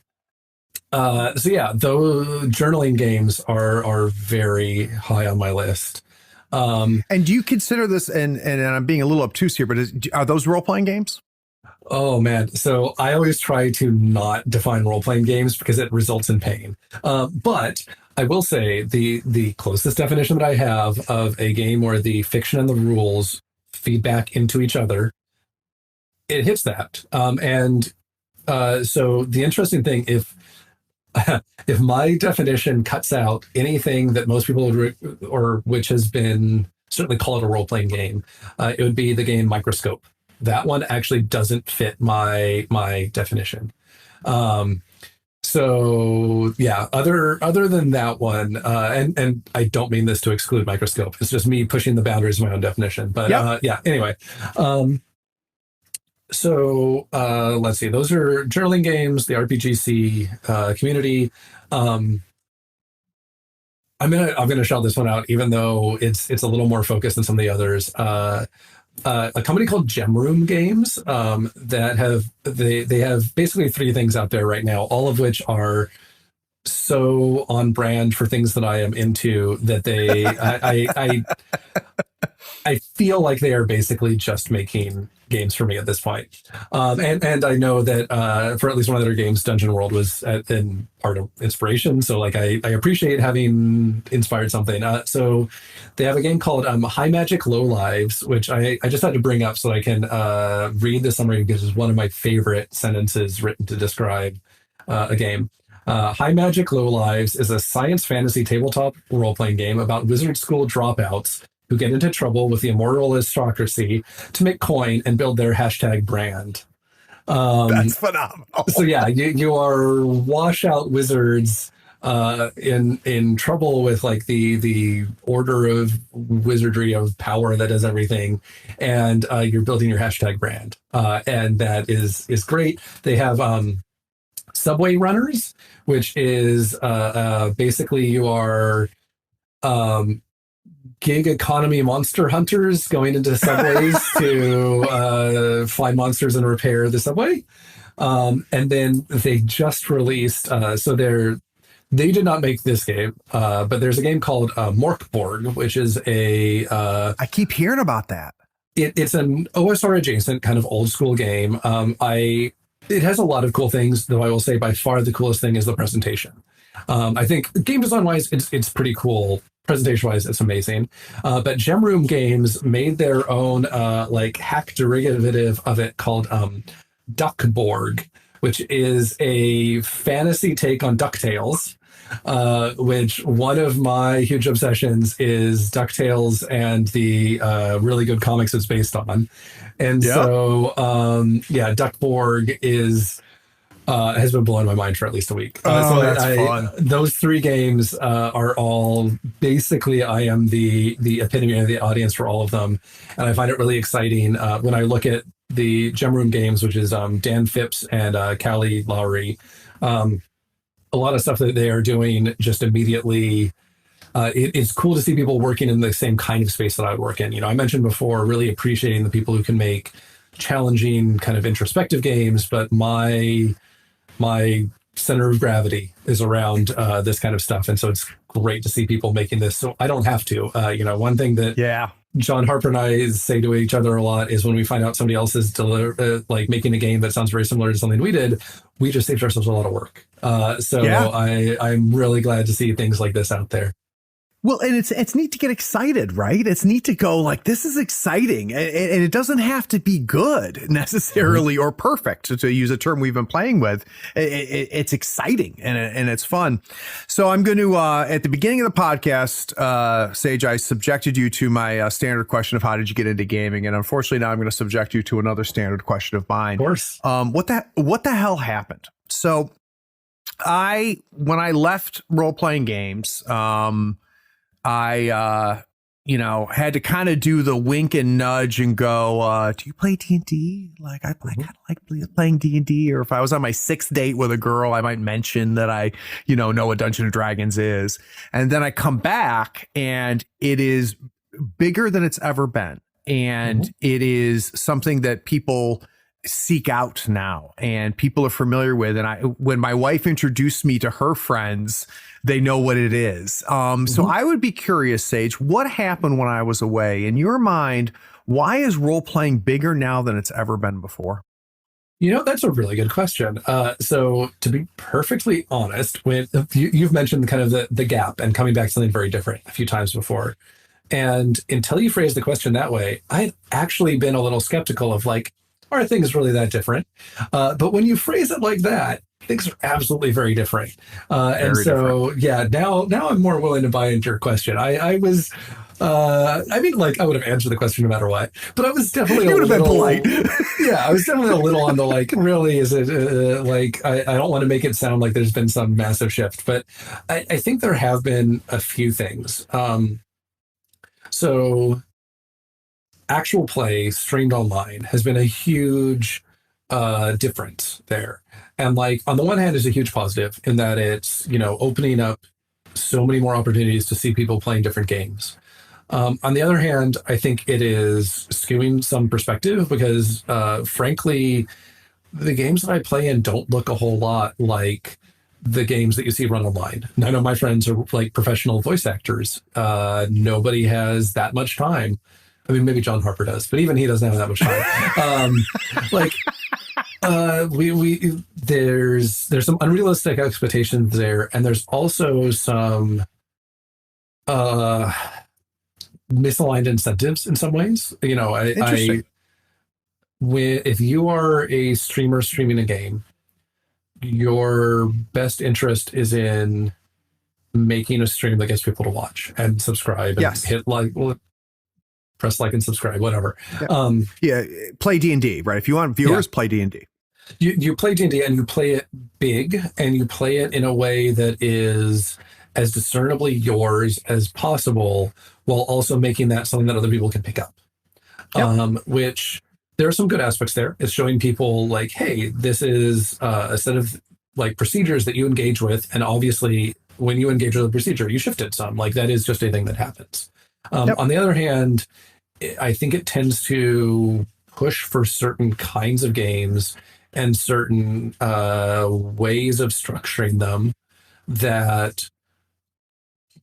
yeah, those journaling games are very high on my list. And do you consider this, and I'm being a little obtuse here, but are those role-playing games? Oh man. So I always try to not define role-playing games because it results in pain. But I will say the closest definition that I have of a game where the fiction and the rules feed back into each other, it hits that. So the interesting thing, if my definition cuts out anything that most people would, or which has been certainly called a role-playing game, it would be the game Microscope. That one actually doesn't fit my definition. So yeah, other than that one, and I don't mean this to exclude Microscope. It's just me pushing the boundaries of my own definition. But yeah, anyway. So let's see. Those are journaling games, the RPGC community. I'm gonna shout this one out, even though it's a little more focused than some of the others. A company called Gem Room Games that they have basically 3 things out there right now, all of which are so on brand for things that I am into that I feel like they are basically just making games for me at this point. And I know that for at least one of their games, Dungeon World was in part of inspiration. So like I appreciate having inspired something. So they have a game called High Magic Low Lives, which I just had to bring up so I can read the summary because it's one of my favorite sentences written to describe a game. High Magic Low Lives is a science fantasy tabletop role-playing game about wizard school dropouts who get into trouble with the immortal aristocracy to make coin and build their #brand. That's phenomenal. So yeah, you are washout wizards in trouble with like the order of wizardry of power that does everything, and you're building your #brand, and that is great. They have Subway Runners, which is basically you are gig economy monster hunters going into subways to find monsters and repair the subway. And then they just released, they did not make this game, but there's a game called Morkborg, which is I keep hearing about that. It's an OSR adjacent kind of old school game. It has a lot of cool things, though I will say by far the coolest thing is the presentation. I think game design wise, it's pretty cool presentation wise, it's amazing. But Gem Room Games made their own like hack derivative of it called Duckborg, which is a fantasy take on DuckTales. Which one of my huge obsessions is DuckTales and the really good comics it's based on. And so, Duckborg is has been blowing my mind for at least a week. That's fun. Those three games are all basically, I am the epitome of the audience for all of them. And I find it really exciting when I look at the Gem Room Games, which is Dan Phipps and Callie Lowry. A lot of stuff that they are doing just immediately. It's cool to see people working in the same kind of space that I work in. You know, I mentioned before, really appreciating the people who can make challenging kind of introspective games, but my center of gravity is around this kind of stuff. And so it's great to see people making this. So I don't have to, one thing that John Harper and I say to each other a lot is when we find out somebody else is making a game that sounds very similar to something we did, we just saved ourselves a lot of work. I'm really glad to see things like this out there. Well, and it's neat to get excited, right? It's neat to go like, this is exciting. And it doesn't have to be good necessarily or perfect, to use a term we've been playing with. It's exciting and it's fun. So I'm going to, at the beginning of the podcast, Sage, I subjected you to my standard question of how did you get into gaming? And unfortunately, now I'm going to subject you to another standard question of mine. Of course. What the hell happened? So when I left role-playing games, I had to kind of do the wink and nudge and go, do you play D&D? Like, I kind of like playing D&D. Or if I was on my 6th date with a girl, I might mention that I, know what Dungeons and Dragons is. And then I come back and it is bigger than it's ever been. And it is something that people seek out now and people are familiar with. And when my wife introduced me to her friends, they know what it is. So I would be curious, Sage, what happened when I was away? In your mind, why is role playing bigger now than it's ever been before? That's a really good question. So to be perfectly honest, when you've mentioned kind of the gap and coming back to something very different a few times before. And until you phrased the question that way, I'd actually been a little skeptical of like, are things really that different? But when you phrase it like that, things are absolutely very different. Now I'm more willing to buy into your question. I would have answered the question no matter what, but I was definitely been polite. I was definitely a little on the like, really, is it I don't want to make it sound like there's been some massive shift, but I think there have been a few things. So actual play streamed online has been a huge difference there. And like, on the one hand, is a huge positive in that it's, opening up so many more opportunities to see people playing different games. On the other hand, I think it is skewing some perspective because, frankly, the games that I play in don't look a whole lot like the games that you see run online. None of my friends are like professional voice actors. Nobody has that much time. I mean, maybe John Harper does, but even he doesn't have that much time. There's some unrealistic expectations there, and there's also some misaligned incentives in some ways. If you are a streamer streaming a game, your best interest is in making a stream that gets people to watch and subscribe and hit press like and subscribe, whatever. Play D&D, right? If you want viewers, play D&D. You play D&D and you play it big and you play it in a way that is as discernibly yours as possible while also making that something that other people can pick up. Which there are some good aspects there. It's showing people like, hey, this is a set of like procedures that you engage with. And obviously when you engage with a procedure, you shift it some. Like that is just a thing that happens. On the other hand, I think it tends to push for certain kinds of games and certain ways of structuring them that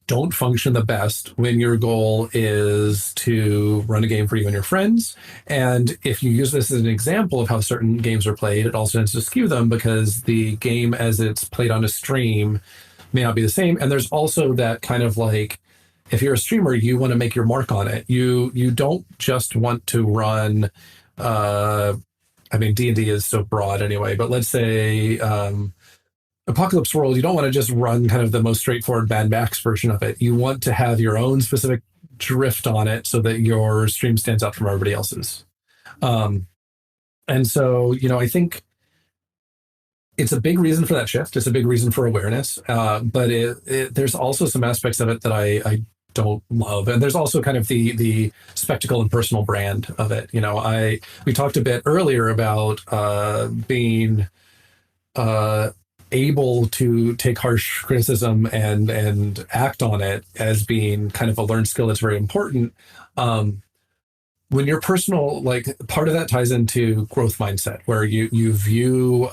don't function the best when your goal is to run a game for you and your friends. And if you use this as an example of how certain games are played, it also tends to skew them because the game as it's played on a stream may not be the same. And there's also that kind of like if you're a streamer, you want to make your mark on it. You don't just want to run. I mean, D&D is so broad anyway, but let's say Apocalypse World, you don't want to just run kind of the most straightforward Mad Max version of it. You want to have your own specific drift on it so that your stream stands out from everybody else's. And so, I think it's a big reason for that shift. It's a big reason for awareness. But there's also some aspects of it that I don't love. And there's also kind of the spectacle and personal brand of it. We talked a bit earlier about being able to take harsh criticism and act on it as being kind of a learned skill that's very important. When your personal, like, part of that ties into growth mindset, where you view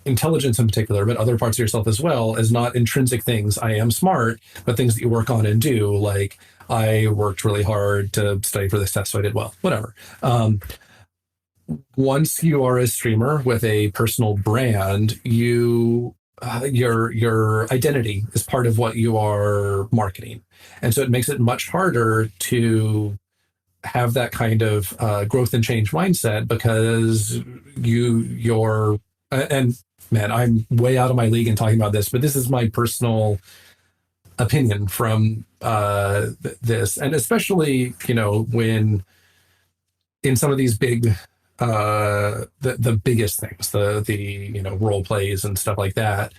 intelligence in particular, but other parts of yourself as well, as not intrinsic things. I am smart, but things that you work on and do, like I worked really hard to study for this test, so I did well, whatever. Once you are a streamer with a personal brand, your identity is part of what you are marketing. And so it makes it much harder to have that kind of growth and change mindset, because and man, I'm way out of my league in talking about this, but this is my personal opinion from this. And especially, when in some of these big, the biggest things, the role plays and stuff like that,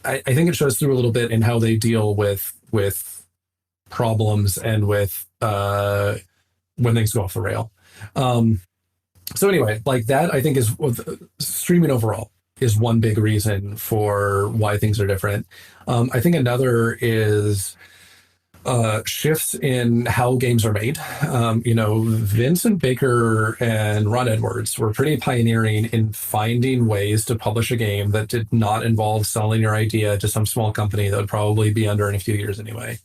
I think it shows through a little bit in how they deal with problems and with when things go off the rail. So anyway, like that, I think is streaming overall is one big reason for why things are different. I think another is shifts in how games are made. Vincent Baker and Ron Edwards were pretty pioneering in finding ways to publish a game that did not involve selling your idea to some small company that would probably be under in a few years anyway.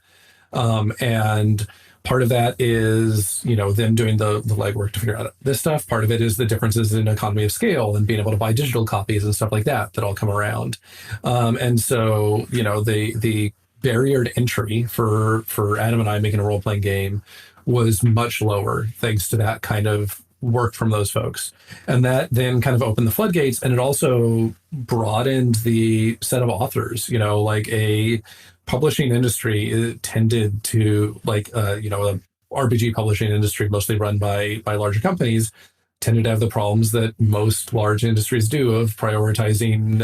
And part of that is, them doing the legwork to figure out this stuff. Part of it is the differences in economy of scale and being able to buy digital copies and stuff like that all come around. And so, the barrier to entry for Adam and I making a role-playing game was much lower thanks to that kind of work from those folks. And that then kind of opened the floodgates, and it also broadened the set of authors. Like a publishing industry tended to, like, a RPG publishing industry mostly run by larger companies, tended to have the problems that most large industries do of prioritizing,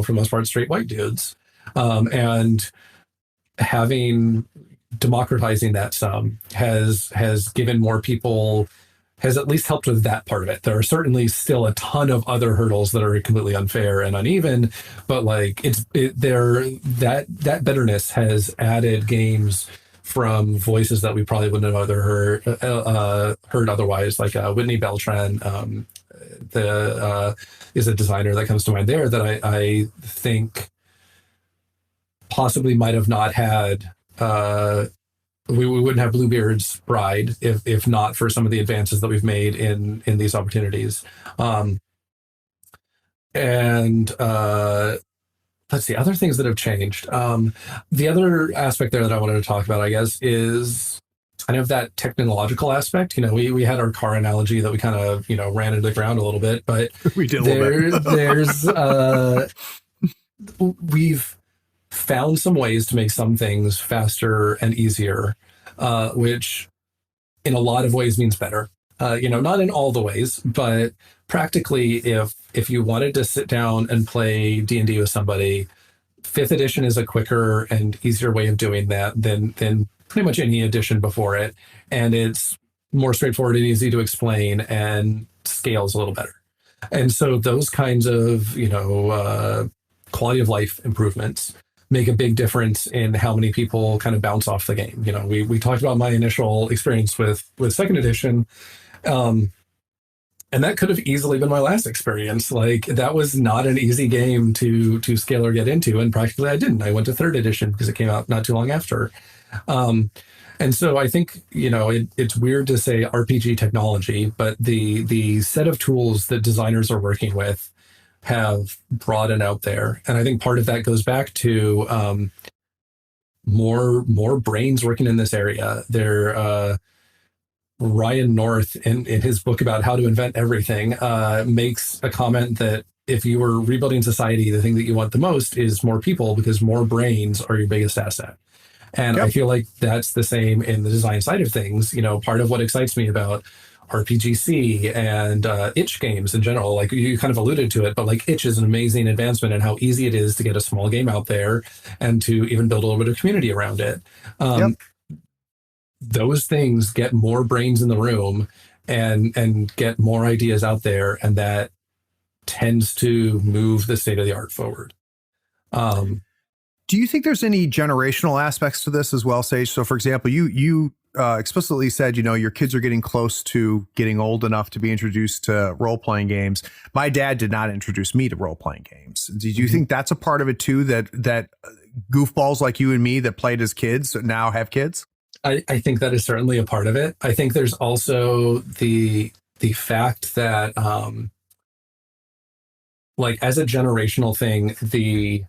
for the most part, straight white dudes. And democratizing that some has given more people, has at least helped with that part of it. There are certainly still a ton of other hurdles that are completely unfair and uneven, but like that bitterness has added games from voices that we probably wouldn't have heard otherwise. Like Whitney Beltran is a designer that comes to mind there that I think possibly might have not had. We wouldn't have Bluebeard's Bride if not for some of the advances that we've made in these opportunities. And let's see, other things that have changed. The other aspect there that I wanted to talk about, I guess, is kind of that technological aspect. We had our car analogy that we kind of, ran into the ground a little bit, but we did a little bit. We've found some ways to make some things faster and easier, which in a lot of ways means better. Not in all the ways, but practically, if you wanted to sit down and play D&D with somebody, 5th edition is a quicker and easier way of doing that than pretty much any edition before it. And it's more straightforward and easy to explain and scales a little better. And so those kinds of, quality of life improvements make a big difference in how many people kind of bounce off the game. We talked about my initial experience with 2nd edition, and that could have easily been my last experience. Like, that was not an easy game to scale or get into, and practically I didn't. I went to 3rd edition because it came out not too long after. And so I think, it's weird to say RPG technology, but the set of tools that designers are working with have broadened out there. And I think part of that goes back to more brains working in this area. Ryan North, in his book about how to invent everything, makes a comment that if you were rebuilding society, the thing that you want the most is more people, because more brains are your biggest asset. And I feel like that's the same in the design side of things. You know, part of what excites me about RPGC and itch games in general, like you kind of alluded to it, but like itch is an amazing advancement in how easy it is to get a small game out there and to even build a little bit of community around it. Those things get more brains in the room and get more ideas out there, and that tends to move the state of the art forward. Do you think there's any generational aspects to this as well, Sage? So, for example, you explicitly said, you know, your kids are getting close to getting old enough to be introduced to role-playing games. My dad did not introduce me to role-playing games. Did you think that's a part of it too, that goofballs like you and me that played as kids now have kids? I think that is certainly a part of it. I think there's also the fact that, like, as a generational thing, the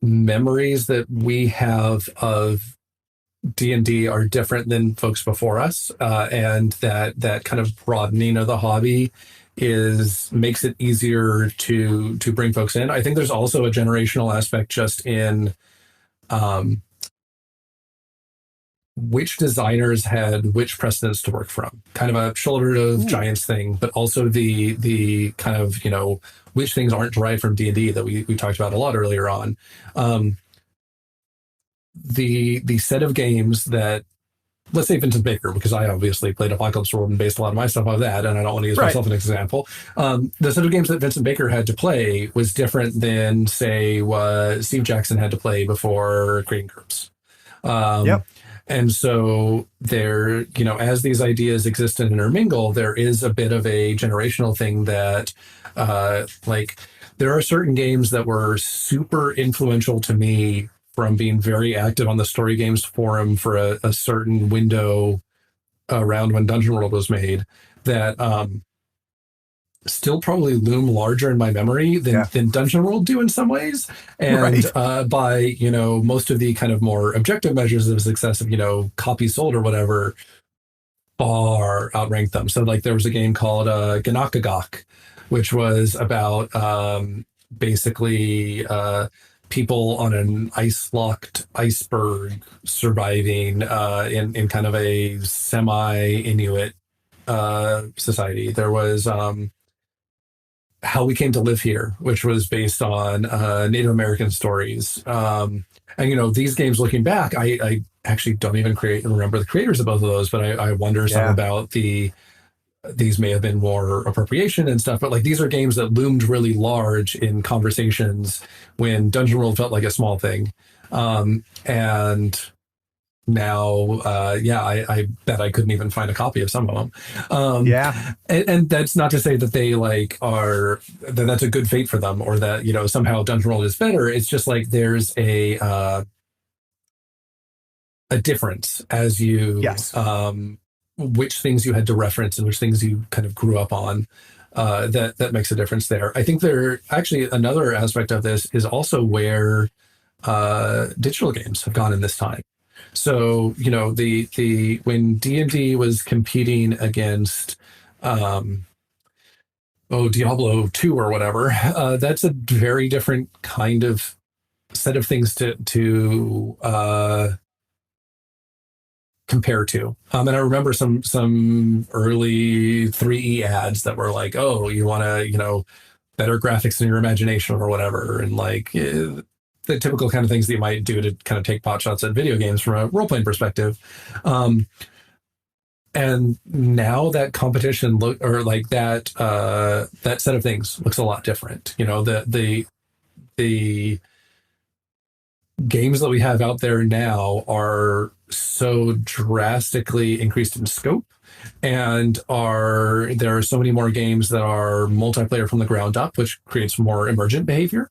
memories that we have of D&D are different than folks before us, and that kind of broadening of the hobby makes it easier to bring folks in. I think there's also a generational aspect just in which designers had which precedents to work from, kind of a shoulder of giants thing, but also the kind of, you know, which things aren't derived from D&D that we talked about a lot earlier on. The set of games that, let's say Vincent Baker, because I obviously played Apocalypse World and based a lot of my stuff on that, and I don't want to use myself as an example. The set of games that Vincent Baker had to play was different than, say, what Steve Jackson had to play before creating GURPS. And so there, you know, as these ideas exist and intermingle, there is a bit of a generational thing that, like, there are certain games that were super influential to me from being very active on the Story Games forum for a certain window around when Dungeon World was made, that still probably loom larger in my memory than Dungeon World do in some ways. And by, you know, most of the kind of more objective measures of success of, you know, copies sold or whatever, far outrank them. So like there was a game called Ganakagak, which was about basically people on an ice-locked iceberg surviving in kind of a semi-Inuit society. There was How We Came to Live Here, which was based on Native American stories. And, you know, these games, looking back, I actually don't even remember the creators of both of those, but I wonder some about these may have been more appropriation and stuff, but like these are games that loomed really large in conversations when Dungeon World felt like a small thing. And now, I bet I couldn't even find a copy of some of them. And that's not to say that they like that's a good fate for them, or that, you know, somehow Dungeon World is better. It's just like there's a difference as you, which things you had to reference and which things you kind of grew up on. That makes a difference there. I think another aspect of this is also where digital games have gone in this time. So, you know, when D&D was competing against Diablo 2 or whatever, that's a very different kind of set of things to compare to. And I remember some early 3E ads that were like, oh, you want to, you know, better graphics in your imagination or whatever. And like the typical kind of things that you might do to kind of take pot shots at video games from a role-playing perspective. And now that competition that set of things looks a lot different. You know, the games that we have out there now are so drastically increased in scope, and there are so many more games that are multiplayer from the ground up, which creates more emergent behavior.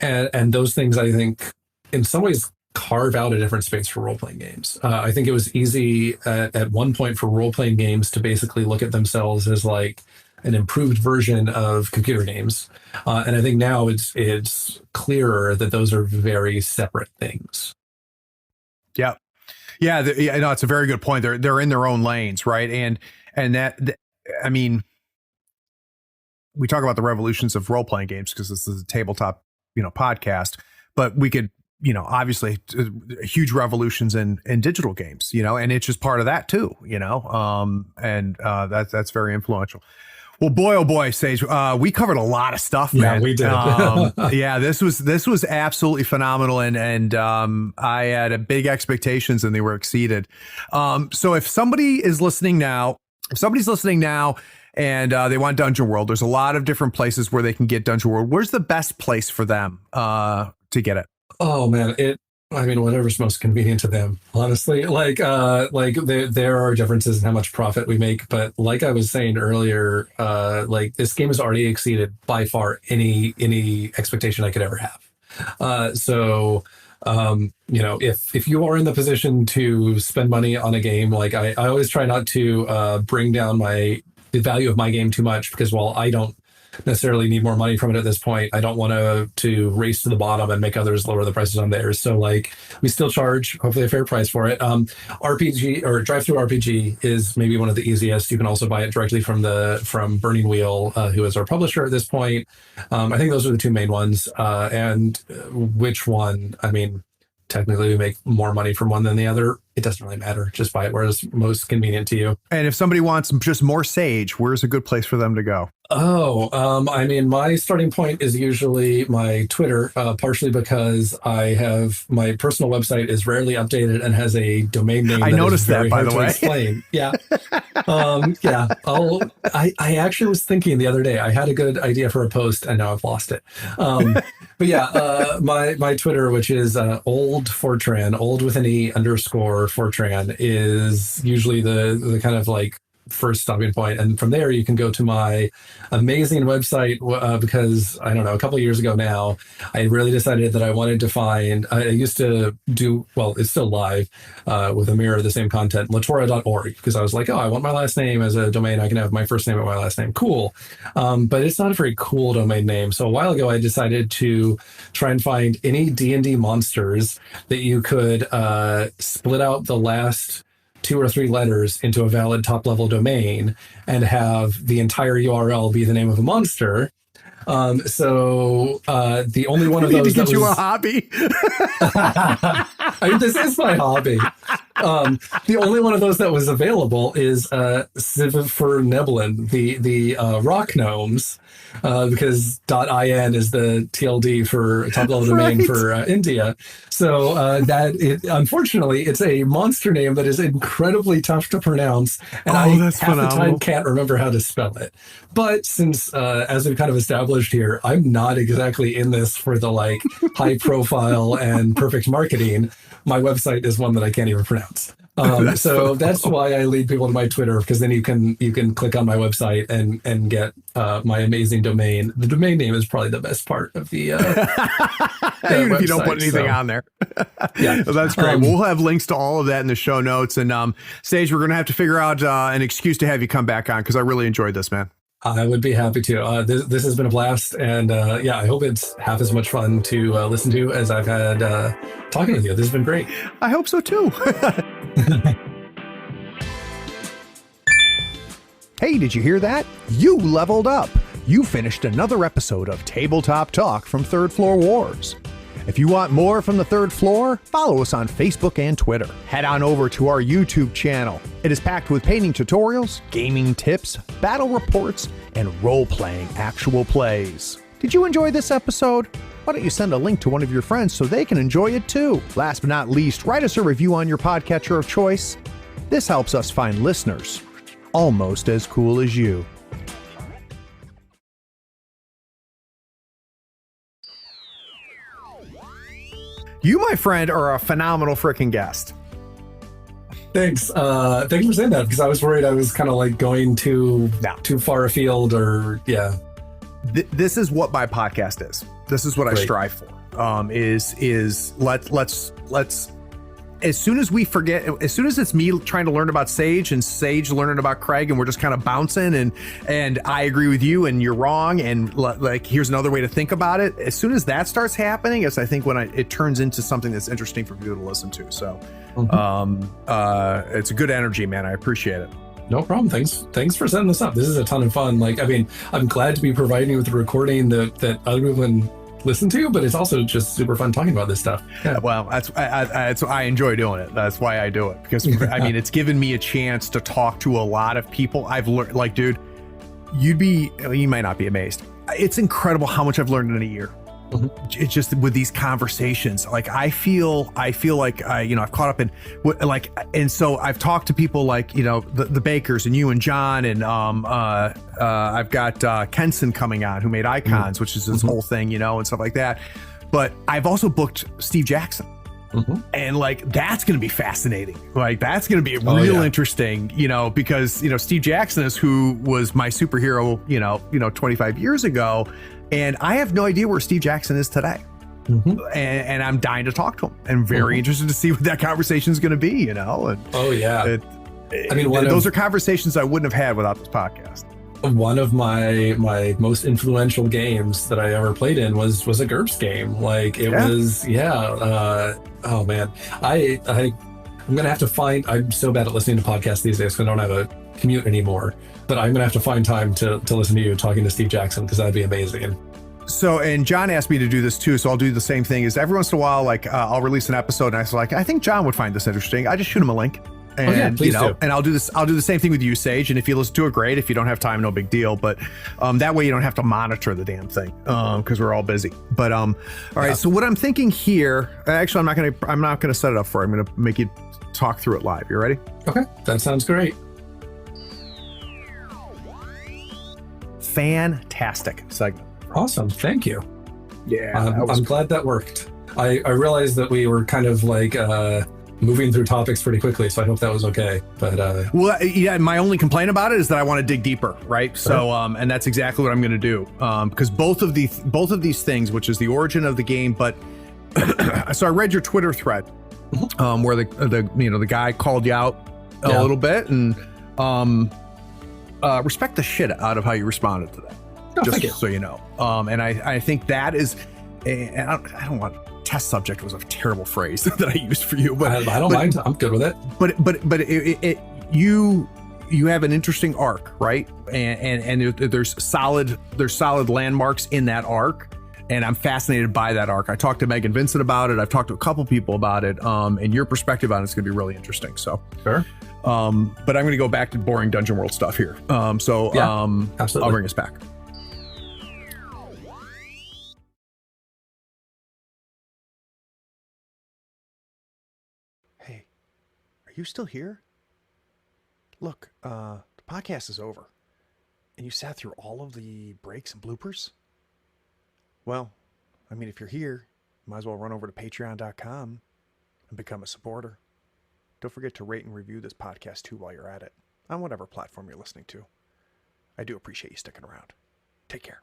And those things, I think, in some ways carve out a different space for role-playing games. I think it was easy at one point for role-playing games to basically look at themselves as like an improved version of computer games. And I think now it's clearer that those are very separate things. Yeah. Yeah. No, it's a very good point. They're in their own lanes. Right. And I mean, we talk about the revolutions of role-playing games because this is a tabletop, podcast, but we could, obviously huge revolutions in digital games, and it's just part of that too, and that's very influential. Well, boy, oh boy, Sage, we covered a lot of stuff, man. Yeah, we did. Yeah, this was absolutely phenomenal, and I had big expectations, and they were exceeded. So if somebody is listening now, and they want Dungeon World, there's a lot of different places where they can get Dungeon World. Where's the best place for them to get it? Oh man, whatever's most convenient to them, honestly. Like there are differences in how much profit we make, but like I was saying earlier, this game has already exceeded by far any expectation I could ever have. So if you are in the position to spend money on a game, like I always try not to bring down the value of my game too much, because while I don't necessarily need more money from it at this point, I don't want to race to the bottom and make others lower the prices on theirs. So we still charge hopefully a fair price for it. RPG or Drive-Thru RPG is maybe one of the easiest. You can also buy it directly from Burning Wheel, who is our publisher at this point. I think those are the two main ones. And which one? Technically we make more money from one than the other. It doesn't really matter. Just buy it where it's most convenient to you. And if somebody wants just more Sage, where's a good place for them to go? My starting point is usually my Twitter, partially because I have my personal website is rarely updated and has a domain name. I noticed that, by the way. Explain. Yeah. I actually was thinking the other day, I had a good idea for a post and now I've lost it. But yeah, my Twitter, which is old Fortran, old with an E _ Fortran, is usually the kind of first stopping point. And from there, you can go to my amazing website because, I don't know, a couple of years ago now, I really decided that I wanted to find, I used to do, well, it's still live with a mirror of the same content, latora.org, because I was like, I want my last name as a domain. I can have my first name and my last name. Cool. But it's not a very cool domain name. So a while ago, I decided to try and find any D&D monsters that you could split out the last 2 or 3 letters into a valid top level domain and have the entire URL be the name of a monster. So the only one of those to get you a hobby. This is my hobby. The only one of those that was available is Civ for Neblin, the rock gnomes, because .in is the TLD for top level domain for India. So unfortunately, it's a monster name that is incredibly tough to pronounce, and I half the time can't remember how to spell it. But since, as we've kind of established here, I'm not exactly in this for the high profile and perfect marketing, my website is one that I can't even pronounce. That's why I lead people to my Twitter, because then you can click on my website and get my amazing domain. The domain name is probably the best part of the even if you don't put anything on there. Yeah, well, that's great. We'll have links to all of that in the show notes. And Sage, we're going to have to figure out an excuse to have you come back on, because I really enjoyed this, man. I would be happy to. This has been a blast, and I hope it's half as much fun to listen to as I've had talking with you. This has been great. I hope so too. Hey, did you hear that? You leveled up. You finished another episode of Tabletop Talk from Third Floor Wars. If you want more from the Third Floor, follow us on Facebook and Twitter. Head on over to our YouTube channel. It is packed with painting tutorials, gaming tips, battle reports, and role-playing actual plays. Did you enjoy this episode? Why don't you send a link to one of your friends so they can enjoy it too? Last but not least, write us a review on your podcatcher of choice. This helps us find listeners almost as cool as you. You, my friend, are a phenomenal freaking guest. Thanks. Thank you for saying that, because I was worried I was kind of going too far afield, or yeah. This is what my podcast is. This is what I strive for. Let's as soon as we forget, as soon as it's me trying to learn about Sage and Sage learning about Craig, and we're just kind of bouncing, and I agree with you and you're wrong, and like here's another way to think about it. As soon as that starts happening, is I think when it turns into something that's interesting for people to listen to. So it's a good energy, man. I appreciate it. No problem. Thanks for setting this up. This is a ton of fun. Like, I mean, I'm glad to be providing you with a recording that other people can listen to, but it's also just super fun talking about this stuff. Yeah. Well, I enjoy doing it. That's why I do it, because I mean, it's given me a chance to talk to a lot of people. I've learned, like, dude, you might not be amazed. It's incredible how much I've learned in a year. It's just with these conversations, like I feel like I've caught up in and so I've talked to people like, the Bakers and you and John, and I've got Kenson coming on, who made Icons, which is this whole thing, and stuff like that. But I've also booked Steve Jackson. And like, that's going to be fascinating. Like, that's going to be real interesting, because, Steve Jackson is who was my superhero, 25 years ago. And I have no idea where Steve Jackson is today. And I'm dying to talk to him, and very interested to see what that conversation is going to be, And, I mean, those are conversations I wouldn't have had without this podcast. One of my most influential games that I ever played in was a GURPS game. Like, it was, oh man, I'm gonna have to find. I'm so bad at listening to podcasts these days because I don't have a commute anymore. But I'm gonna have to find time to listen to you talking to Steve Jackson, because that'd be amazing. So, and John asked me to do this too, so I'll do the same thing. Is every once in a while, like I'll release an episode, and I was like, I think John would find this interesting. I just shoot him a link. And please do. And I'll do this. I'll do the same thing with you, Sage. And if you listen to it, great. If you don't have time, no big deal. But that way you don't have to monitor the damn thing, because we're all busy. But all right. So what I'm thinking here, actually, I'm not gonna set it up for you. I'm gonna make you talk through it live. You ready? Okay, that sounds great. Fantastic segment. Awesome. Thank you. Yeah, I'm glad that worked. I realized that we were kind of like moving through topics pretty quickly, so I hope that was okay. But well, yeah, my only complaint about it is that I want to dig deeper, right? So and that's exactly what I'm going to do, because both of these things, which is the origin of the game, but so I read your Twitter thread where the guy called you out a little bit, and respect the shit out of how you responded to that. Just so you know. And I think that is, and I don't want, test subject was a terrible phrase that I used for you, but I don't mind. I'm good with it. But you have an interesting arc, right? And there's solid landmarks in that arc, and I'm fascinated by that arc. I talked to Megan Vincent about it. I've talked to a couple people about it, and your perspective on it's going to be really interesting. So sure. But I'm going to go back to boring Dungeon World stuff here. Absolutely. I'll bring us back. Hey, are you still here? Look, the podcast is over, and you sat through all of the breaks and bloopers? Well, I mean, if you're here, you might as well run over to patreon.com and become a supporter. Don't forget to rate and review this podcast too while you're at it, on whatever platform you're listening to. I do appreciate you sticking around. Take care.